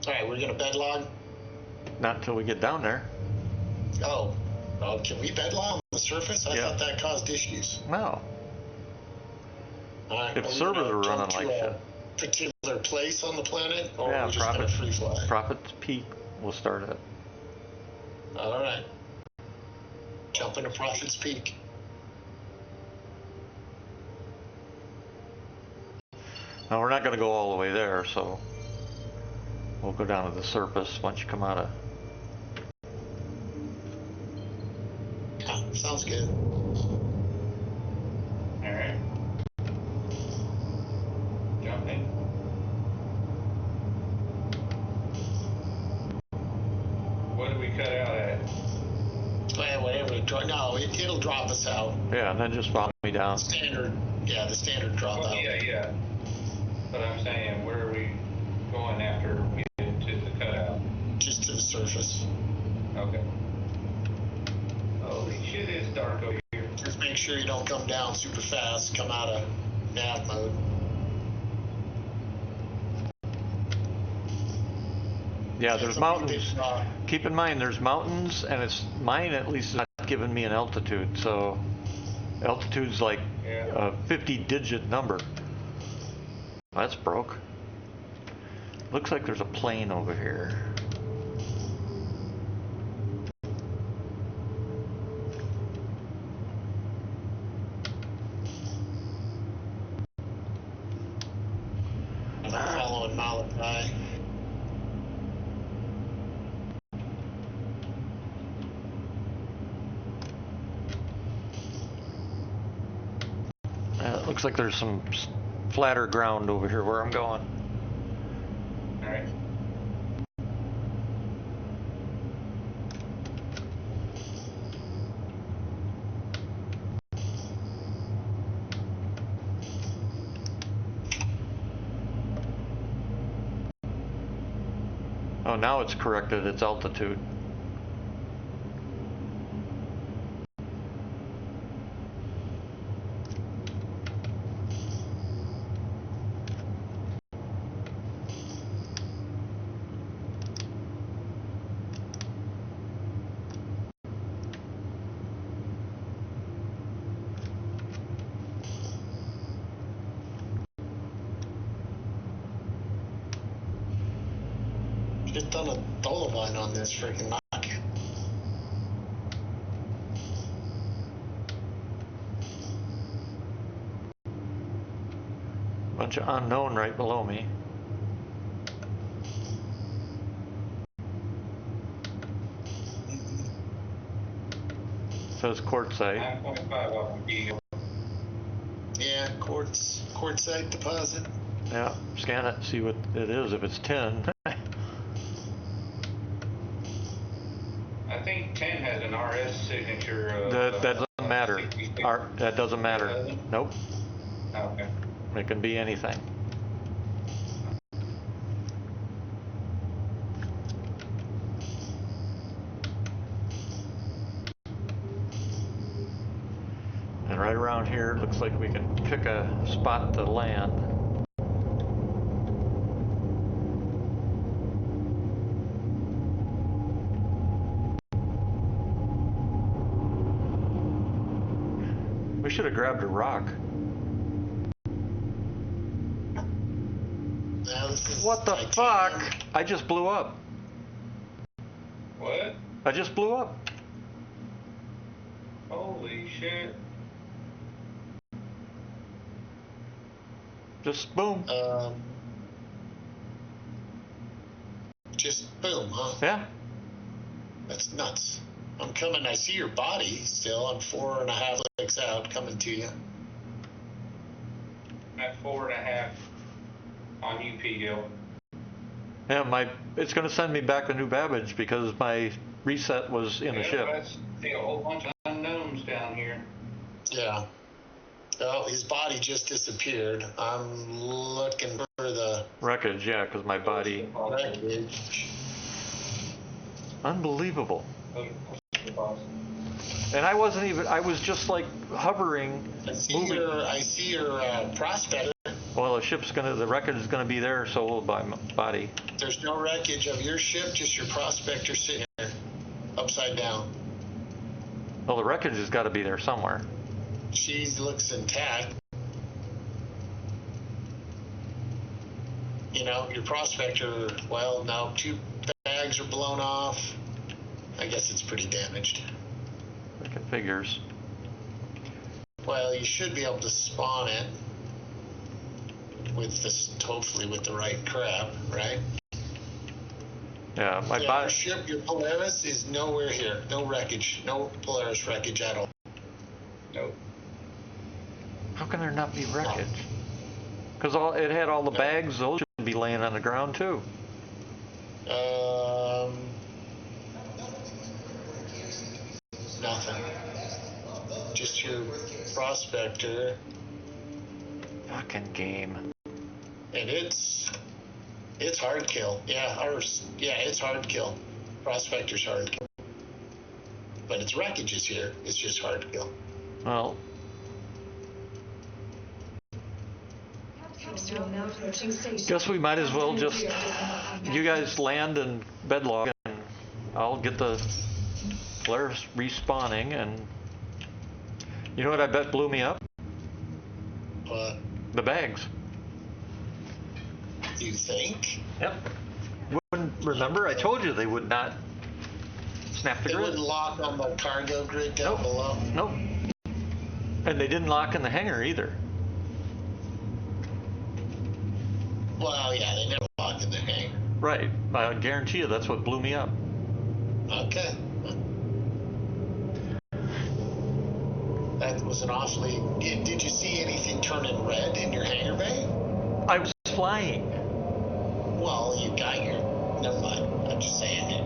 All right, we're going to bed log? Not until we get down there. Oh, Oh, can we bed lie on the surface? I Yeah. thought that caused issues. No. All right, If are we servers gonna are jump running to like a shit. particular place on the planet, or Yeah, are we just gonna free fly? Prophet's Peak will start it. All right. Jump into Prophet's Peak. Now we're not going to go all the way there, so we'll go down to the surface once you come out of. Yeah, sounds good. All right. Jumping. What did we cut out at? Well, whatever. No, it'll drop us out. Yeah, and then just follow me down. Standard. Yeah, the standard drop Well, out. yeah. But I'm saying, where are we going after we get to the cutout? Just to the surface. Okay. Holy shit, it's dark over here. Just make sure you don't come down super fast. Come out of nav mode. Yeah, It's there's a mountains. big rock. Keep in mind, there's mountains, and it's mine at least is not giving me an altitude. So altitude's like Yeah. a 50-digit number. That's broke. Looks like there's a plane over here. I'm following Malachi. It looks like there's some flatter ground over here where I'm going. All right. Oh, now it's corrected its altitude. Just done a Dolomite on this freaking rock. Bunch of unknown right below me. Says quartzite. 9.5 off the Eagle. Yeah, quartzite deposit. Yeah, scan it, see what it is. If it's tin, I think 10 has an RS signature of... that doesn't matter. 66. That doesn't matter. Doesn't? Nope. Okay. It can be anything. And right around here, it looks like we can pick a spot to land. We should have grabbed a rock. Now this is What the titanium. fuck? I just blew up. What? I just blew up. Holy shit. Just boom. Just boom, huh? Yeah. That's nuts. I'm coming. I see your body still. I'm 4.5 clicks out, coming to you. At 4.5 on UP Hill. Yeah, it's going to send me back to New Babbage because my reset was in the ship. I see a whole bunch of unknowns down here. Yeah. Oh, his body just disappeared. I'm looking for the Wreckage, yeah, because my body. wreckage. Unbelievable. And I wasn't even, I was just like hovering, I see moving. your prospector. Well, the wreckage is going to be there, so will my body. There's no wreckage of your ship, just your prospector sitting there, upside down. Well, the wreckage has got to be there somewhere. She looks intact. You know, your prospector, well, now 2 bags are blown off. I guess it's pretty damaged. It figures. Well, you should be able to spawn it with this, hopefully with the right crap, right? Yeah, my Your body. ship, your Polaris is nowhere here. No wreckage. No Polaris wreckage at all. Nope. How can there not be wreckage? Because it had all the bags. Those should be laying on the ground too. Nothing. Just your prospector, Fucking game. and it's hard kill. It's hard kill. Prospector's hard kill. But its wreckage is here. It's just hard kill. Well, guess we might as well just. You guys land in bedlog, and I'll get the Polaris respawning. And you know what I bet blew me up? But The bags. you think Yep. Wouldn't remember? I told you they would not snap the it grid. wouldn't lock on the cargo grid down Nope. below? Nope. And they didn't lock in the hangar either. Well, yeah, they never lock in the hangar. Right. I guarantee you that's what blew me up. Okay. That was an awfully. Did you see anything turning red in your hangar bay? I was flying. Well, you got your. Never mind. I'm just saying you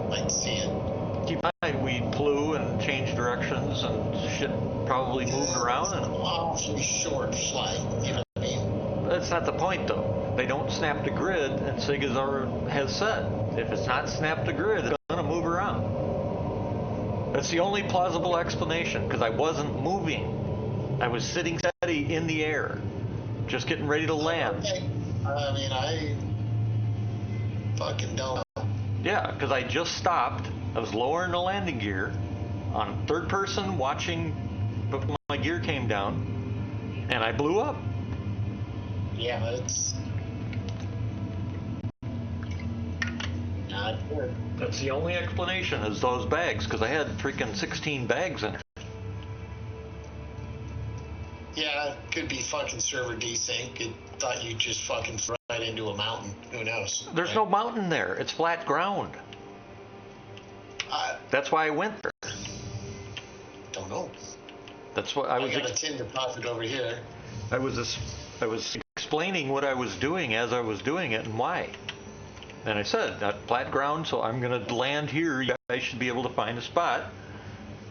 might see it. Keep in mind, we flew and changed directions and shit probably moved around. It's an And awfully short flight. You know what I mean? that's not the point, though. They don't snap the grid, and SIG has said if it's not snapped the grid, it's going to move around. That's the only plausible explanation, because I wasn't moving. I was sitting steady in the air, just getting ready to land. Okay. I mean, I fucking don't know. Yeah, because I just stopped. I was lowering the landing gear on third person, watching before my gear came down, and I blew up. Yeah, it's not good. That's the only explanation is those bags, because I had freaking 16 bags in it. Yeah, it could be fucking server desync. It thought you just fucking flew right into a mountain. Who knows? There's no mountain there. It's flat ground. That's why I went there. Don't know. That's what I was. I got a tin deposit over here. I was explaining what I was doing as I was doing it and why. And I said that flat ground, so I'm gonna land here. You guys should be able to find a spot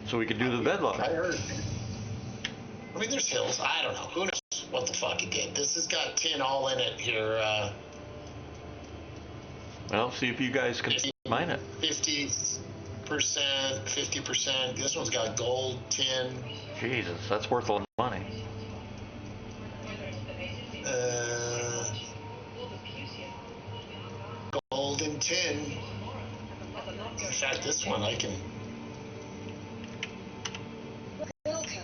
so we could do the bedlock. I heard. I mean, there's hills. I don't know. Who knows what the fuck it did? This has got tin all in it here. Well, see if you guys can mine it. 50%, 50%. This one's got gold, tin. Jesus, that's worth a lot of money. Gold and tin. In fact, this one I can. Welcome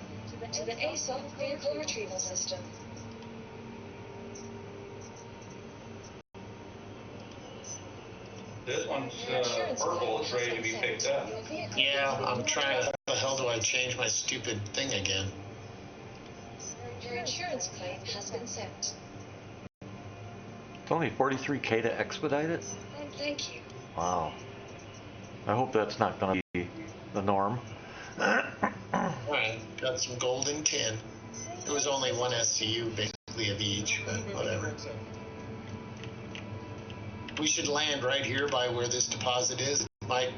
to the ASOP Vehicle Retrieval System. This one's purple. It's ready to be picked up. Yeah, I'm trying. How the hell do I change my stupid thing again? Your insurance claim has been sent. It's only $43K to expedite it? Thank you. Wow. I hope that's not going to be the norm. Alright, got some gold and tin. It was only one SCU basically of each, but whatever. We should land right here by where this deposit is. My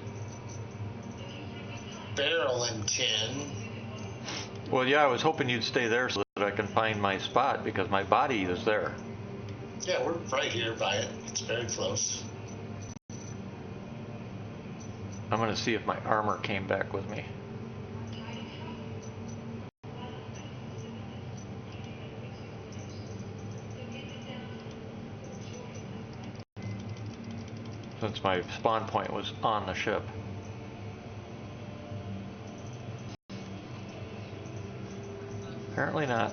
barrel and tin. Well, yeah, I was hoping you'd stay there so that I can find my spot because my body is there. Yeah, we're right here by it. It's very close. I'm going to see if my armor came back with me. Since my spawn point was on the ship. Apparently not.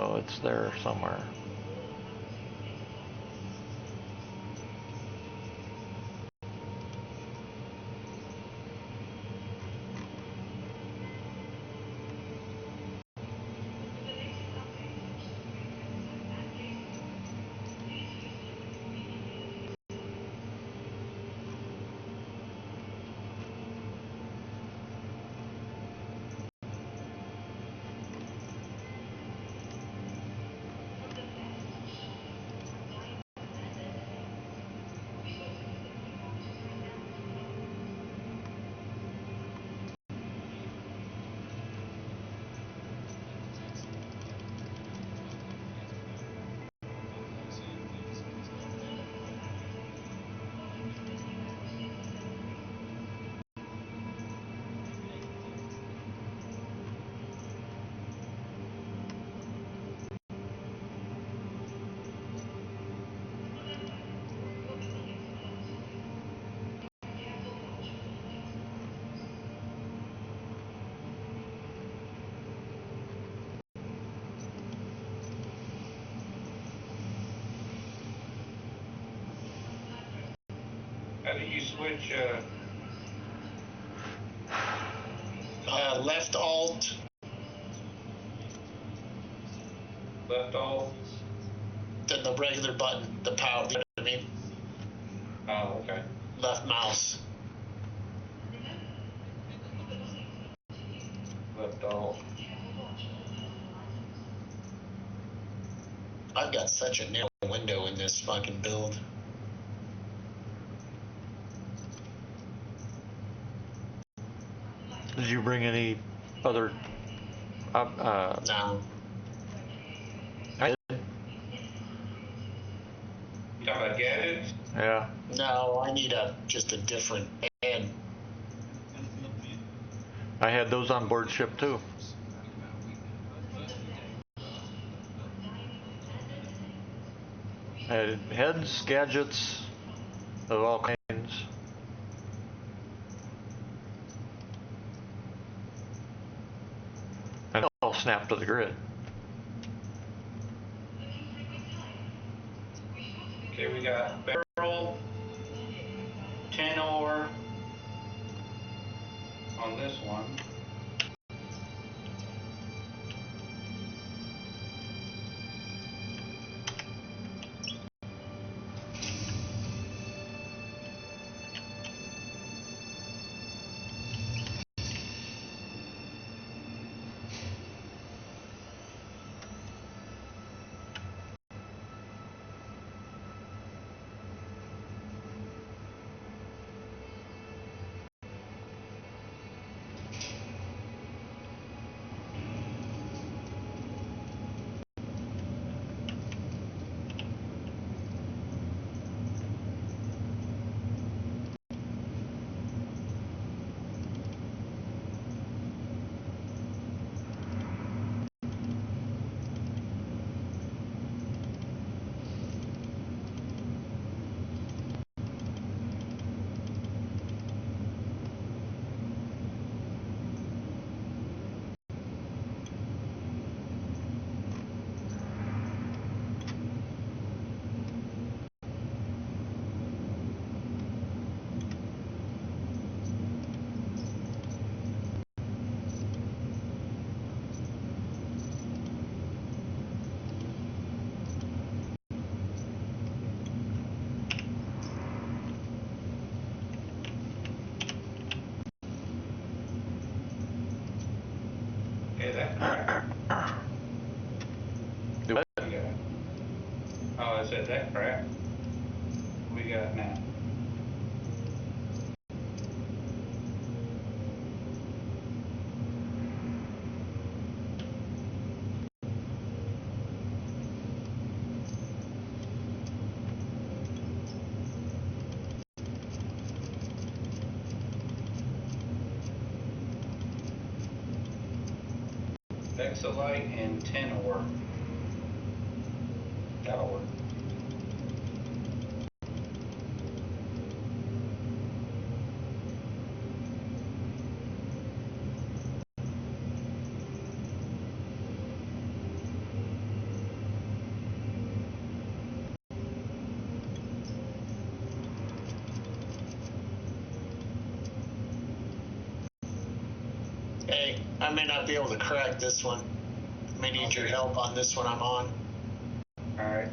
Oh, it's there somewhere. How do you switch, Left alt, left alt? then the regular button, the power, you know what I mean? Oh, okay. Left mouse. Left alt. I've got such a narrow window in this fucking build. Did you bring any other? No. I did. You talking about gadgets? Yeah. No, I need just a different head. I had those on board ship too. I had heads, gadgets of all kinds. And all snapped to the grid. Okay, we got barrel, tenor on this one. Okay, that cracked. Do what? We got. Oh, I said that cracked. What we got now? Exolite and tenor. That'll work. Hey, I may not be able to crack this one. May need your help on this one I'm on. Alright.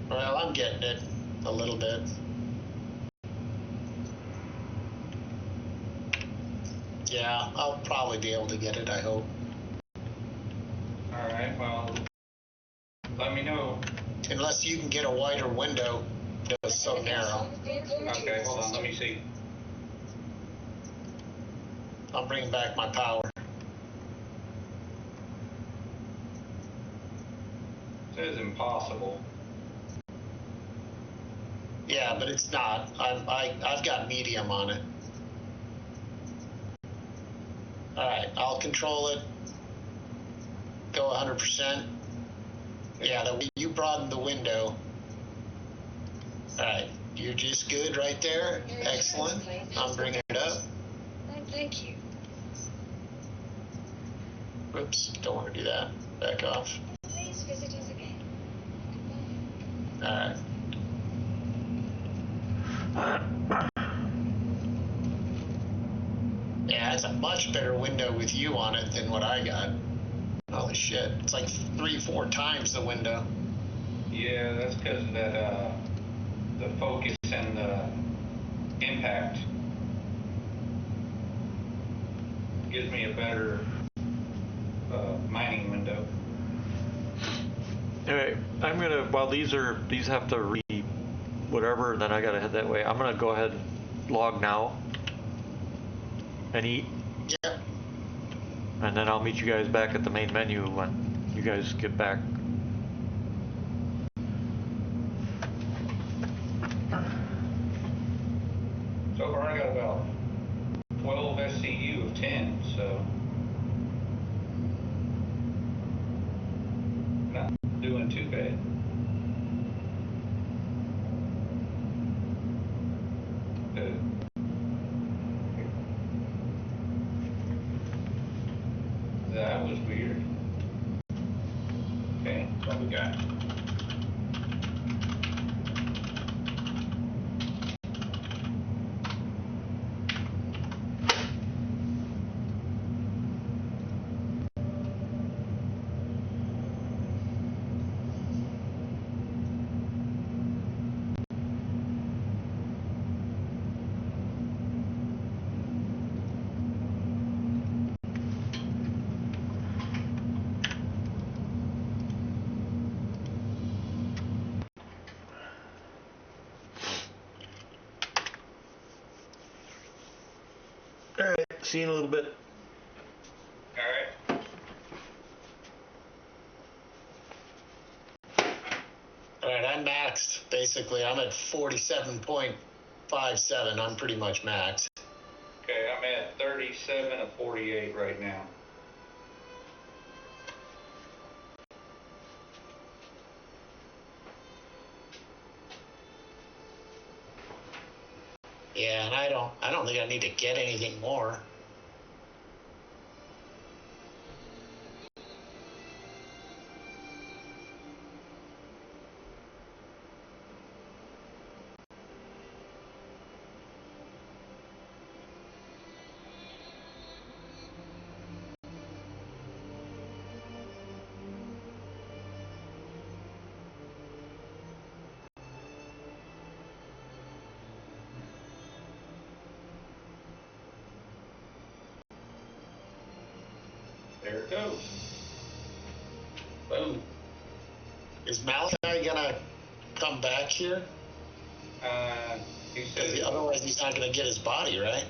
Well, I'm getting it a little bit. Yeah, I'll probably be able to get it, I hope. Alright, well, let me know. Unless you can get a wider window. It's so narrow. Okay, hold on, let me see. I'll bring back my power. Says impossible. Yeah, but it's not. I've got medium on it. All right, I'll control it. Go 100%. Yeah, you broadened the window. All right, you're just good right there. Excellent. I'm bringing it up. Thank you. Whoops, don't want to do that. Back off. Please visit us again. All right. Yeah, it's a much better window with you on it than what I got. Holy shit. It's like 3-4 times the window. Yeah, that's because of that, the focus and the impact. Gives me a better mining window. Alright, I'm gonna, while these have to read whatever, and then I gotta head that way, I'm gonna go ahead and log now and eat, Yep. and then I'll meet you guys back at the main menu when you guys get back. So far I got about 12 SCU of 10, so not doing too bad. That was weird. Okay, what we got? Alright, see you in a little bit. Alright. All right, I'm maxed. Basically, I'm at 47.57. I'm pretty much maxed. Okay, I'm at 37 of 48 right now. Yeah, and I don't think I need to get anything more. There it goes. Boom. Is Malachi gonna come back here? He says, Otherwise, he's not gonna get his body, right?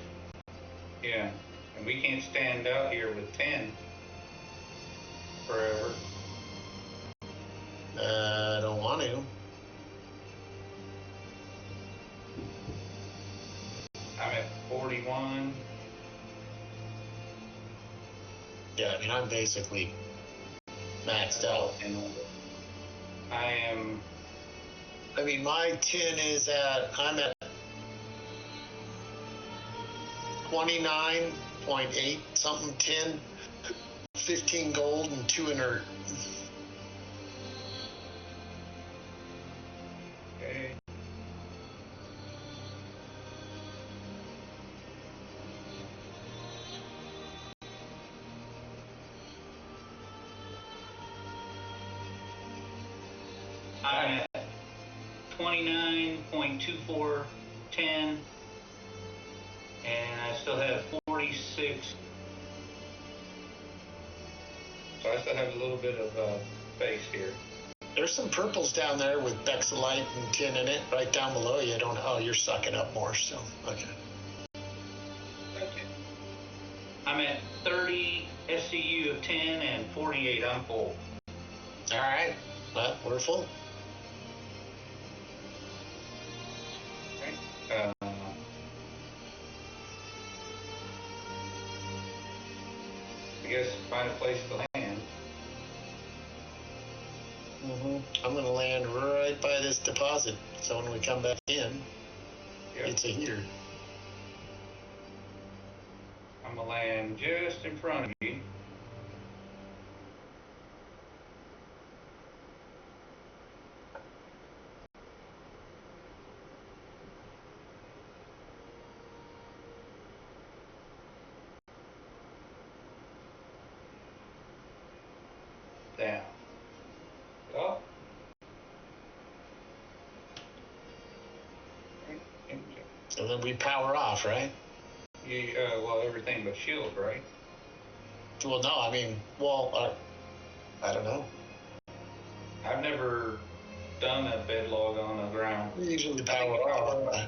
yeah, and we can't stand out here with 10 forever. I don't want to. I'm at 41. Yeah, I mean, I'm basically maxed out. And I am. I mean, my tin is I'm at 29.8 something tin, 15 gold, and 2 inert. Okay. I'm at 29.2410, and I still have 46. So I still have a little bit of space here. There's some purples down there with Bexalite and tin in it, right down below you. Oh, you're sucking up more, so, okay. Okay. I'm at 30 SCU of 10 and 48. I'm full. All right, well, we're full. Okay. I guess find a place to land. I'm going to land right by this deposit, so when we come back in, Yep. it's a heater. I'm gonna land just in front of you. Down. Up. And then we power off, right? Well, everything but shield, right? Well, no, I mean, I don't know. I've never done a bed log on the ground. We usually I think power we off. power off.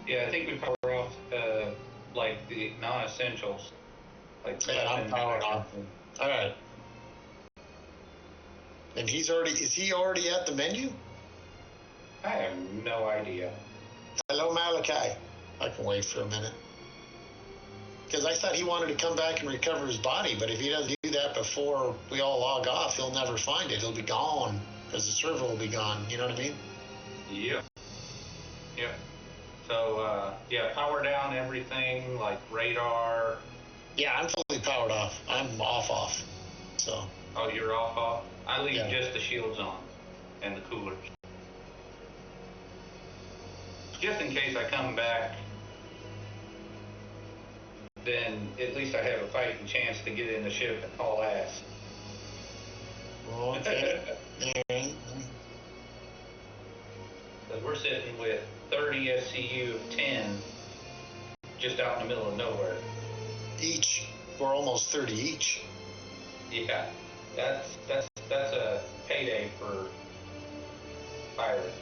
Yeah, I think we power off like the non-essentials, like Yeah, I'm weapons, powered that kind off. of thing. All right. And is he already at the menu? I have no idea. Hello, Malachi. I can wait for a minute. Because I thought he wanted to come back and recover his body, but if he doesn't do that before we all log off, he'll never find it. It'll be gone, because the server will be gone. You know what I mean? Yep. Yep. So, yeah, power down everything, like radar. Yeah, I'm fully powered off. I'm off. So. Oh, you're off? I leave Yeah. just the shields on and the coolers. Just in case I come back, then at least I have a fighting chance to get in the ship and haul ass. Okay. Because we're sitting with 30 SCU of 10 just out in the middle of nowhere. Each. We're almost 30 each. Yeah, that's a payday for pirates.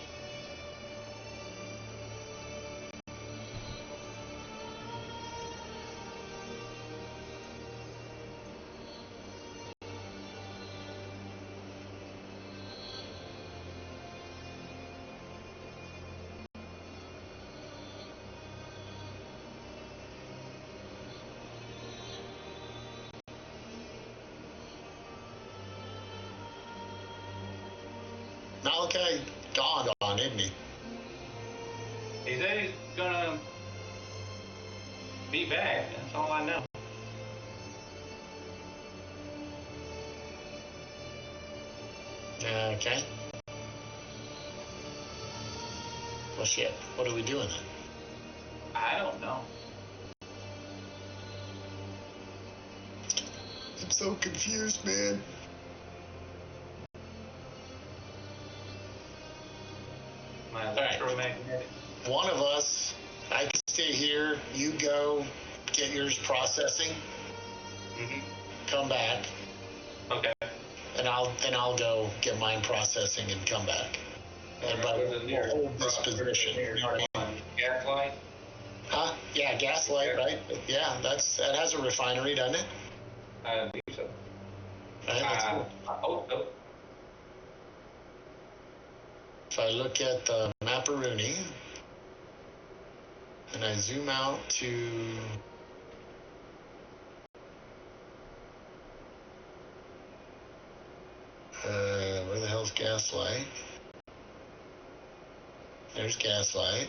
Malachi dawned on, didn't he? He said he's gonna be back. That's all I know. Okay. Well, shit. What are we doing then? I don't know. I'm so confused, man. My electromagnetic. One of us, I can stay here. You go get yours processing. Mm-hmm. Come back, Okay. and I'll go get mine processing and come back. And but we'll hold this position. You know what I mean? Gaslight? Huh? Yeah, gaslight, right? Yeah, that has a refinery, doesn't it? I think so. Right, let's go. I hope so. If I look at the Maparoni and I zoom out to where the hell's Gaslight? There's Gaslight.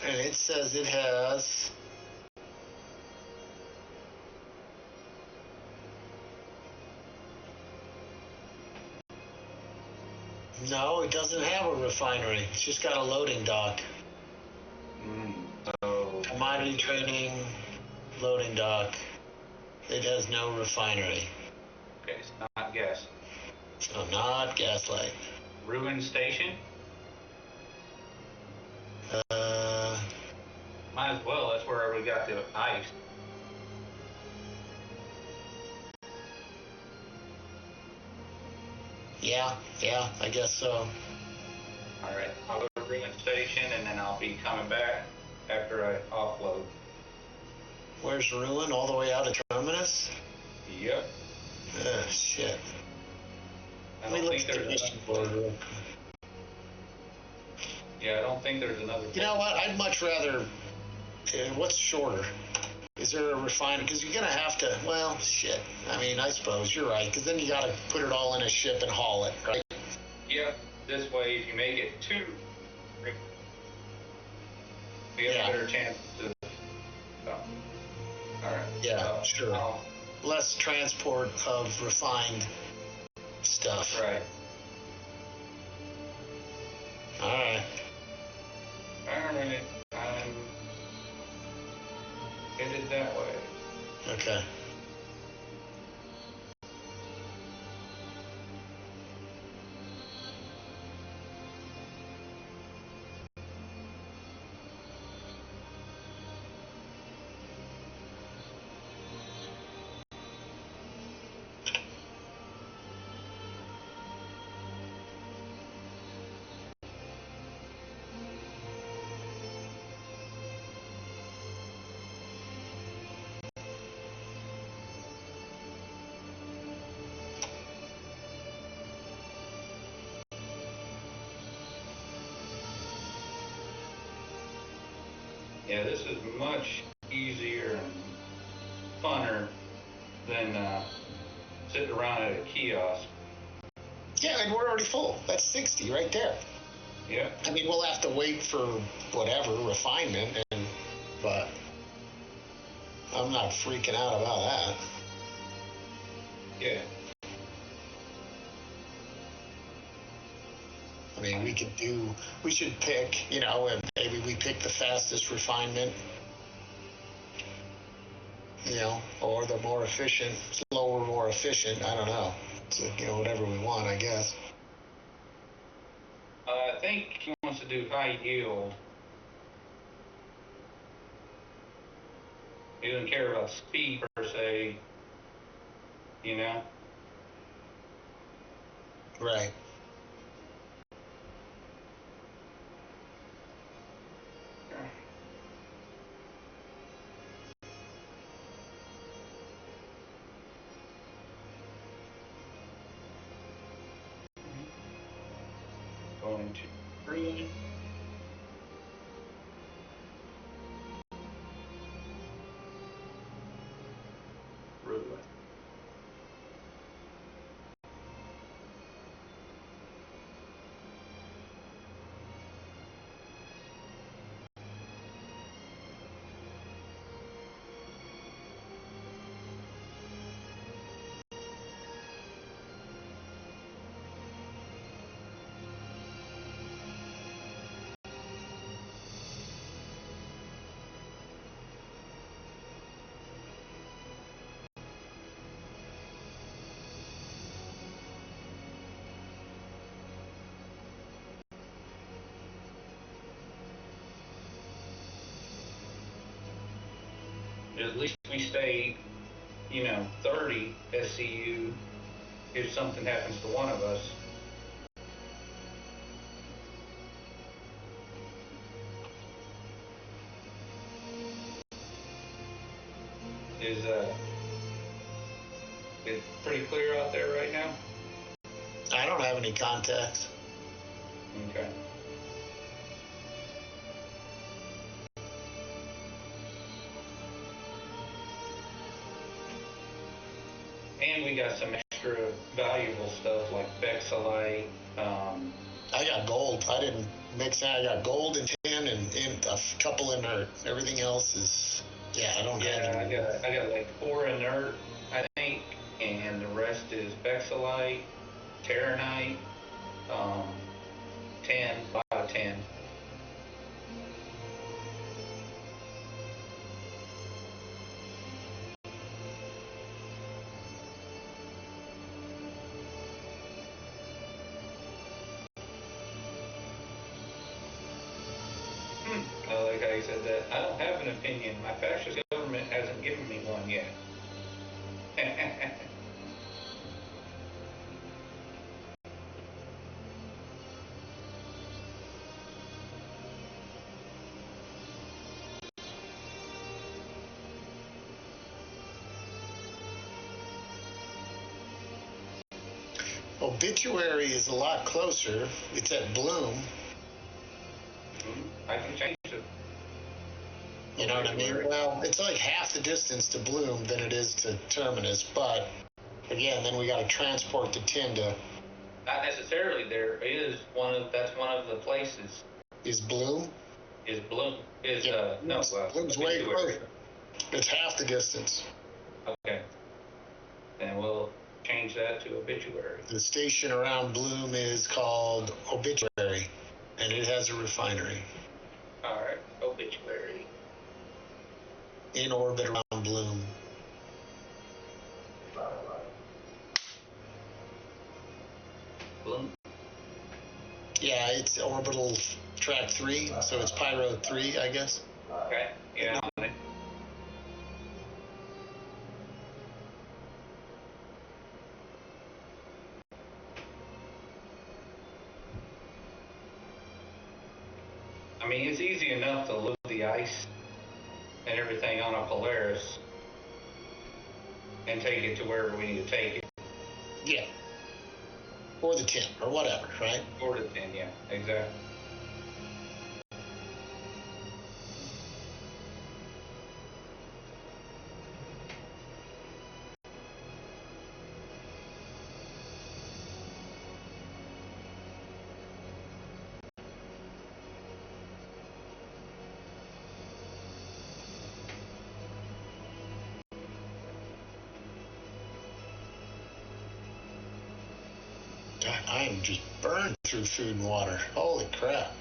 And it says it has... No, it doesn't have a refinery. It's just got a loading dock. So, Commodity trading, loading dock. It has no refinery. okay, it's not gas. So not Gaslight. Ruin Station? Might as well. That's where we got the ice. Yeah, I guess so. Alright, I'll go to Ruin Station and then I'll be coming back after I offload. Where's Ruin? All the way out of Terminus? Yep. Shit. I Let me don't look think at the there's mission another. board real quick. Yeah, I don't think there's another. You know what? I'd much rather... what's shorter? Is there a refinery? Because you're going to have to... Well, shit. I mean, I suppose you're right. Because then you got to put it all in a ship and haul it, right? Yep. This way, if you make it to... We have Yeah. a better chance to... So. Alright. Yeah, sure. Less transport of refined stuff. Right. All right. Alright. I'm headed that way. Okay. Yeah, this is much easier and funner than sitting around at a kiosk. Yeah, and we're already full. That's 60 right there. Yeah. I mean, we'll have to wait for whatever refinement, but I'm not freaking out about that. Yeah. I mean, we should pick, and maybe we pick the fastest refinement, or the more efficient, slower, more efficient. I don't know. So, whatever we want, I guess. I think he wants to do high yield. He doesn't care about speed per se, Right. Going to Ruin. Ruin. At least we stay, 30 SCU if something happens to one of us. Is it pretty clear out there right now? I don't have any contacts. Okay. And we got some extra valuable stuff like Vexilite, I got gold. I didn't mix that. I got gold and tin and a couple inert. Everything else is, yeah, I don't have Yeah, any. I got like 4 inert, I think, and the rest is Bexalite, Terranite, um, 10, a lot of 10. I like how you said that. I don't have an opinion. My fascist government hasn't given me one yet. Obituary is a lot closer. It's at Bloom. I can change it. You know what I mean? Well, it's like half the distance to Bloom than it is to Terminus, but again, then we got to transport the tin to. Not necessarily. That's one of the places. Is Bloom? Is Bloom? Bloom's way closer. It's half the distance. Okay. Then we'll change that to obituary. The station around Bloom is called Obituary, and it has a refinery. All right, obituary. In orbit around Bloom. Bloom. Yeah, it's orbital track 3, so it's Pyro 3, I guess. Okay. Yeah. I mean, it's easy enough to load the ice and everything on a Polaris and take it to wherever we need to take it. Yeah. Or the tin, or whatever, right? Or the 10, yeah, exactly. God, I am just burned through food and water. Holy crap.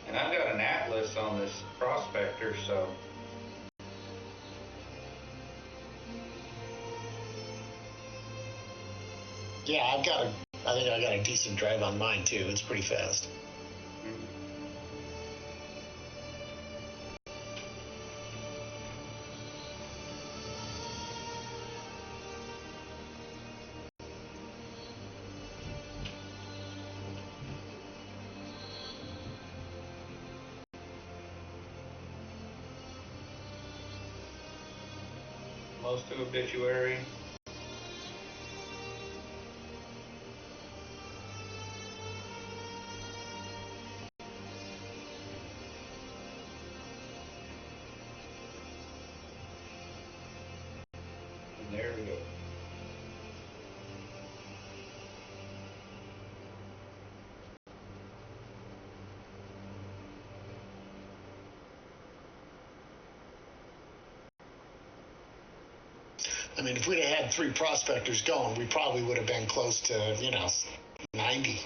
And I've got an atlas on this prospector, so Yeah, I think I got a decent drive on mine too. It's pretty fast. most to obituary. And there we go. I mean, if we'd have had 3 prospectors going, we probably would have been close to, 90.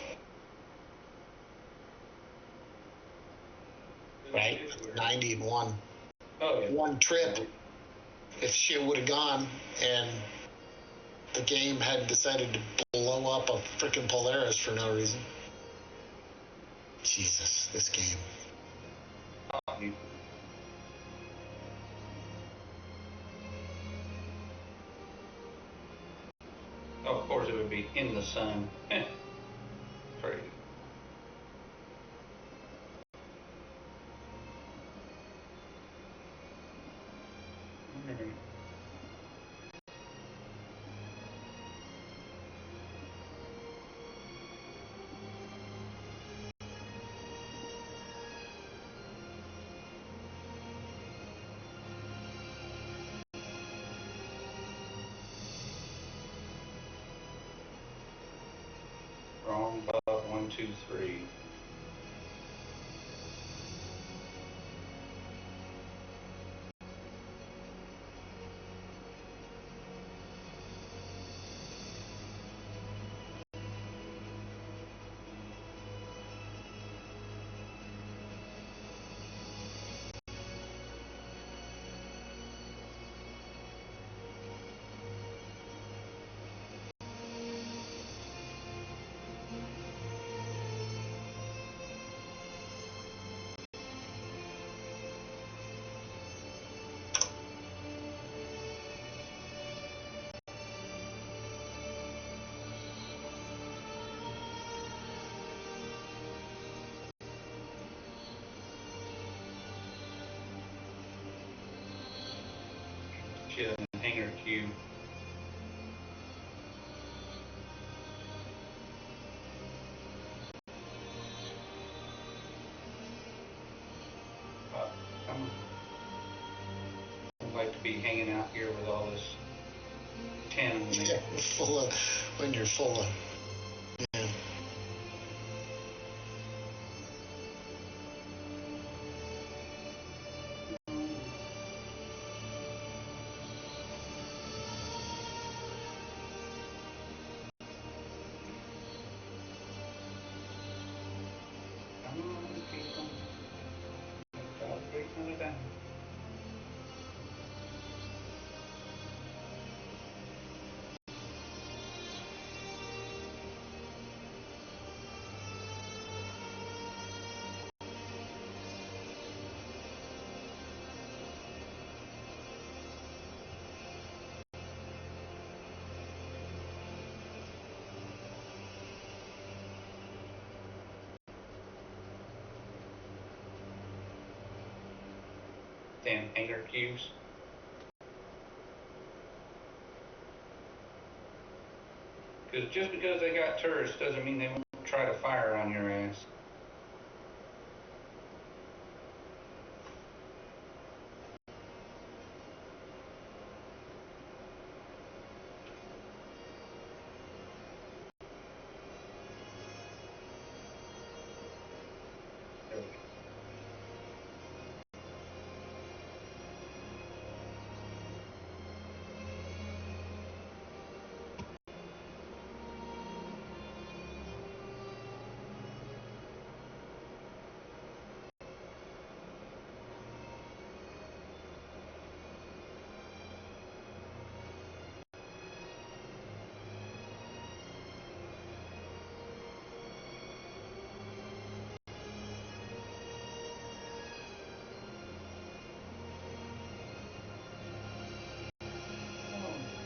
Right? 90 and one. Oh, yeah. One trip. If shit would have gone and the game had decided to blow up a freaking Polaris for no reason. Jesus, this game. of course it would be in the sun. Crazy. Wrong above 1, 2, 3. She has a hanger cube. Come on. I'd like to be hanging out here with all this tin. Yeah, when you're full of, yeah. Come on, keep going. Stop breaking it down. Damn hanger cubes. Because just because they got turrets doesn't mean they won't try to fire on your ass. There we go.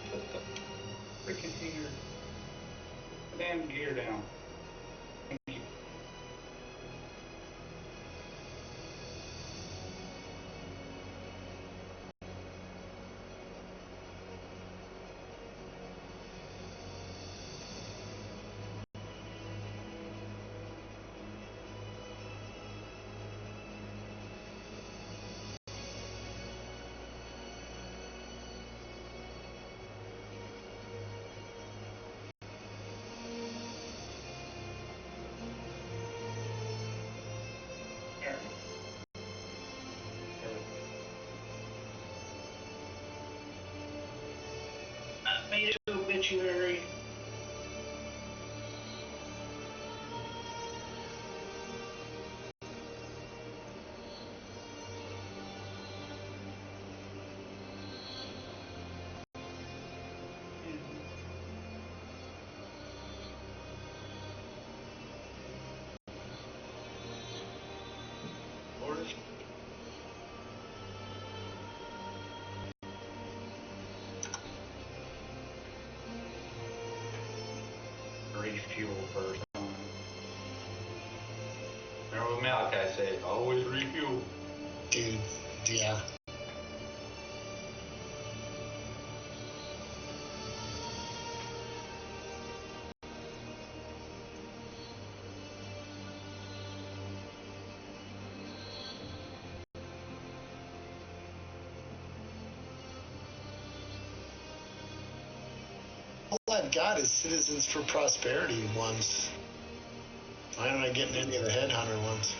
Put the freaking hanger, the damn gear down. Thank you. There we go. There we go. I made it to obituary. Orders. Yeah. All I've got is Citizens for Prosperity ones. I'm not getting any of the Headhunter ones.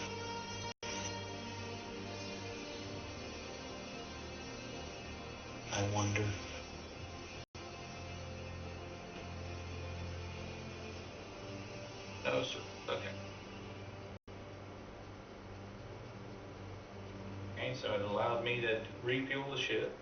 I wonder. No, sir. Okay. Okay, so it allowed me to refuel the ship.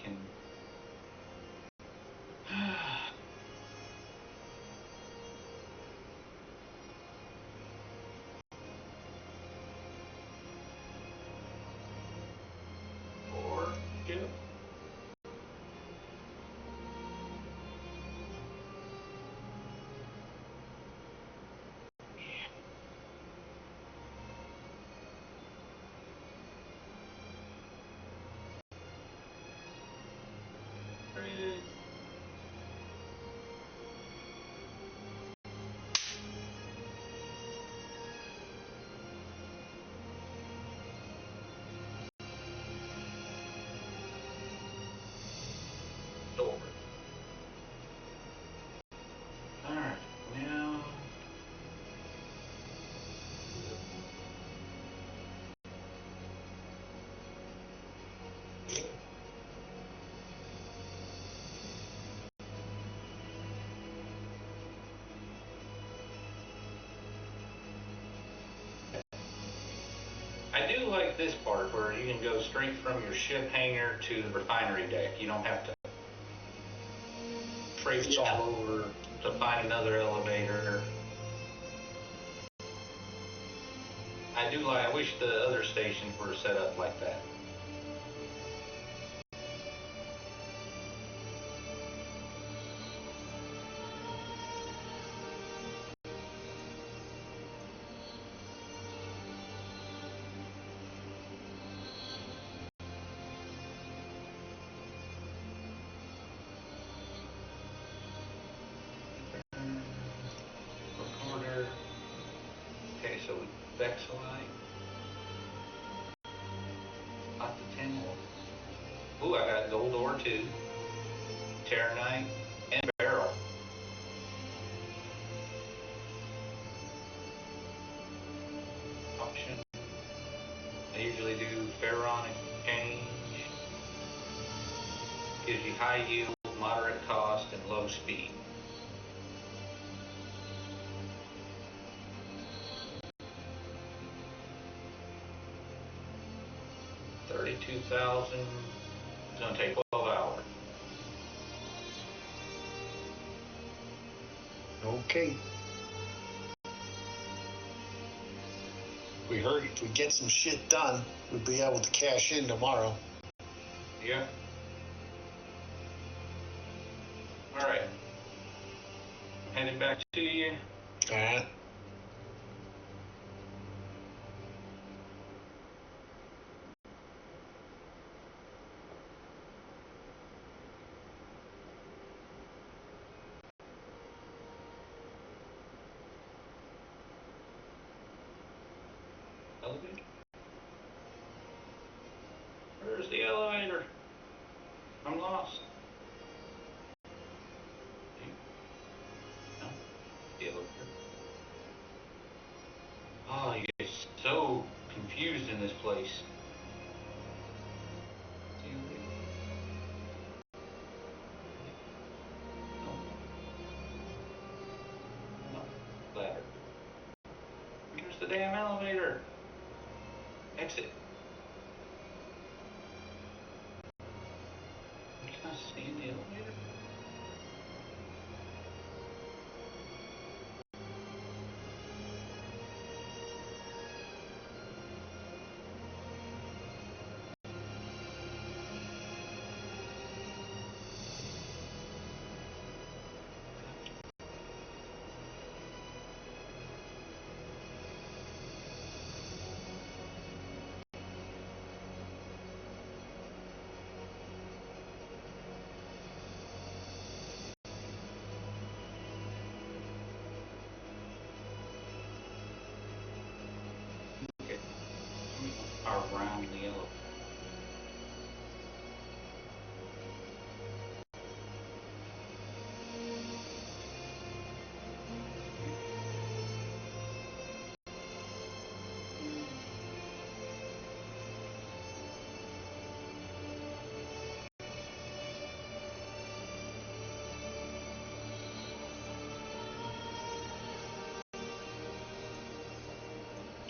Can or ship. Rated. Door. Alright, now I do like this part where you can go straight from your ship hangar to the refinery deck. You don't have to traipse Yeah. all over to find another elevator. I do like, I wish the other stations were set up like that. Recorder. Okay, so Vexilite. Up to 10 more. Ooh, I got Gold Ore too. Terranite and Barrel. Option. I usually do Ferron Exchange. Gives you high yield, moderate cost, and low speed. $32,000. It's gonna take 12 hours. Okay. We heard if we get some shit done, we'll be able to cash in tomorrow. Yeah. All right. Heading back to you. All right. Elevator? Where's the elevator? I'm lost. No, the elevator. Oh, you get so confused in this place. The elevator. No. No. Ladder. Where's the damn elevator? Exit. Can I see in the elevator?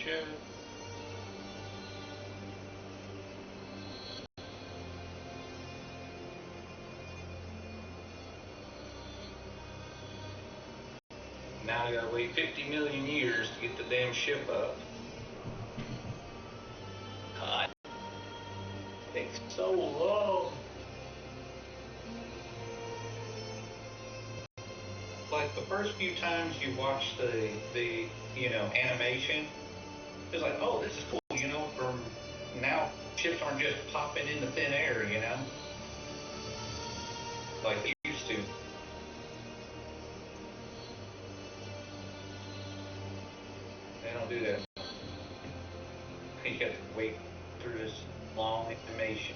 ship. Now I gotta wait 50 million years to get the damn ship up. God. Takes so long. Like the first few times you watch the animation, it's like, oh, this is cool, from now ships aren't just popping into thin air, like they used to. They don't do that. You have to wait through this long animation.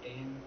And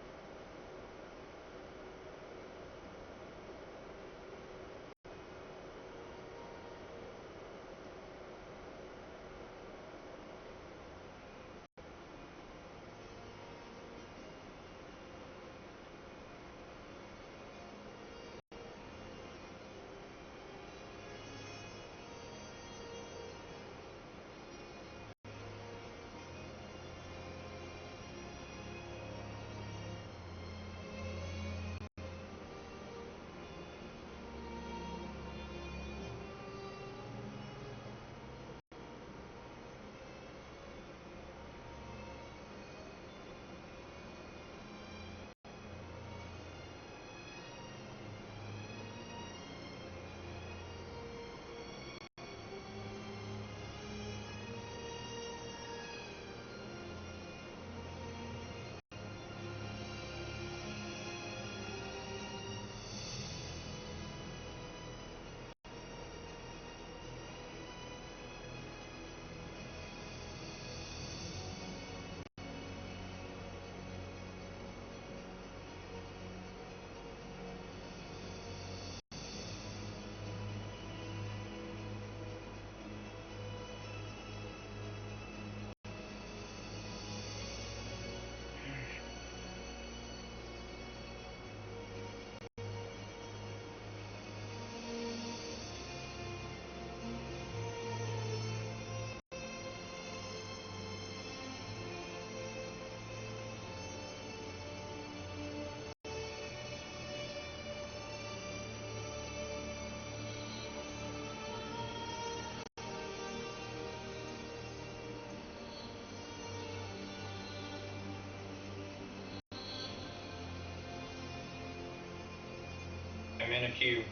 I'm in a queue.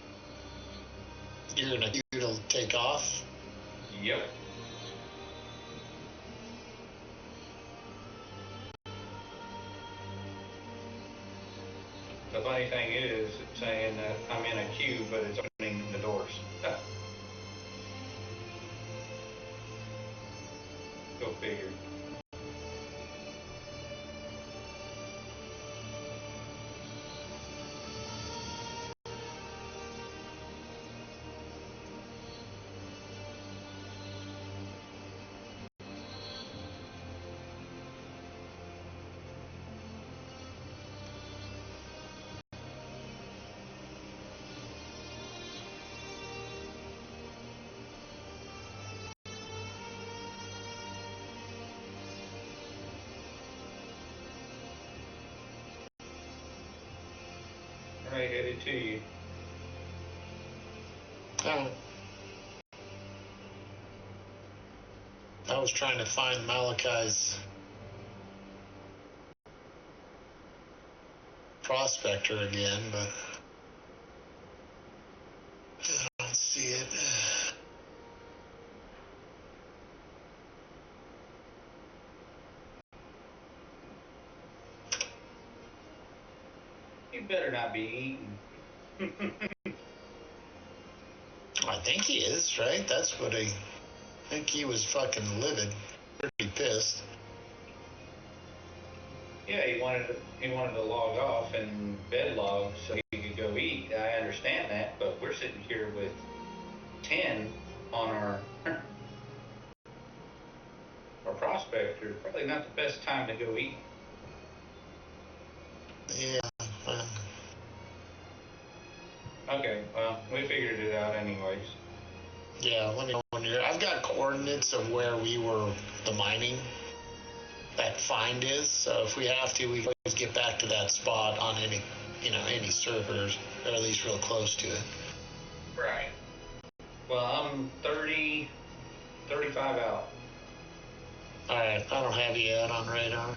You're in a queue to take off? Yep. The funny thing is, it's saying that I'm in a queue, but it's opening the doors. Go figure. All right, headed to you. I was trying to find Malachi's prospector again, but I don't see it. You better not be eating. I think he is, right? That's what he I think he was fucking livid, pretty pissed. Yeah, he wanted to log off and bed log so he could go eat. I understand that, but we're sitting here with 10 on our prospector. Probably not the best time to go eat. Yeah. Okay, well, we figured it out anyways. Yeah, let me know when you're. I've got coordinates of where we were, the mining, that find is. So if we have to, we can always get back to that spot on any, any servers, or at least real close to it. Right. Well, I'm 35 out. All right, I don't have you yet on radar.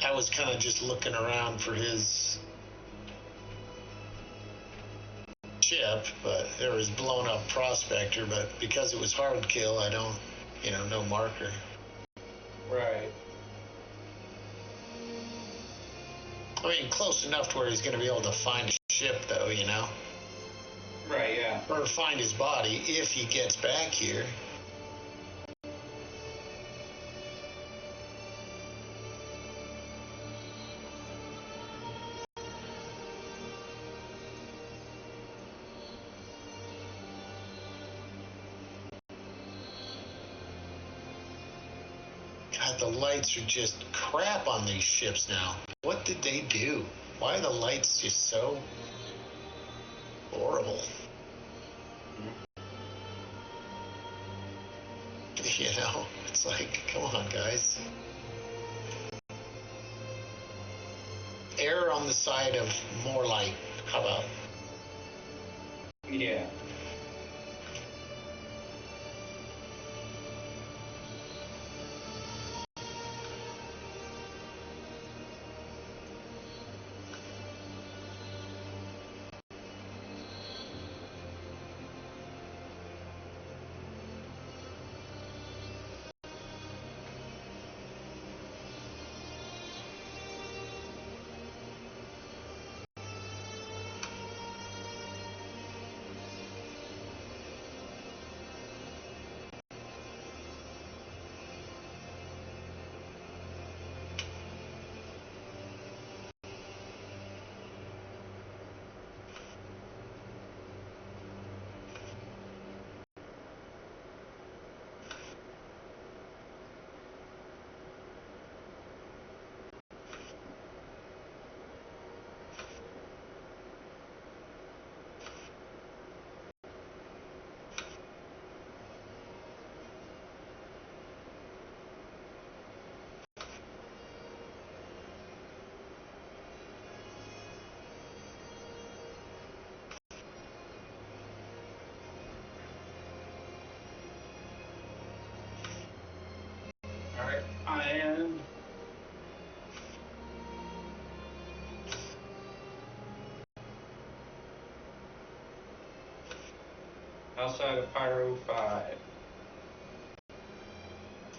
I was kind of just looking around for his ship, but there was blown up prospector, but because it was hard kill, I don't, no marker. Right. I mean, close enough to where he's going to be able to find a ship, though, Right, yeah. or find his body if he gets back here. God, the lights are just crap on these ships now. What did they do? Why are the lights just so horrible? It's like, come on, guys. Err on the side of more light. How about? Yeah. All right. I am outside of Pyro 5.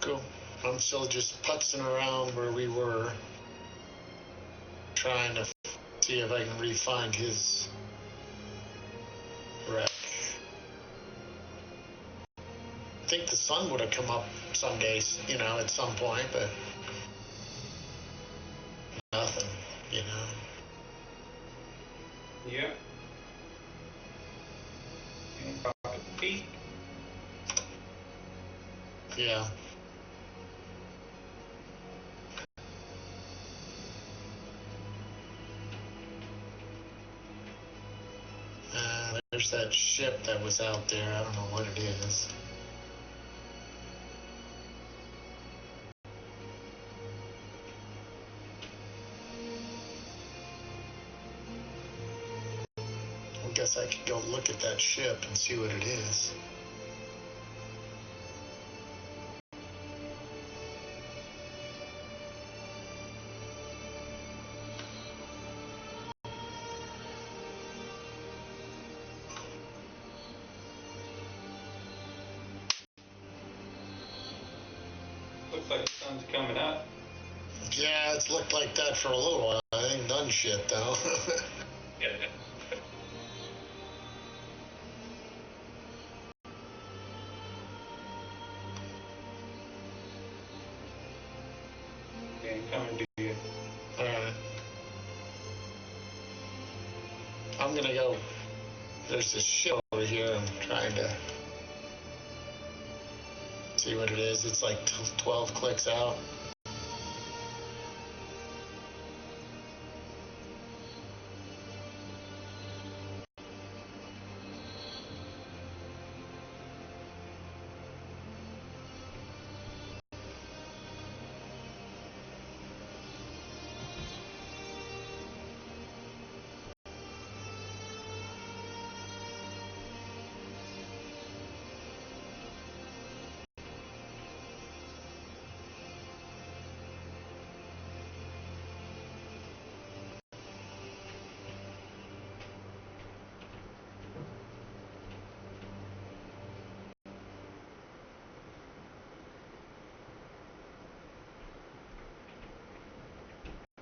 Cool. I'm still just putzing around where we were, trying to see if I can re-find his wreck. I think the sun would have come up some days, at some point, but nothing, Yep. And Pocket Peak. Yeah. There's that ship that was out there. I don't know what it is. I guess I could go look at that ship and see what it is. Looks like the sun's coming up. Yeah, it's looked like that for a little while. I think none fun shit, though. Okay, coming to you. Alright. I'm gonna go. There's this shit over here. I'm trying to see what it is. It's like 12 clicks out.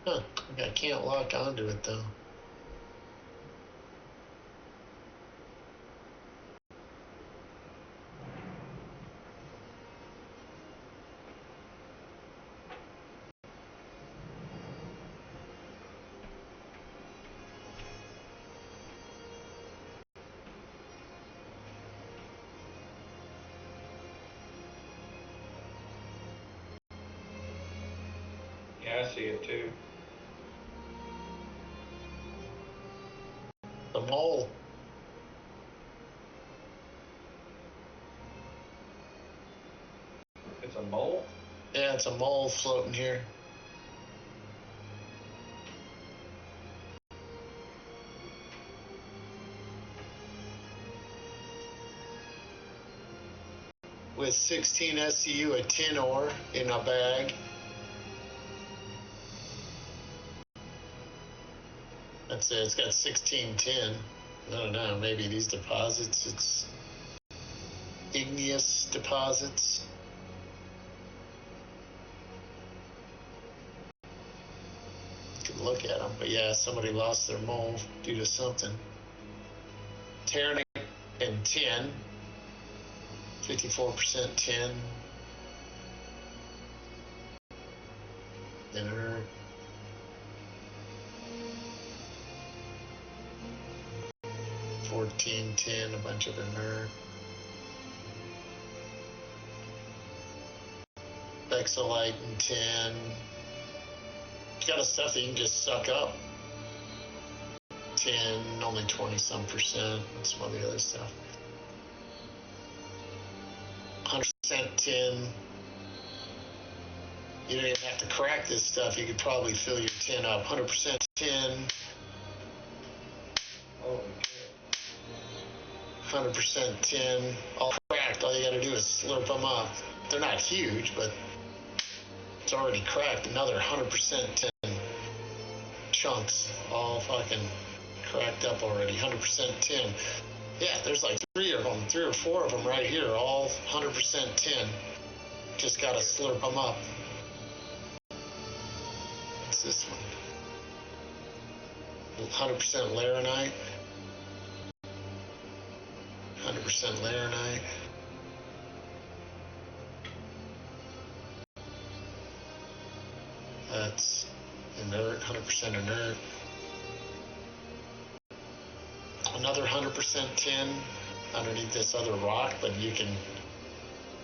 Huh. I can't lock onto it though. Yeah, I see it too. The mole. It's a mole? Yeah, it's a mole floating here. With 16 SCU, a tin ore in a bag. That's it. It's got 16 tin. I don't know. Maybe these deposits. It's igneous deposits. You can look at them, but yeah, somebody lost their mole due to something. Terran and tin. 54% tin. Inert. tin, a bunch of inert. Exolite and tin. It's got a stuff that you can just suck up. Tin, only 20-some%, and some of the other stuff. 100% tin. You don't even have to crack this stuff. You could probably fill your tin up. 100% tin. Holy shit. 100% tin. All cracked. All you gotta do is slurp them up. They're not huge, but it's already cracked. Another 100% tin chunks. All fucking cracked up already. 100% tin. Yeah, there's like 3 or 4 of them right here. All 100% tin. Just gotta slurp them up. What's this one? 100% laranite. 100% laranite. That's inert, 100% inert. Another 100% tin underneath this other rock, but you can,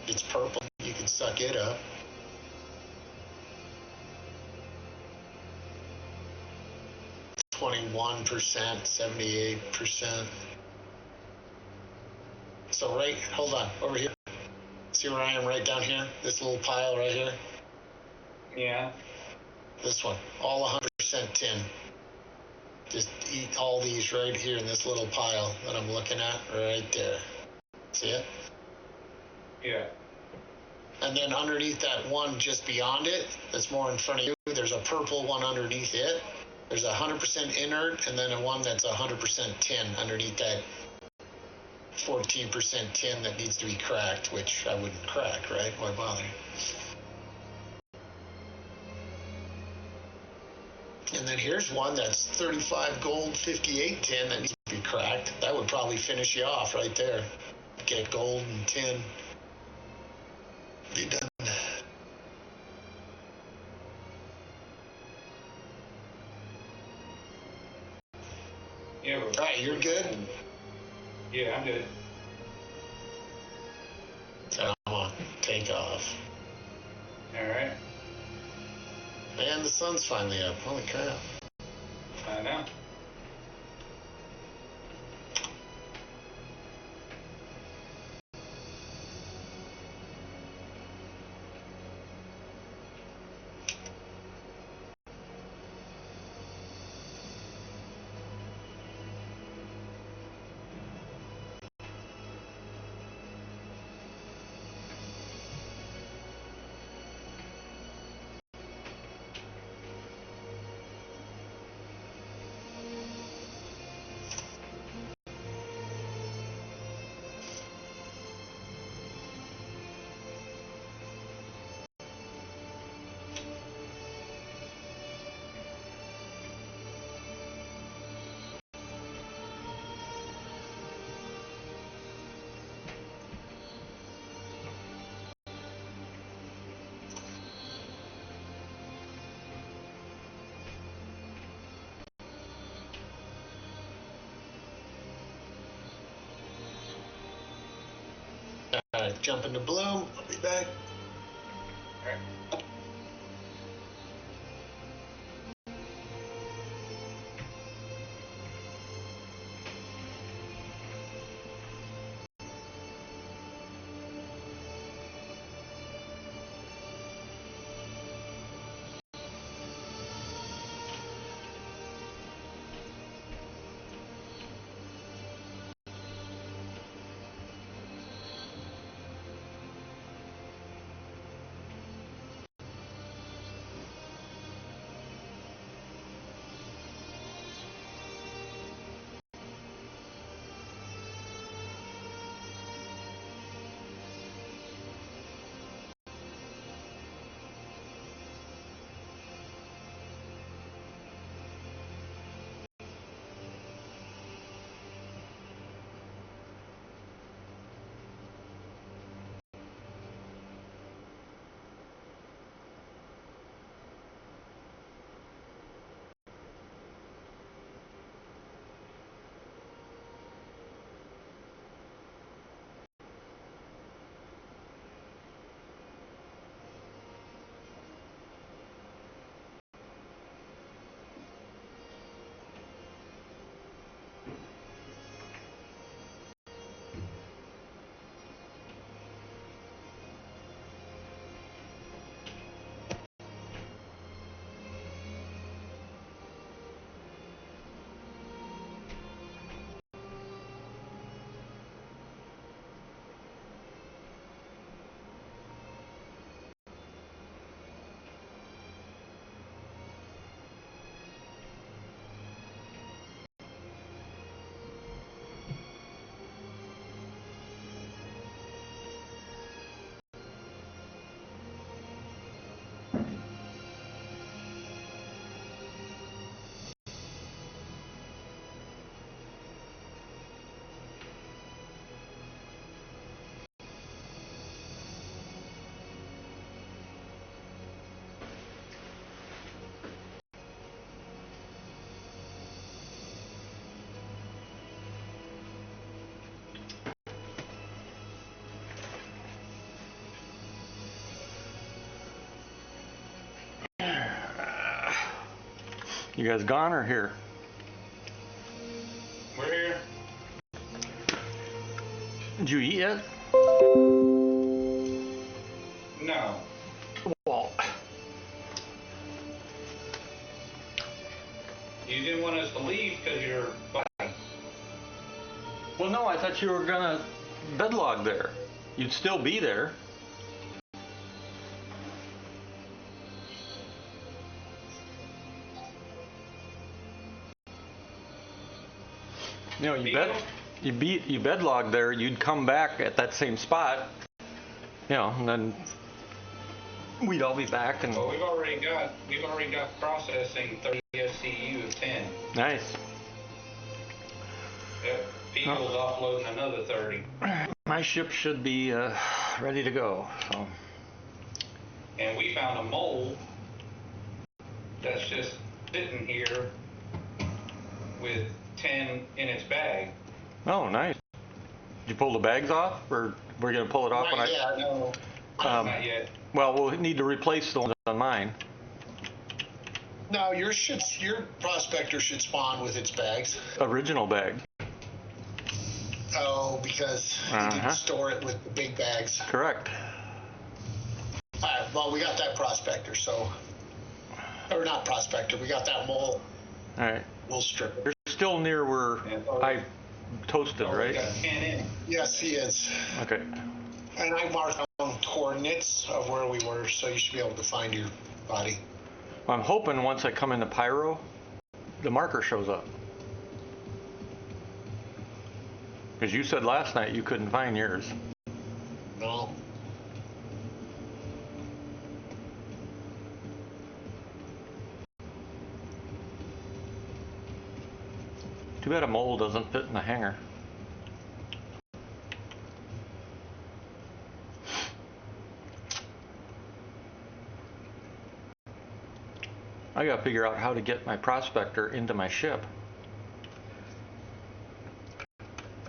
it's purple, you can suck it up. %, 78%. So right, hold on, over here. See where I am right down here? This little pile right here? Yeah. This one, all 100% tin. Just eat all these right here in this little pile that I'm looking at right there. See it? Yeah. And then underneath that one just beyond it, that's more in front of you, there's a purple one underneath it. There's 100% inert, and then a one that's 100% tin underneath that 14% tin that needs to be cracked, which I wouldn't crack, right? Why bother? And then here's one that's 35 gold, 58 tin that needs to be cracked. That would probably finish you off right there. Get gold and tin. Be done. Yeah, All right, you're good? Yeah, I'm good. Come on, take off. All right. Man, the sun's finally up. Holy crap. I know. All right, jump into bloom. I'll be back. All right. You guys gone or here? We're here. Did you eat yet? No. Well, You didn't want us to leave because you're fighting. well, no, I thought you were gonna bedlog there. You'd still be there. You know, you bedlog there. You'd come back at that same spot. You know, and then we'd all be back and Well, we've already got processing 30 SCU of 10. nice. Yep. People's offloading another 30. My ship should be ready to go. So. And we found a mole that's just sitting here with 10 in its bag. Oh, nice. Did you pull the bags off, or we're gonna pull it off when Yeah, no. Not yet. Well, we'll need to replace the ones on mine. No, your prospector should spawn with its bags. Original bag. Oh, because you didn't store it with the big bags. Correct. All right, well, we got that prospector, so. Or not prospector, we got that mole. All right. We'll strip it. You're still near where I toasted, We right? got 10 in. Yes, he is. Okay. And I marked down coordinates of where we were, so you should be able to find your body. Well, I'm hoping once I come into Pyro, the marker shows up. Because you said last night you couldn't find yours. No. Too bad a mole doesn't fit in the hangar. I gotta figure out how to get my prospector into my ship.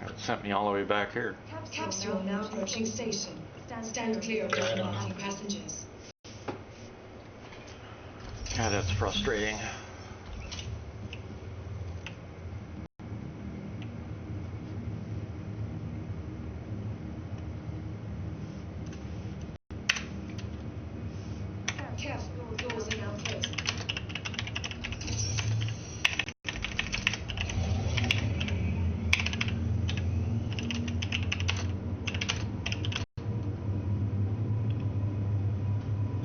It sent me all the way back here. Capsule now approaching station. Stand clear of marking passengers. God, that's frustrating. Careful, doors are now closing.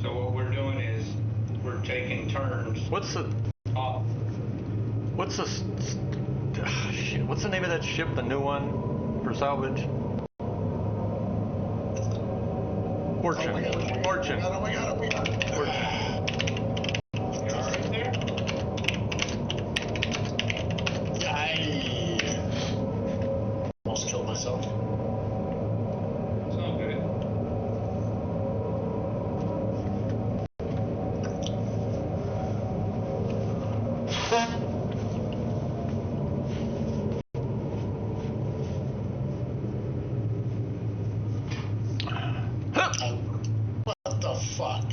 So what we're doing is we're taking turns What's the off. shit, what's the name of that ship, the new one for salvage? Fortune. Oh my God. Fortune. Oh my God, oh my God. Fortune. You all right there? I almost killed myself. It's not good. What the fuck?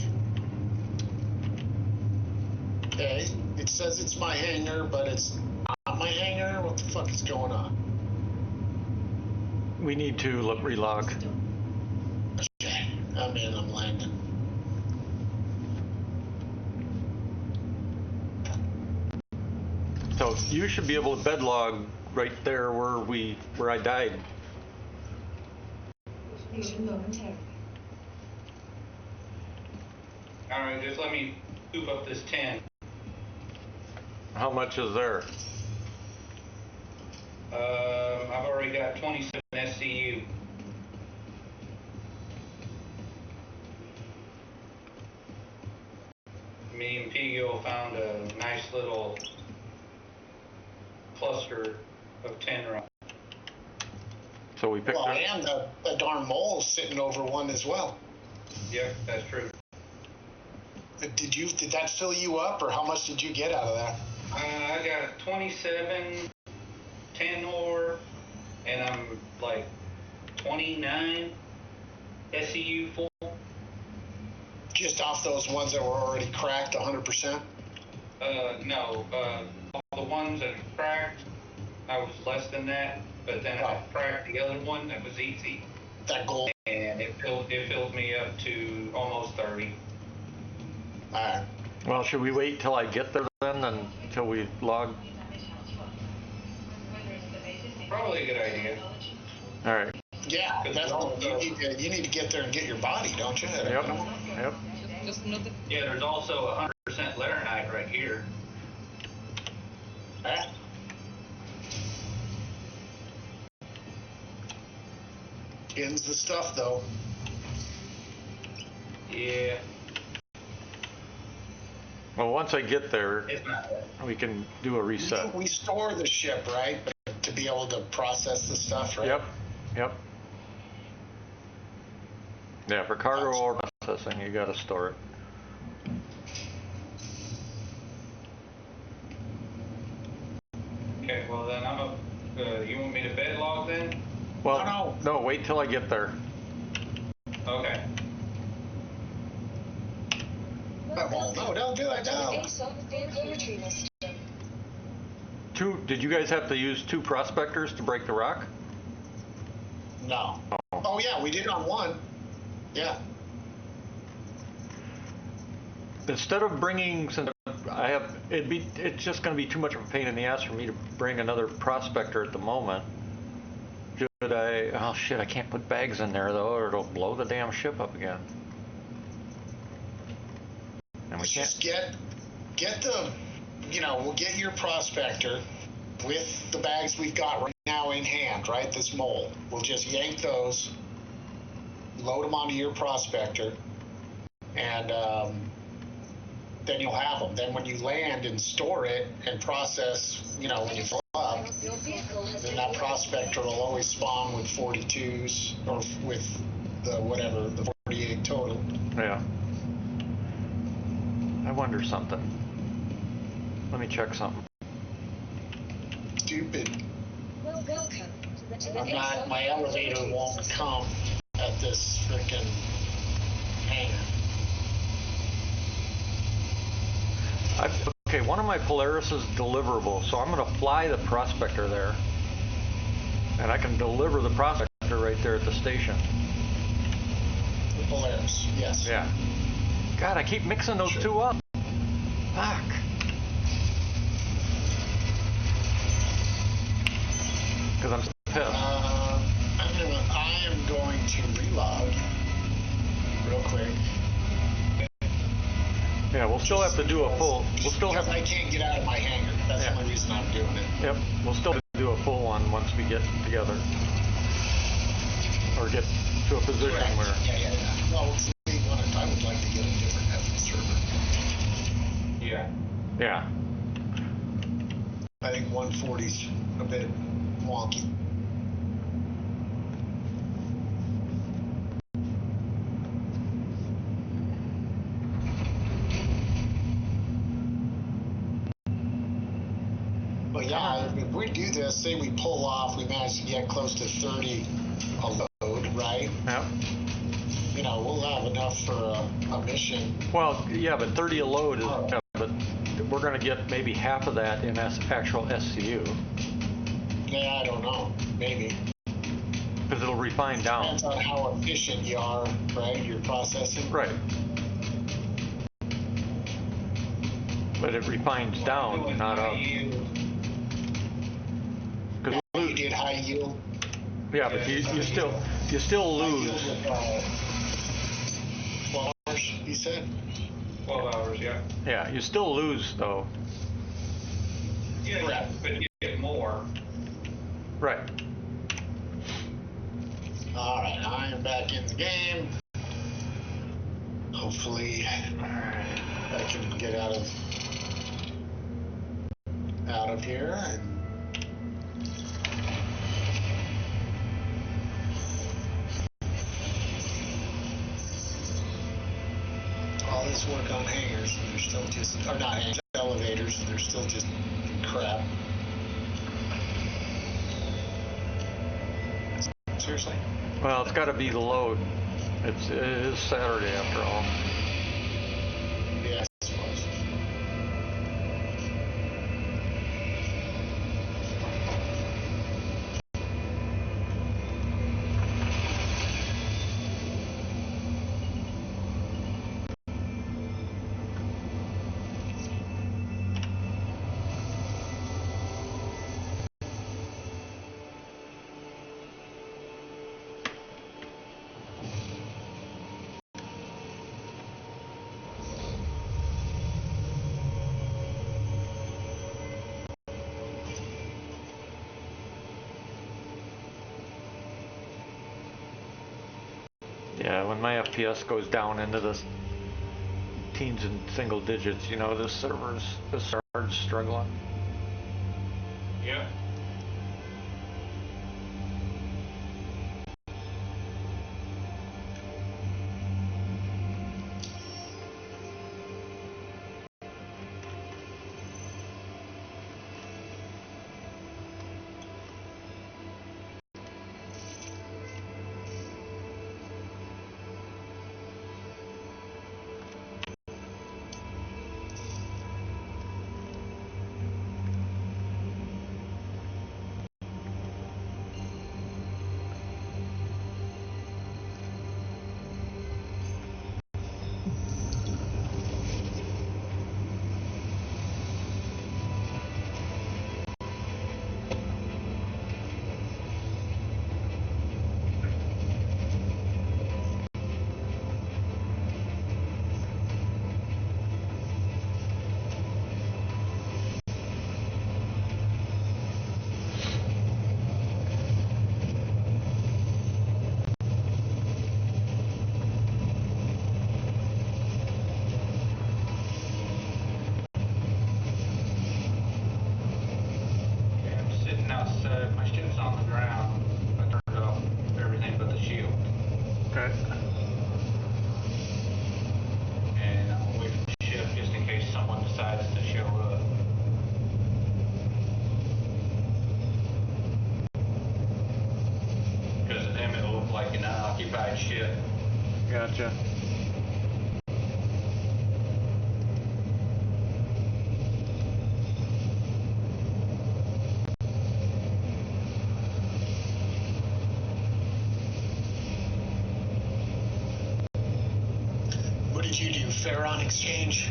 Okay, it says it's my hangar, but it's not my hangar. What the fuck is going on? We need to relog. Okay, I'm in, I'm landing. So you should be able to bed log right there where I died. Station momentarily. All right, just let me scoop up this 10. How much is there? I've already got 27 SCU. Me and Pigo found a nice little cluster of 10 rounds. So we picked Well, up. and the darn mole's sitting over one as well. Yep, that's true. Did that fill you up, or how much did you get out of that? I got 27 10 ore, and I'm like 29 SCU full. Just off those ones that were already cracked 100%? No, all the ones that cracked, I was less than that, but then I cracked the other one that was easy, That gold. and it filled me up to almost 30. Alright. Well, should we wait till I get there then, until we log? Probably a good idea. All right. Yeah, that's what you need to get there and get your body, don't you? Yep. Yep. Just note that Yeah, there's also 100% laranite right here. Huh? Ends the stuff, though. Yeah. Well, once I get there, It's not. we can do a reset. We store the ship, right? To be able to process the stuff, right? Yep. Yep. Yeah, for cargo or processing, you got to store it. Okay, well then you want me to bed log then? Well, no, wait till I get there. Okay. Well, no, don't do it, To the no. ASOP vehicle retrieval system. Did you guys have to use 2 prospectors to break the rock? No. Oh. Oh, yeah, we did on one. Yeah. Instead of bringing, since I have, it's just going to be too much of a pain in the ass for me to bring another prospector at the moment. Should I? Oh shit! I can't put bags in there though, or it'll blow the damn ship up again. And we can't. Just get the, we'll get your prospector with the bags we've got right now in hand, right? This mole. We'll just yank those, load them onto your prospector, and then you'll have them. Then when you land and store it and process, when you fill up, Your vehicle has then been that prospector will always spawn with 42s or with the 48 total. Yeah. I wonder something. Let me check something. Stupid. Welcome to the I'm not, my elevator won't come at this frickin' hangar. Okay, one of my Polaris is deliverable, so I'm going to fly the prospector there. And I can deliver the prospector right there at the station. The Polaris, yes. Yeah. God, I keep mixing those two up. Fuck. Because I'm pissed. I am going to relog real quick. Yeah, we'll still have to do a full. We'll still have. I can't get out of my hangar. That's the only reason I'm doing it. Yep, we'll still do a full one once we get together, or get to a position Correct. where. Yeah. Well, I would like to get a different F server. Yeah. Yeah. I think 140's a bit wonky. But yeah, if we do this, say we pull off, we manage to get close to 30 a load, right? Yep. We'll have enough for a mission. Well, yeah, but 30 a load is. Yeah, but we're going to get maybe half of that in actual SCU. Yeah, I don't know. Maybe. Because it'll refine down. Depends on how efficient you are, right? Your processing. Right. But it refines down, not up. Because You did high yield. yeah, but you still lose. 12 hours, you said? 12 hours, yeah. Yeah, you still lose though. Yeah, Correct. but you get more. Right. All right, I am back in the game. Hopefully, I can get out of here. And all this work on hangars, and they're still just, or not hangars, elevators, and they're still just crap. Seriously? Well, it's got to be the load. It is Saturday after all. Yeah, I suppose. Yeah, when my FPS goes down into this teens and single digits. You know, this server's struggling. Yep. Outside, my ship's on the ground. I turned off everything but the shield. Okay. And I'm away from the ship just in case someone decides to show up. Because to them it'll look like an unoccupied ship. Gotcha. What did you do? Ferron exchange?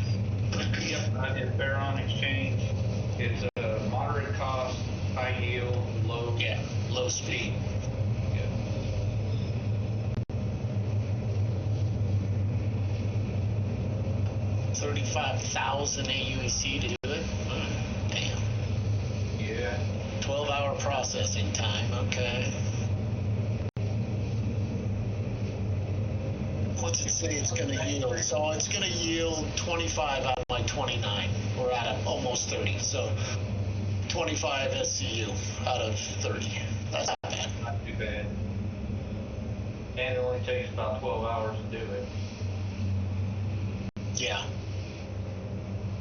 Yep, I did Baron exchange. It's a moderate cost, high yield, low. Yeah, low speed. Yep. 35,000 AUEC to do it? Damn. Yeah. 12-hour processing time, okay. What's it say it's going to yield? So it's going to yield 25 out of my 29. We're at almost 30. So 25 SCU out of 30. That's not bad. Not too bad. And it only takes about 12 hours to do it. Yeah.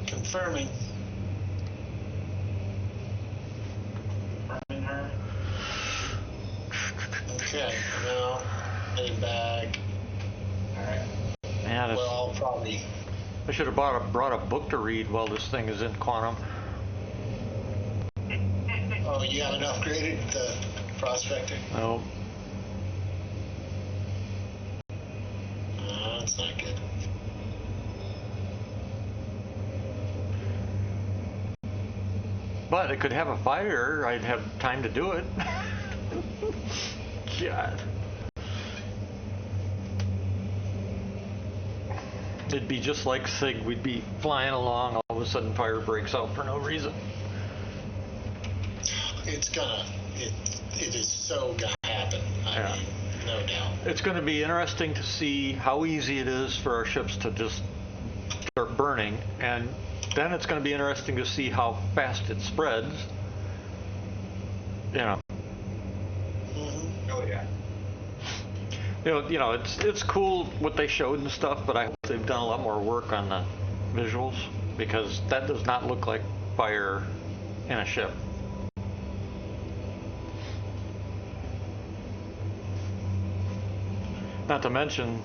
Confirming. Confirming her. Okay, now heading back. Alright. Man, Well, I'll probably. I should have brought a book to read while this thing is in quantum. Oh, you haven't upgraded the prospector? No. That's not good. But it could have a fire. I'd have time to do it. God. It'd be just like Sig. We'd be flying along, all of a sudden fire breaks out for no reason. It is so gonna happen. I mean, no doubt. It's going to be interesting to see how easy it is for our ships to just start burning, and then it's going to be interesting to see how fast it spreads. You know. Mm-hmm. Oh yeah. You know, it's cool what they showed and stuff, but I hope they've done a lot more work on the visuals, because that does not look like fire in a ship. Not to mention,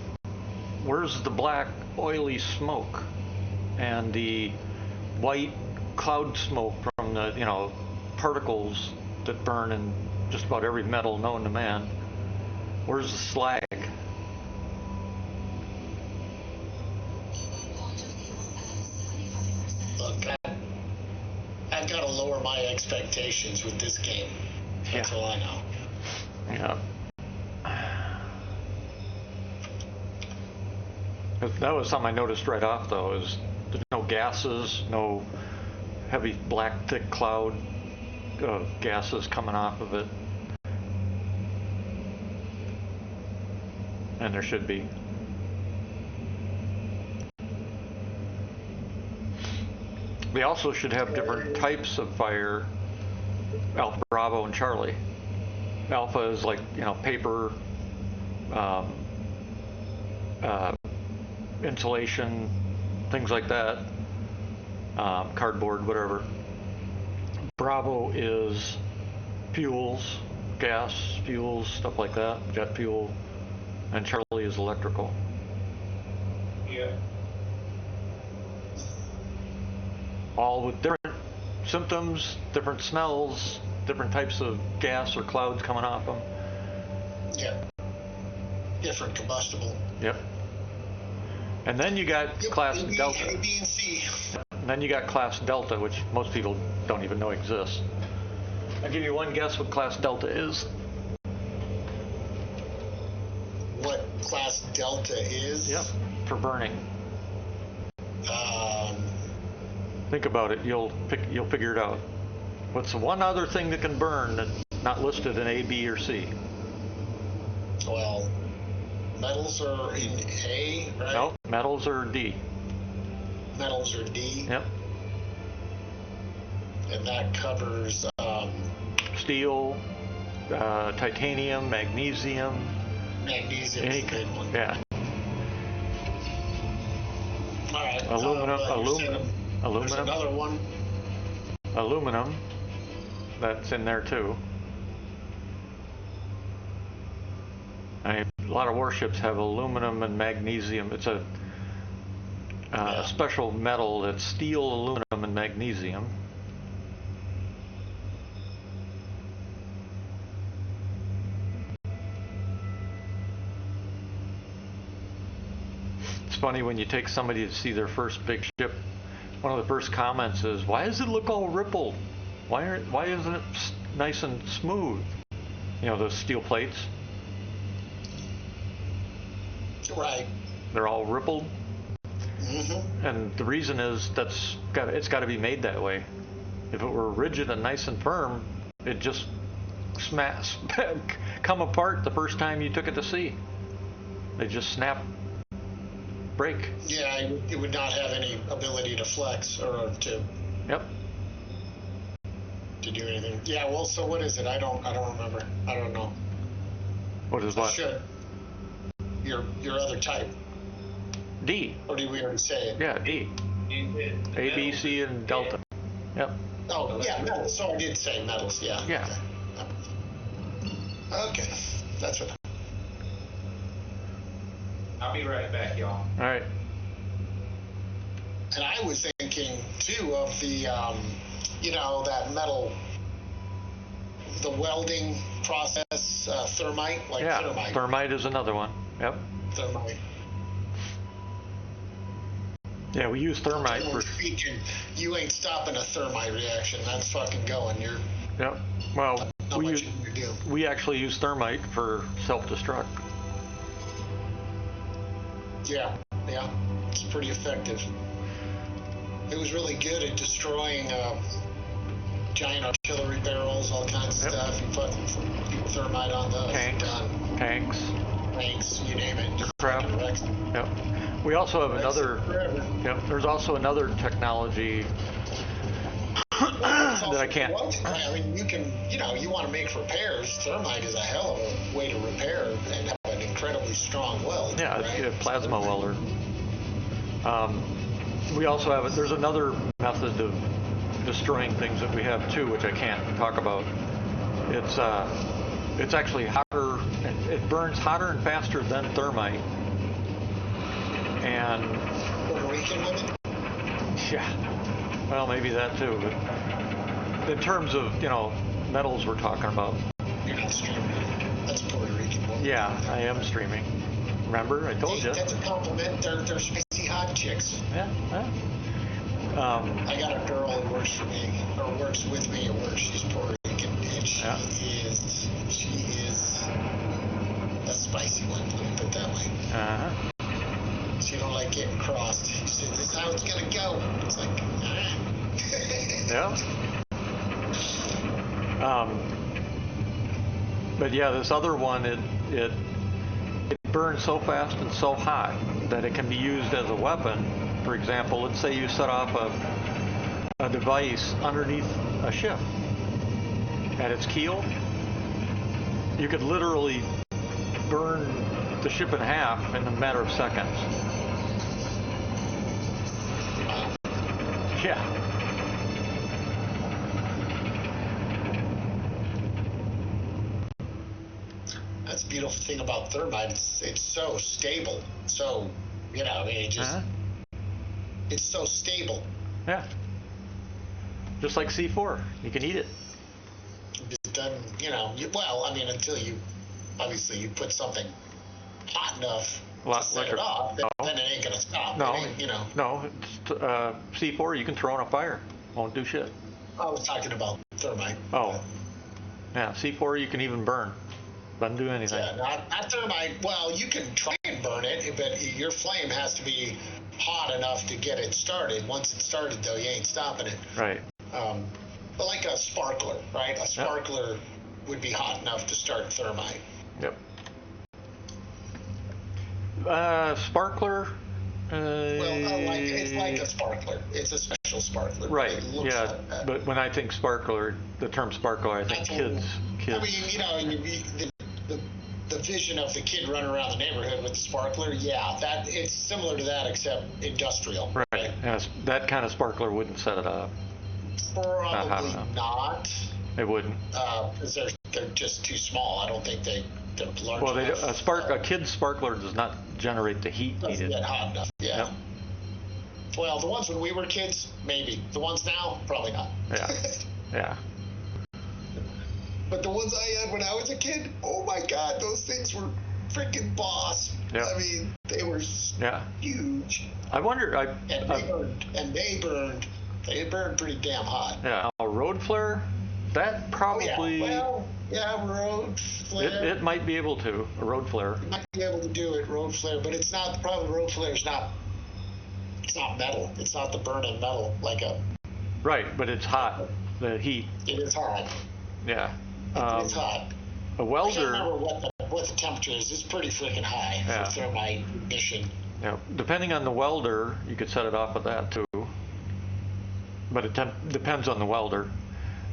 where's the black oily smoke and the white cloud smoke from the, you know, particles that burn in just about every metal known to man? Where's the slag? Look, I've got to lower my expectations with this game. That's all I know. Yeah. That was something I noticed right off, though, is there's no gases, no heavy black thick cloud gases coming off of it. And there should be. They also should have different types of fire. Alpha, Bravo, and Charlie. Alpha is like, paper, um, insulation, things like that, cardboard, whatever. Bravo is fuels, gas, fuels, stuff like that, jet fuel, and Charlie is electrical. Yeah. All with different symptoms, different smells, different types of gas or clouds coming off them. Yeah. Different combustible. Yep. And then you got class Delta. A, B, and C. And then you got class Delta, which most people don't even know exists. I'll give you one guess what class Delta is. What class Delta is? Yep. For burning. Um, Think about it. You'll figure it out. What's the one other thing that can burn that's not listed in A, B, or C? well, metals are in A, right? No, metals are D. Metals are D. Yep. And that covers Steel, titanium, magnesium. magnesium. Is a big one. Yeah. All right. Aluminum. There's another one. Aluminum. That's in there too. A lot of warships have aluminum and magnesium. It's a special metal that's steel, aluminum, and magnesium. It's funny when you take somebody to see their first big ship, one of the first comments is, "Why does it look all rippled? Why isn't it nice and smooth?" Those steel plates. Right. They're all rippled. Mm-hmm. And the reason is it's got to be made that way. If it were rigid and nice and firm, it'd just come apart the first time you took it to sea. They just snap, break. Yeah, it would not have any ability to flex or to Yep. do anything. Yeah. Well, so what is it? I don't remember. I don't know. What is I what? should. Your other type. D. Or did we already say it? Yeah, D. A, B, C, and Delta. Yep. Oh, yeah, metals. So I did say metals, yeah. Yeah. Okay. That's what. I'll be right back, y'all. All right. And I was thinking, too, of the, that metal, the welding process, thermite, like Yeah. thermite. Thermite is another one. Yep. Thermite. Yeah, we use thermite for. Speaking, you ain't stopping a thermite reaction. That's fucking going. You're Yep. Well, not much you can do. we actually use thermite for self-destruct. Yeah, it's pretty effective. It was really good at destroying giant artillery barrels, all kinds of stuff. You put thermite on those. Done. Tanks. Tanks, you name it. Just Crap. fucking wrecks them. Yep. We also have Wrecks another. them forever. Yep. There's also another technology It's also that I can't. blunt. I mean, you want to make repairs. Thermite is a hell of a way to repair and have an incredibly strong weld. Yeah, right? it's a plasma welder. We also have there's another method of destroying things that we have too, which I can't talk about. It's actually hotter. It burns hotter and faster than thermite. And Puerto Rican women? yeah, well maybe that too. But in terms of metals we're talking about. You're not streaming. That's Puerto Rican woman. Yeah, I am streaming. Remember, I told you. That's a compliment. They're spicy hot chicks. Yeah. I got a girl who works for me, or works with me at work. She's Puerto Rican, and she is a spicy one. Let me put it that way. Uh-huh. She don't like getting crossed. She said, "This is how it's gonna go." It's like, Yeah. But yeah, this other one, it burns so fast and so hot that it can be used as a weapon. For example, let's say you set off a device underneath a ship at its keel, you could literally burn the ship in half in a matter of seconds. Yeah. That's the beautiful thing about thermite. It's so stable. So, you know, I mean, it's so stable. Yeah. Just like C4. You can eat it. It doesn't, you know, well, I mean, until you, obviously, you put something hot enough to set it off, then it ain't going to stop. No, you know. No, it's, C4 you can throw in a fire. Won't do shit. I was talking about thermite. Oh. Yeah, C4 you can even burn. Doesn't do anything. Yeah, not thermite. Well, you can try and burn it, but your flame has to be hot enough to get it started. Once it's started, though, you ain't stopping it. Right. But like a sparkler, right? A sparkler would be hot enough to start thermite. Yep. Sparkler. It's like a sparkler. It's a special sparkler. Right. It looks Yeah. like that. But when I think sparkler, the term sparkler, I think kids. I mean, you know, the vision of the kid running around the neighborhood with the sparkler, that it's similar to that except industrial. Right. Yeah, that kind of sparkler wouldn't set it up. Probably not. It wouldn't. Because they're just too small. I don't think they're large enough. Well, a kid's sparkler does not generate the heat doesn't needed. get hot enough. Yeah. Yep. Well, the ones when we were kids, maybe. The ones now, probably not. Yeah. Yeah. But the ones I had when I was a kid, oh my God, those things were freaking boss. Yep. I mean, they were huge. I wonder. They burned. They burned pretty damn hot. Yeah, a road flare, that probably. Road flare. It might be able to, a road flare. It might be able to do it, road flare, but it's not. The problem with road flare is not. It's not metal. It's not the burning metal like a. Right, but it's hot. The heat. It is hot. Yeah. It's hot. A welder. I can't remember what the temperature is. It's pretty freaking high for thermite emission. Yeah, depending on the welder, you could set it off with that too. But it depends on the welder.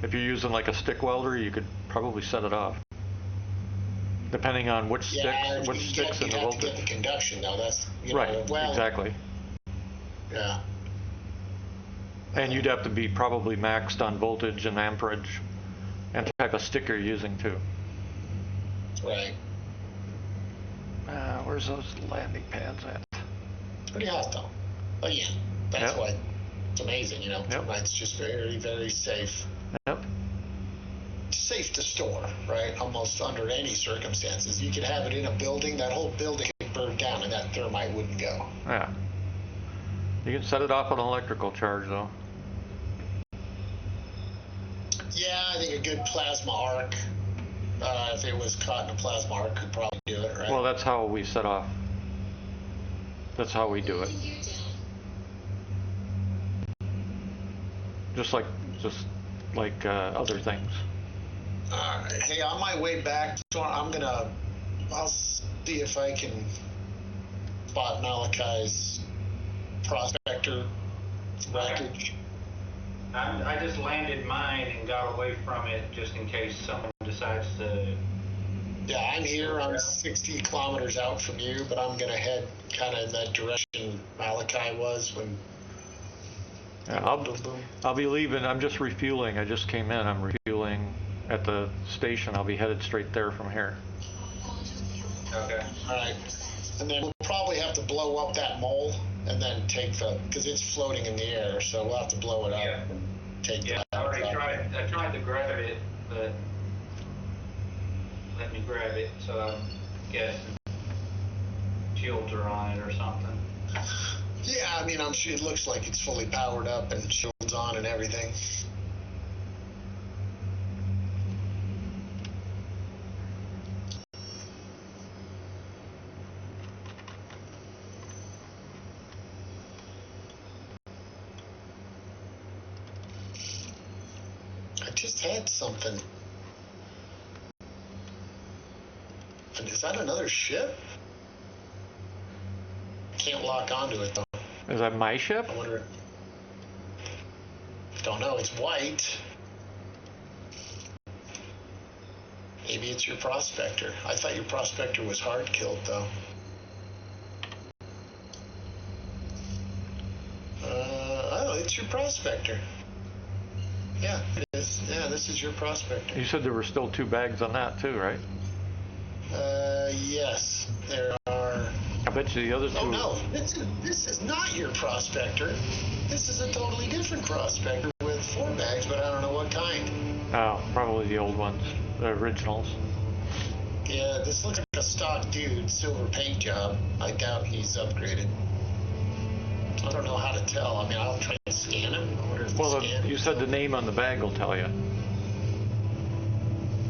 If you're using like a stick welder, you could probably set it off. Depending on which sticks in the welder. You have to get the conduction though. That's right. Exactly. Yeah. And you'd have to be probably maxed on voltage and amperage, and the type of stick you're using too. Right. Where's those landing pads at? It's pretty hot though. Oh yeah, that's why it's amazing. You know, thermite's just very, very safe. Yep. Safe to store, right? Almost under any circumstances. You could have it in a building. That whole building could burn down, and that thermite wouldn't go. Yeah. You can set it off on an electrical charge though. Yeah, I think a good plasma arc. If it was caught in a plasma arc, could probably do it, right? Well, that's how we set off. That's how we do it. Just like other things. All right. Hey, on my way back, I'll see if I can spot Malachi's prospector wreckage. I just landed mine and got away from it just in case someone decides to. Yeah, I'm here. I'm 60 kilometers out from you, but I'm gonna head kind of in that direction Malachi was when. Yeah, I'll be leaving. I'm just refueling. I just came in. I'm refueling at the station. I'll be headed straight there from here. Okay. All right. And then we'll probably have to blow up that mole and then because it's floating in the air, so we'll have to blow it up and take I tried to grab it, but let me grab it, so I'm guessing shields are on it or something. Yeah, I mean, I'm sure it looks like it's fully powered up and shields on and everything. I just had something. Is that another ship? Can't lock onto it though. Is that my ship? I wonder. Don't know. It's white. Maybe it's your prospector. I thought your prospector was hard killed, though. Oh, it's your prospector. Yeah, it is. Yeah, this is your prospector. You said there were still 2 bags on that too, right? Yes, there are. I bet you the other 2. Oh no, this is not your prospector. This is a totally different prospector with 4 bags, but I don't know what kind. Oh, probably the old ones, the originals. Yeah, this looks like a stock dude, silver paint job. I doubt he's upgraded. I don't know how to tell. I mean, I'll try to scan him. I wonder if Well, the scan you said the name on the bag will tell you.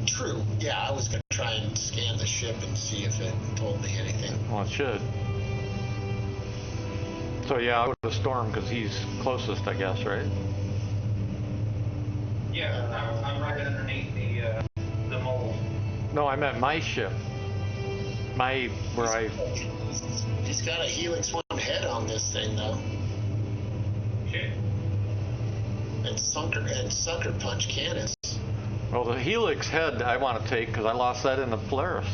True. Yeah, I was going to try and scan the ship and see if it told me anything. Well, it should. So yeah, I'll go to Storm because he's closest, I guess, right? Yeah, I'm right underneath the mold. No, I meant my ship. He's got a Helix 1 head on this thing, though. Okay. And sucker punch cannons. Well, the Helix head I want to take because I lost that in the Polaris.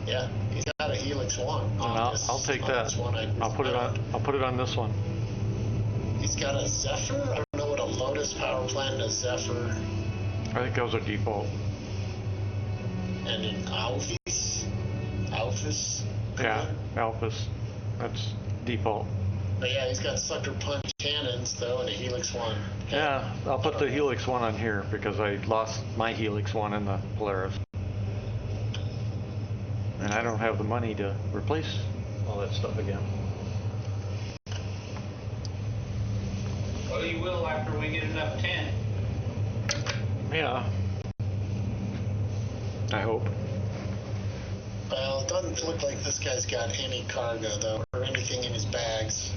Yeah, he's got a Helix 1 on And this. I'll take on that. This one I'll put it on this one. He's got a Zephyr. I don't know what a Lotus power plant and a Zephyr. I think those are default. And an Alphys. Yeah, Alphys. That's default. But yeah, he's got sucker punch cannons though, and a Helix 1. Yeah, I'll put the Helix 1 on here because I lost my Helix 1 in the Polaris. And I don't have the money to replace all that stuff again. Well, you will after we get enough tin. Yeah. I hope. Well, it doesn't look like this guy's got any cargo though, or anything in his bags.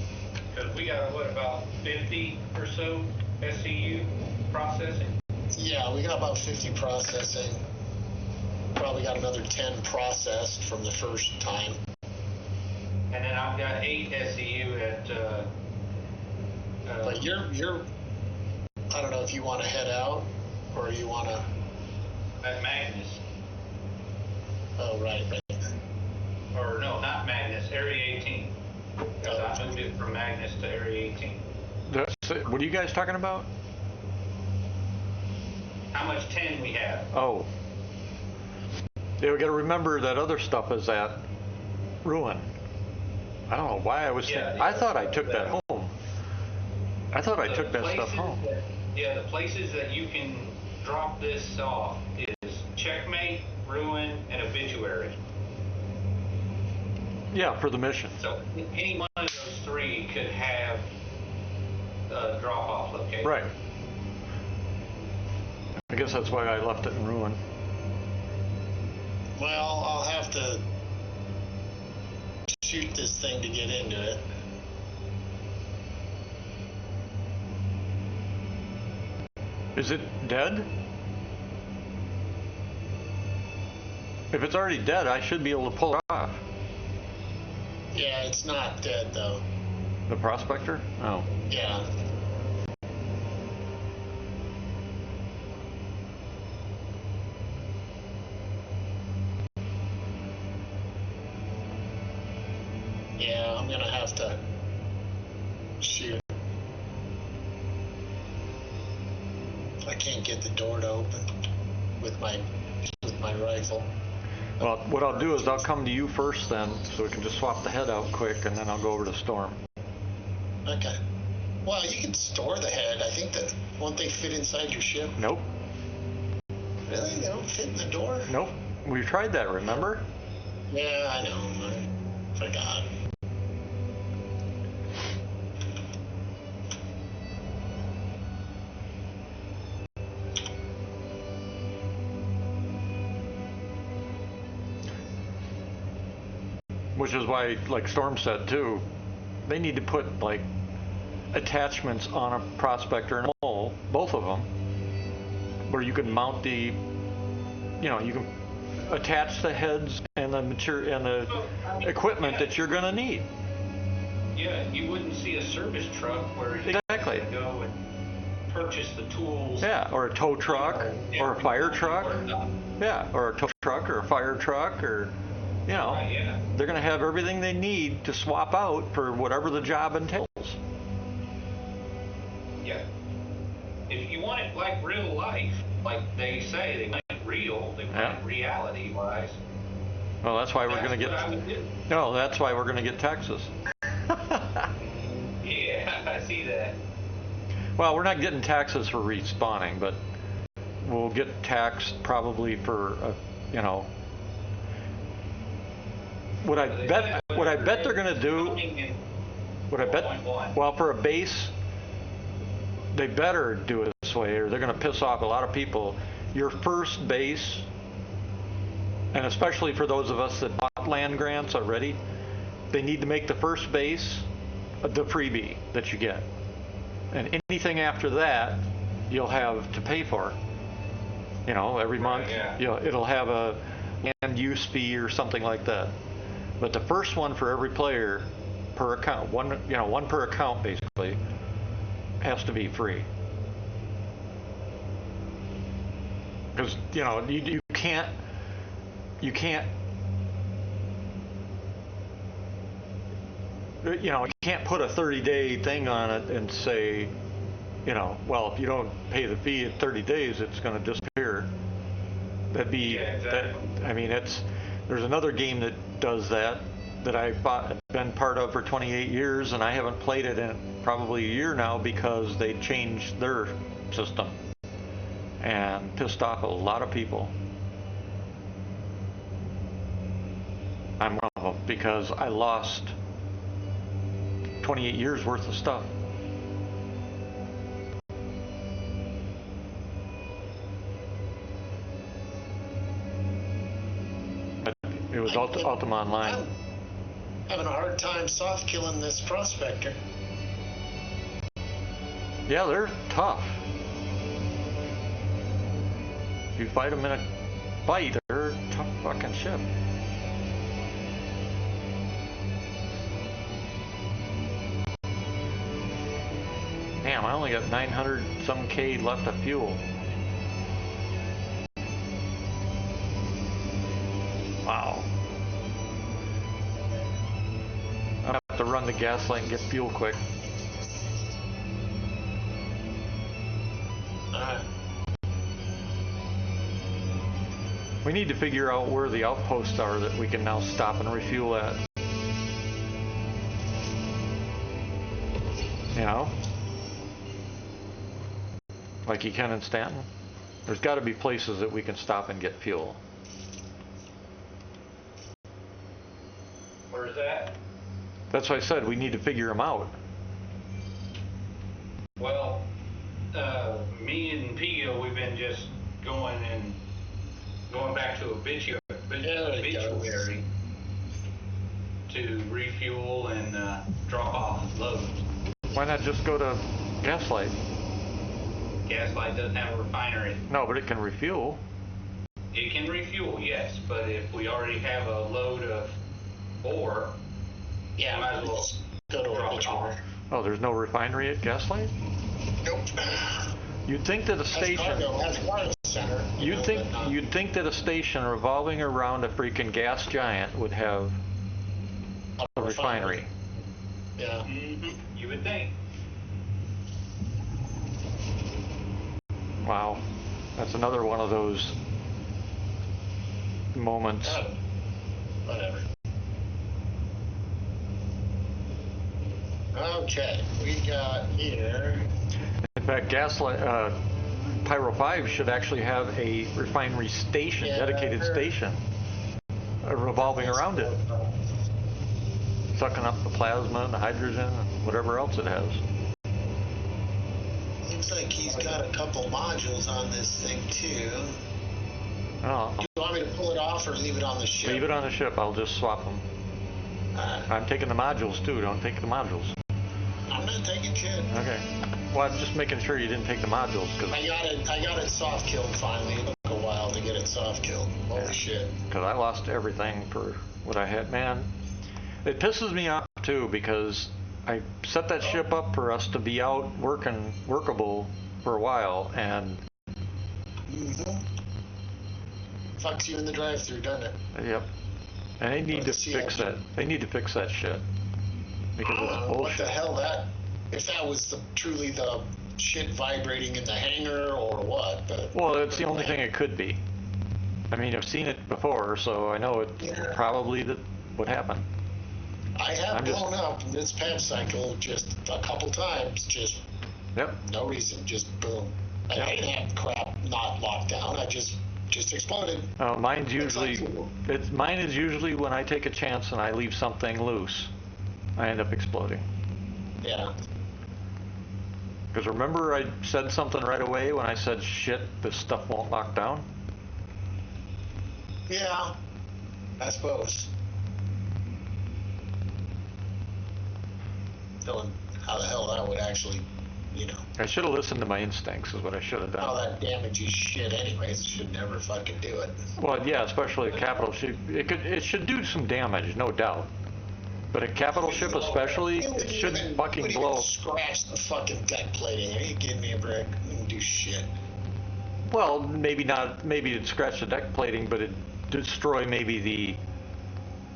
Because we got, about 50 or so SCU processing? Yeah, we got about 50 processing. Probably got another 10 processed from the first time. And then I've got 8 SCU at... But you're, I don't know if you want to head out, or you want to... At Magnus. Oh, right. Or no, not Magnus, Area 18. Because I moved it from Magnus to Area 18. What are you guys talking about? How much tin we have. Oh. Yeah, we got to remember that other stuff is at Ruin. I don't know why I was thinking. I thought I took that home. I thought I took that stuff home. The places that you can drop this off is Checkmate, Ruin, and Obituary. Yeah, for the mission. So any one of those 3 could have a drop-off location. Right. I guess that's why I left it in Ruin. Well, I'll have to shoot this thing to get into it. Is it dead? If it's already dead, I should be able to pull it off. Yeah, it's not dead though. The Prospector? Oh. Yeah. Yeah, I'm gonna have to shoot. I can't get the door to open with my rifle. Well, what I'll do is I'll come to you first then, so we can just swap the head out quick, and then I'll go over to Storm. Okay. Well, you can store the head. I think that won't they fit inside your ship? Nope. Really? They don't fit in the door? Nope. We tried that, remember? Yeah, I know. I forgot. Which is why, like Storm said too, they need to put like attachments on a Prospector and a mole, both of them, where you can mount the, you can attach the heads and the equipment that you're gonna need. Yeah, you wouldn't see a service truck where you Exactly. go and purchase the tools. Yeah, or a tow truck, or a fire truck. Yeah, or a tow truck, or a fire truck, or, you know, Right, yeah. they're going to have everything they need to swap out for whatever the job entails. Yeah. If you want it like real life, like they say, they want it real, they want Yeah. it reality-wise. Well, that's why we're going to That's what I would get. do. No, that's why we're going to get Texas. Yeah, I see that. Well, we're not getting taxes for respawning, but we'll get taxed probably for, you know. What I bet they're going to do. What I bet. 4.1. Well, for a base, they better do it this way, or they're going to piss off a lot of people. Your first base, and especially for those of us that bought land grants already, they need to make the first base the freebie that you get. And anything after that, you'll have to pay for. You know, every month, yeah. you know, it'll have a land use fee or something like that. But the first one for every player per account, one per account basically, has to be free. Because, you know, you can't you can't put a 30-day thing on it and say, you know, well, if you don't pay the fee in 30 days, it's going to disappear. That'd be, Yeah, exactly. I mean, there's another game that does that I've been part of for 28 years, and I haven't played it in probably a year now because they changed their system and pissed off a lot of people. I'm one of them because I lost 28 years worth of stuff. It was Ultima Online. I'm having a hard time soft killing this prospector. Yeah, they're tough. If you fight them in a fight, they're a tough fucking ship. Damn, I only got 900 some K left of fuel. Wow. I'll have to run the gas light and get fuel quick. We need to figure out where the outposts are that we can now stop and refuel at. You know? Like you can in Stanton. There's got to be places that we can stop and get fuel. Where's that? That's why I said we need to figure them out. Well, me and Pio, we've been just going back to obituary to refuel and drop off loads. Why not just go to Gaslight? Gaslight doesn't have a refinery. No, but it can refuel. It can refuel, yes, but if we already have a load of ore, Yeah, might as well let's go to drop it obituary. off. Oh, there's no refinery at Gaslight? Nope. You'd think that a station. That's wireless center. You'd think that a station revolving around a freaking gas giant would have a refinery. Yeah. Mm-hmm. You would think. Wow, that's another one of those moments. Oh, whatever. Okay, we got here. In fact, Gaslight, Pyro 5 should actually have a refinery station, Yeah, dedicated station, revolving around it, sucking up the plasma and the hydrogen and whatever else it has. Looks like he's got a couple modules on this thing too. Oh, Do you want me to pull it off or leave it on the ship? leave it on the ship. I'll just swap them. I'm taking the modules too. Don't take the modules. I'm not taking shit. Okay. Well, I'm just making sure you didn't take the modules I got it soft killed finally. It took a while to get it soft killed. Holy shit. because I lost everything for what I had. Man, it pisses me off too because I set that ship up for us to be out workable for a while, and Fucks you in the drive-through, doesn't it? yep. And they need to See, fix that. They need to fix that shit because it's What the bullshit. hell that? If that was truly the shit vibrating in the hangar or what? But Well, it's the only thing it could be. I mean, I've seen it before, so I know it's probably what happened. I have I'm just- blown up in this pad cycle just a couple times, just Yep. no reason, just boom. I Yep. didn't have crap not locked down. I just exploded. Mine is usually when I take a chance and I leave something loose, I end up exploding. Yeah. Because remember I said something right away when I said, shit, this stuff won't lock down? Yeah. I suppose. Knowing how the hell that would actually, I should have listened to my instincts is what I should have how done. that damages shit anyways. Should never fucking do it. Well, yeah, especially a capital ship. It should do some damage, no doubt. But a capital ship especially, it shouldn't fucking blow. Scratch the fucking deck plating. Are you kidding me, Brick? You can do shit. Well, maybe not, maybe it'd scratch the deck plating, but it'd destroy maybe the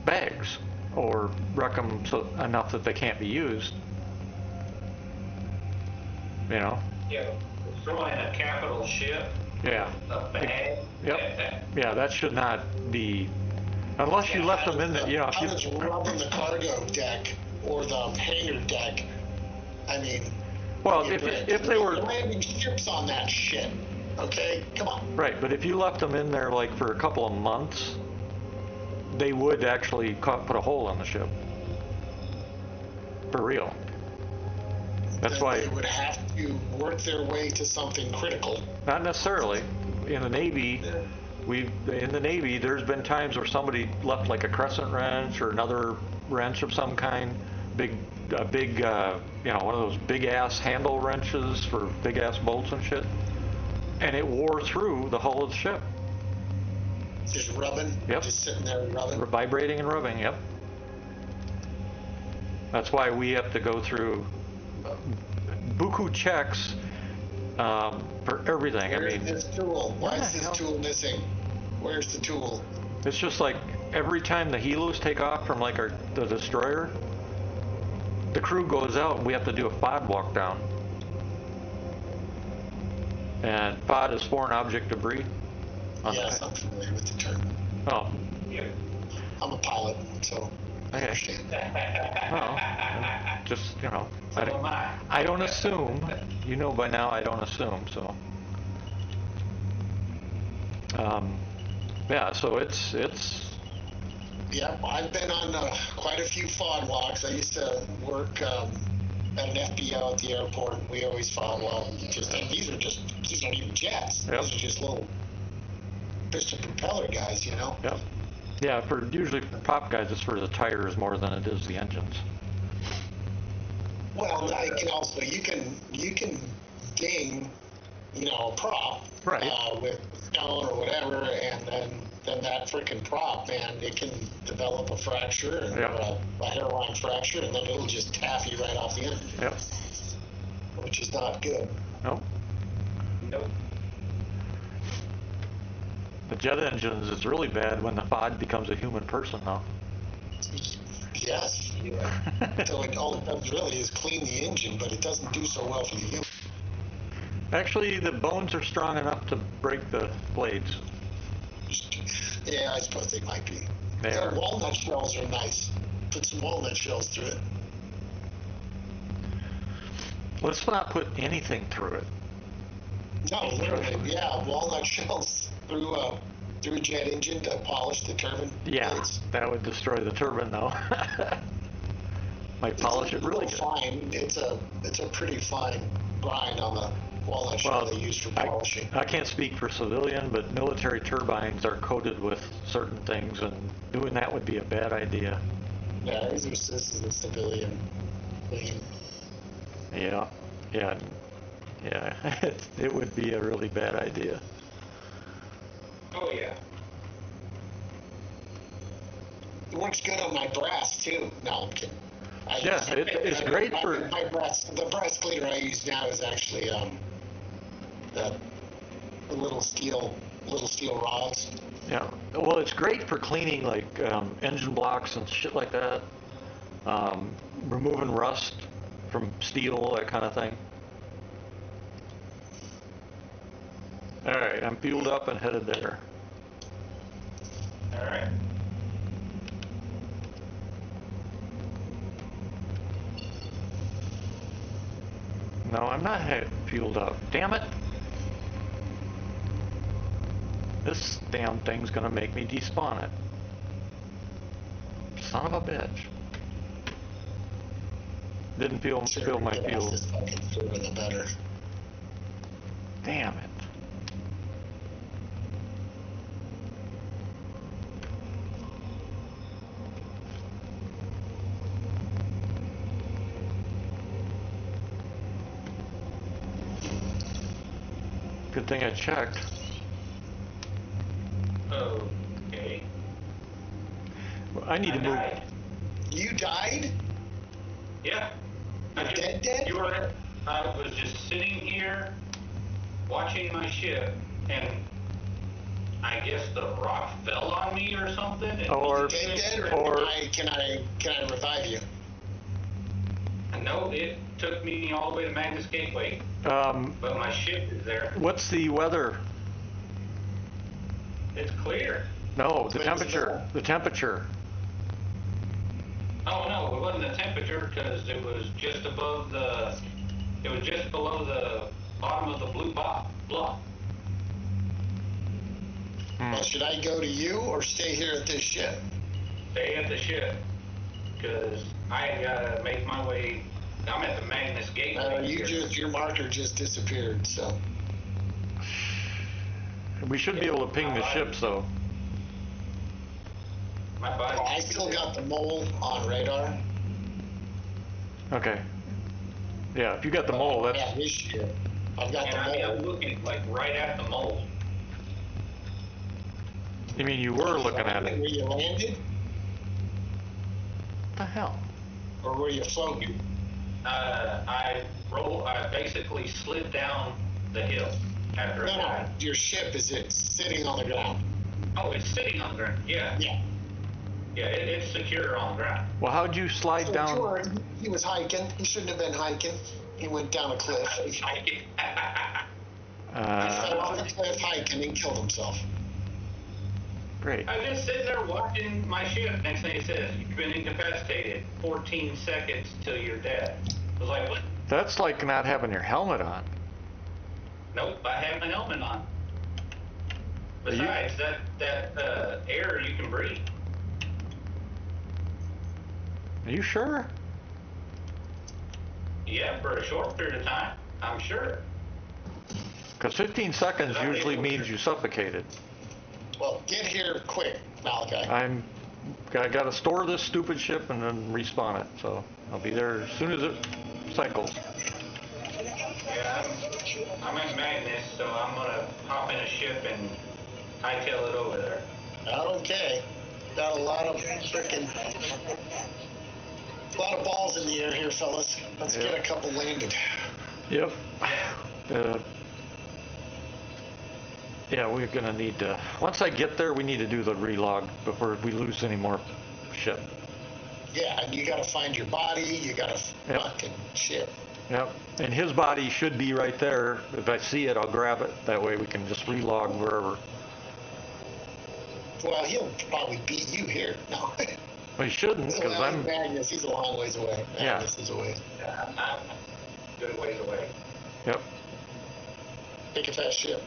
bags or wreck them enough that they can't be used. You know? Yeah, destroying a capital ship, Yeah. a bag. Yep. Yeah, that should not be, unless you left them in there, if How does you, rubbing the cargo deck or the hangar deck? I mean, well, give me a break. if they were, They're landing ships on that shit. Okay, come on. right, but if you left them in there like for a couple of months, they would actually put a hole in the ship. For real. That's Then why, they would have to work their way to something critical. not necessarily. In the Navy, there's been times where somebody left like a crescent wrench or another wrench of some kind, one of those big ass handle wrenches for big ass bolts and shit, and it wore through the hull of the ship. Just rubbing. Yep. Just sitting there rubbing. Vibrating and rubbing, yep. That's why we have to go through buku checks for everything. Where's I mean, this tool? Why what is the this hell? tool missing? Where's the tool? it's just like every time the helos take off from like the destroyer, the crew goes out and we have to do a FOD walk down. And FOD is foreign object debris. Yes, I'm familiar with the term. Oh, Yeah. I'm a pilot, so I Okay. understand. well, just, So am I. I don't assume. By now I don't assume, so. Yeah, so it's Yep, I've been on quite a few FOD walks. I used to work at an FBO at the airport. And we always FOD walk. And these aren't even jets. Yep. These are just little piston propeller guys, Yep. Yeah, usually for prop guys, it's for the tires more than it is the engines. Well, you can ding, a prop, Right. with stone or whatever, and then that freaking prop, man, it can develop a fracture and Yeah. or a hairline fracture, and then it'll just taffy right off the end, Yep. which is not good. Nope. Nope. The jet engines, it's really bad when the FOD becomes a human person, though. Yes. So all it does really is clean the engine, but it doesn't do so well for the human. Actually, the bones are strong enough to break the blades. Yeah, I suppose they might be. They The are. walnut shells are nice. Put some walnut shells through it. Let's not put anything through it. No, literally, yeah, walnut shells through a jet engine to polish the turbine. Yeah, blades. that would destroy the turbine, though. Might polish it It's a really little good. fine. It's a pretty fine grind on the walnut shell they use for polishing. I can't speak for civilian, but military turbines are coated with certain things, and doing that would be a bad idea. Yeah, this is a civilian thing. Yeah, yeah, yeah. It would be a really bad idea. Oh, yeah. It works good on my brass too. No, I'm kidding. Yeah, it's great for. The brass cleaner I use now is actually the little steel rods. Yeah, well, it's great for cleaning like engine blocks and shit like that. Removing rust from steel, that kind of thing. All right, I'm fueled up and headed there. All right. No, I'm not fueled up. Damn it! This damn thing's gonna make me despawn it. Son of a bitch. Didn't fill my fuel. This fucking further the better. Damn it. Good thing I checked. Okay. I need to move. Died. You died? Yeah. Dead? I was just sitting here watching my ship, and I guess the rock fell on me or something. And Or- Dead? or- Can I revive you? no, it took me all the way to Magnus Gateway, but my ship is there. What's the weather? It's clear. No, the Wait, temperature. The temperature. Oh no, it wasn't the temperature because it was just above the. It was just below the bottom of the blue block. Well, should I go to you or stay here at this ship? Stay at the ship because I gotta make my way. I'm at the Magnus Gateway. Your marker just disappeared, so. We should be able to ping the ships though. My body. I still got the mole on radar. Okay. Yeah, if you got the mole, Yeah, that's. this ship. I've got And the I'm mole. looking like right at the mole. You mean you were looking at it? Where you landed? What the hell? Or where you floating? I basically slid down the hill after No, I no. died. Your ship, is it sitting on the ground? Oh, it's sitting on the ground. Yeah. Yeah. Yeah, it's secure on the ground. Well, how'd you slide So down? sure, he was hiking. He shouldn't have been hiking. He went down a cliff. He fell off the cliff hiking and killed himself. Great. I was just sitting there watching my ship. Next thing it says, you've been incapacitated. 14 seconds till you're dead. I was like, what? That's like not having your helmet on. Nope, I have my helmet on. Besides, that air you can breathe. Are you sure? Yeah, for a short period of time, I'm sure. Because 15 seconds usually means you suffocated. Well, get here quick, Malachi. I got to store this stupid ship and then respawn it. So I'll be there as soon as it cycles. Yeah, I'm at Magnus, so I'm gonna hop in a ship and hightail it over there. Okay. Got a lot of balls in the air here, fellas. Let's get a couple landed. Yep. Yeah, we're gonna need to. Once I get there, we need to do the relog before we lose any more ship. Yeah, and you gotta find your body. You gotta fucking shit. Yep. And his body should be right there. If I see it, I'll grab it. That way we can just relog wherever. Well, he'll probably beat you here. No. Well, he shouldn't, because I'm. Magnus, he's a long ways away. Yeah. Magnus is a ways. I'm a good ways away. Yep. Pick a fast ship.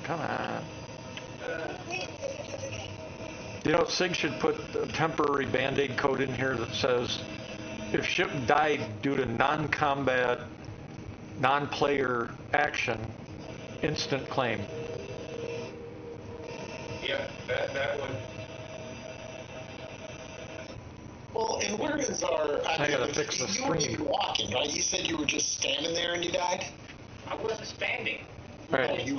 Come on. You know, SIG should put a temporary Band-Aid code in here that says, if ship died due to non-combat, non-player action, instant claim. Yeah, that would. Well, and where is our... I gotta fix the You weren't screen. even walking, right? You said you were just standing there and you died? I wasn't standing. All right. You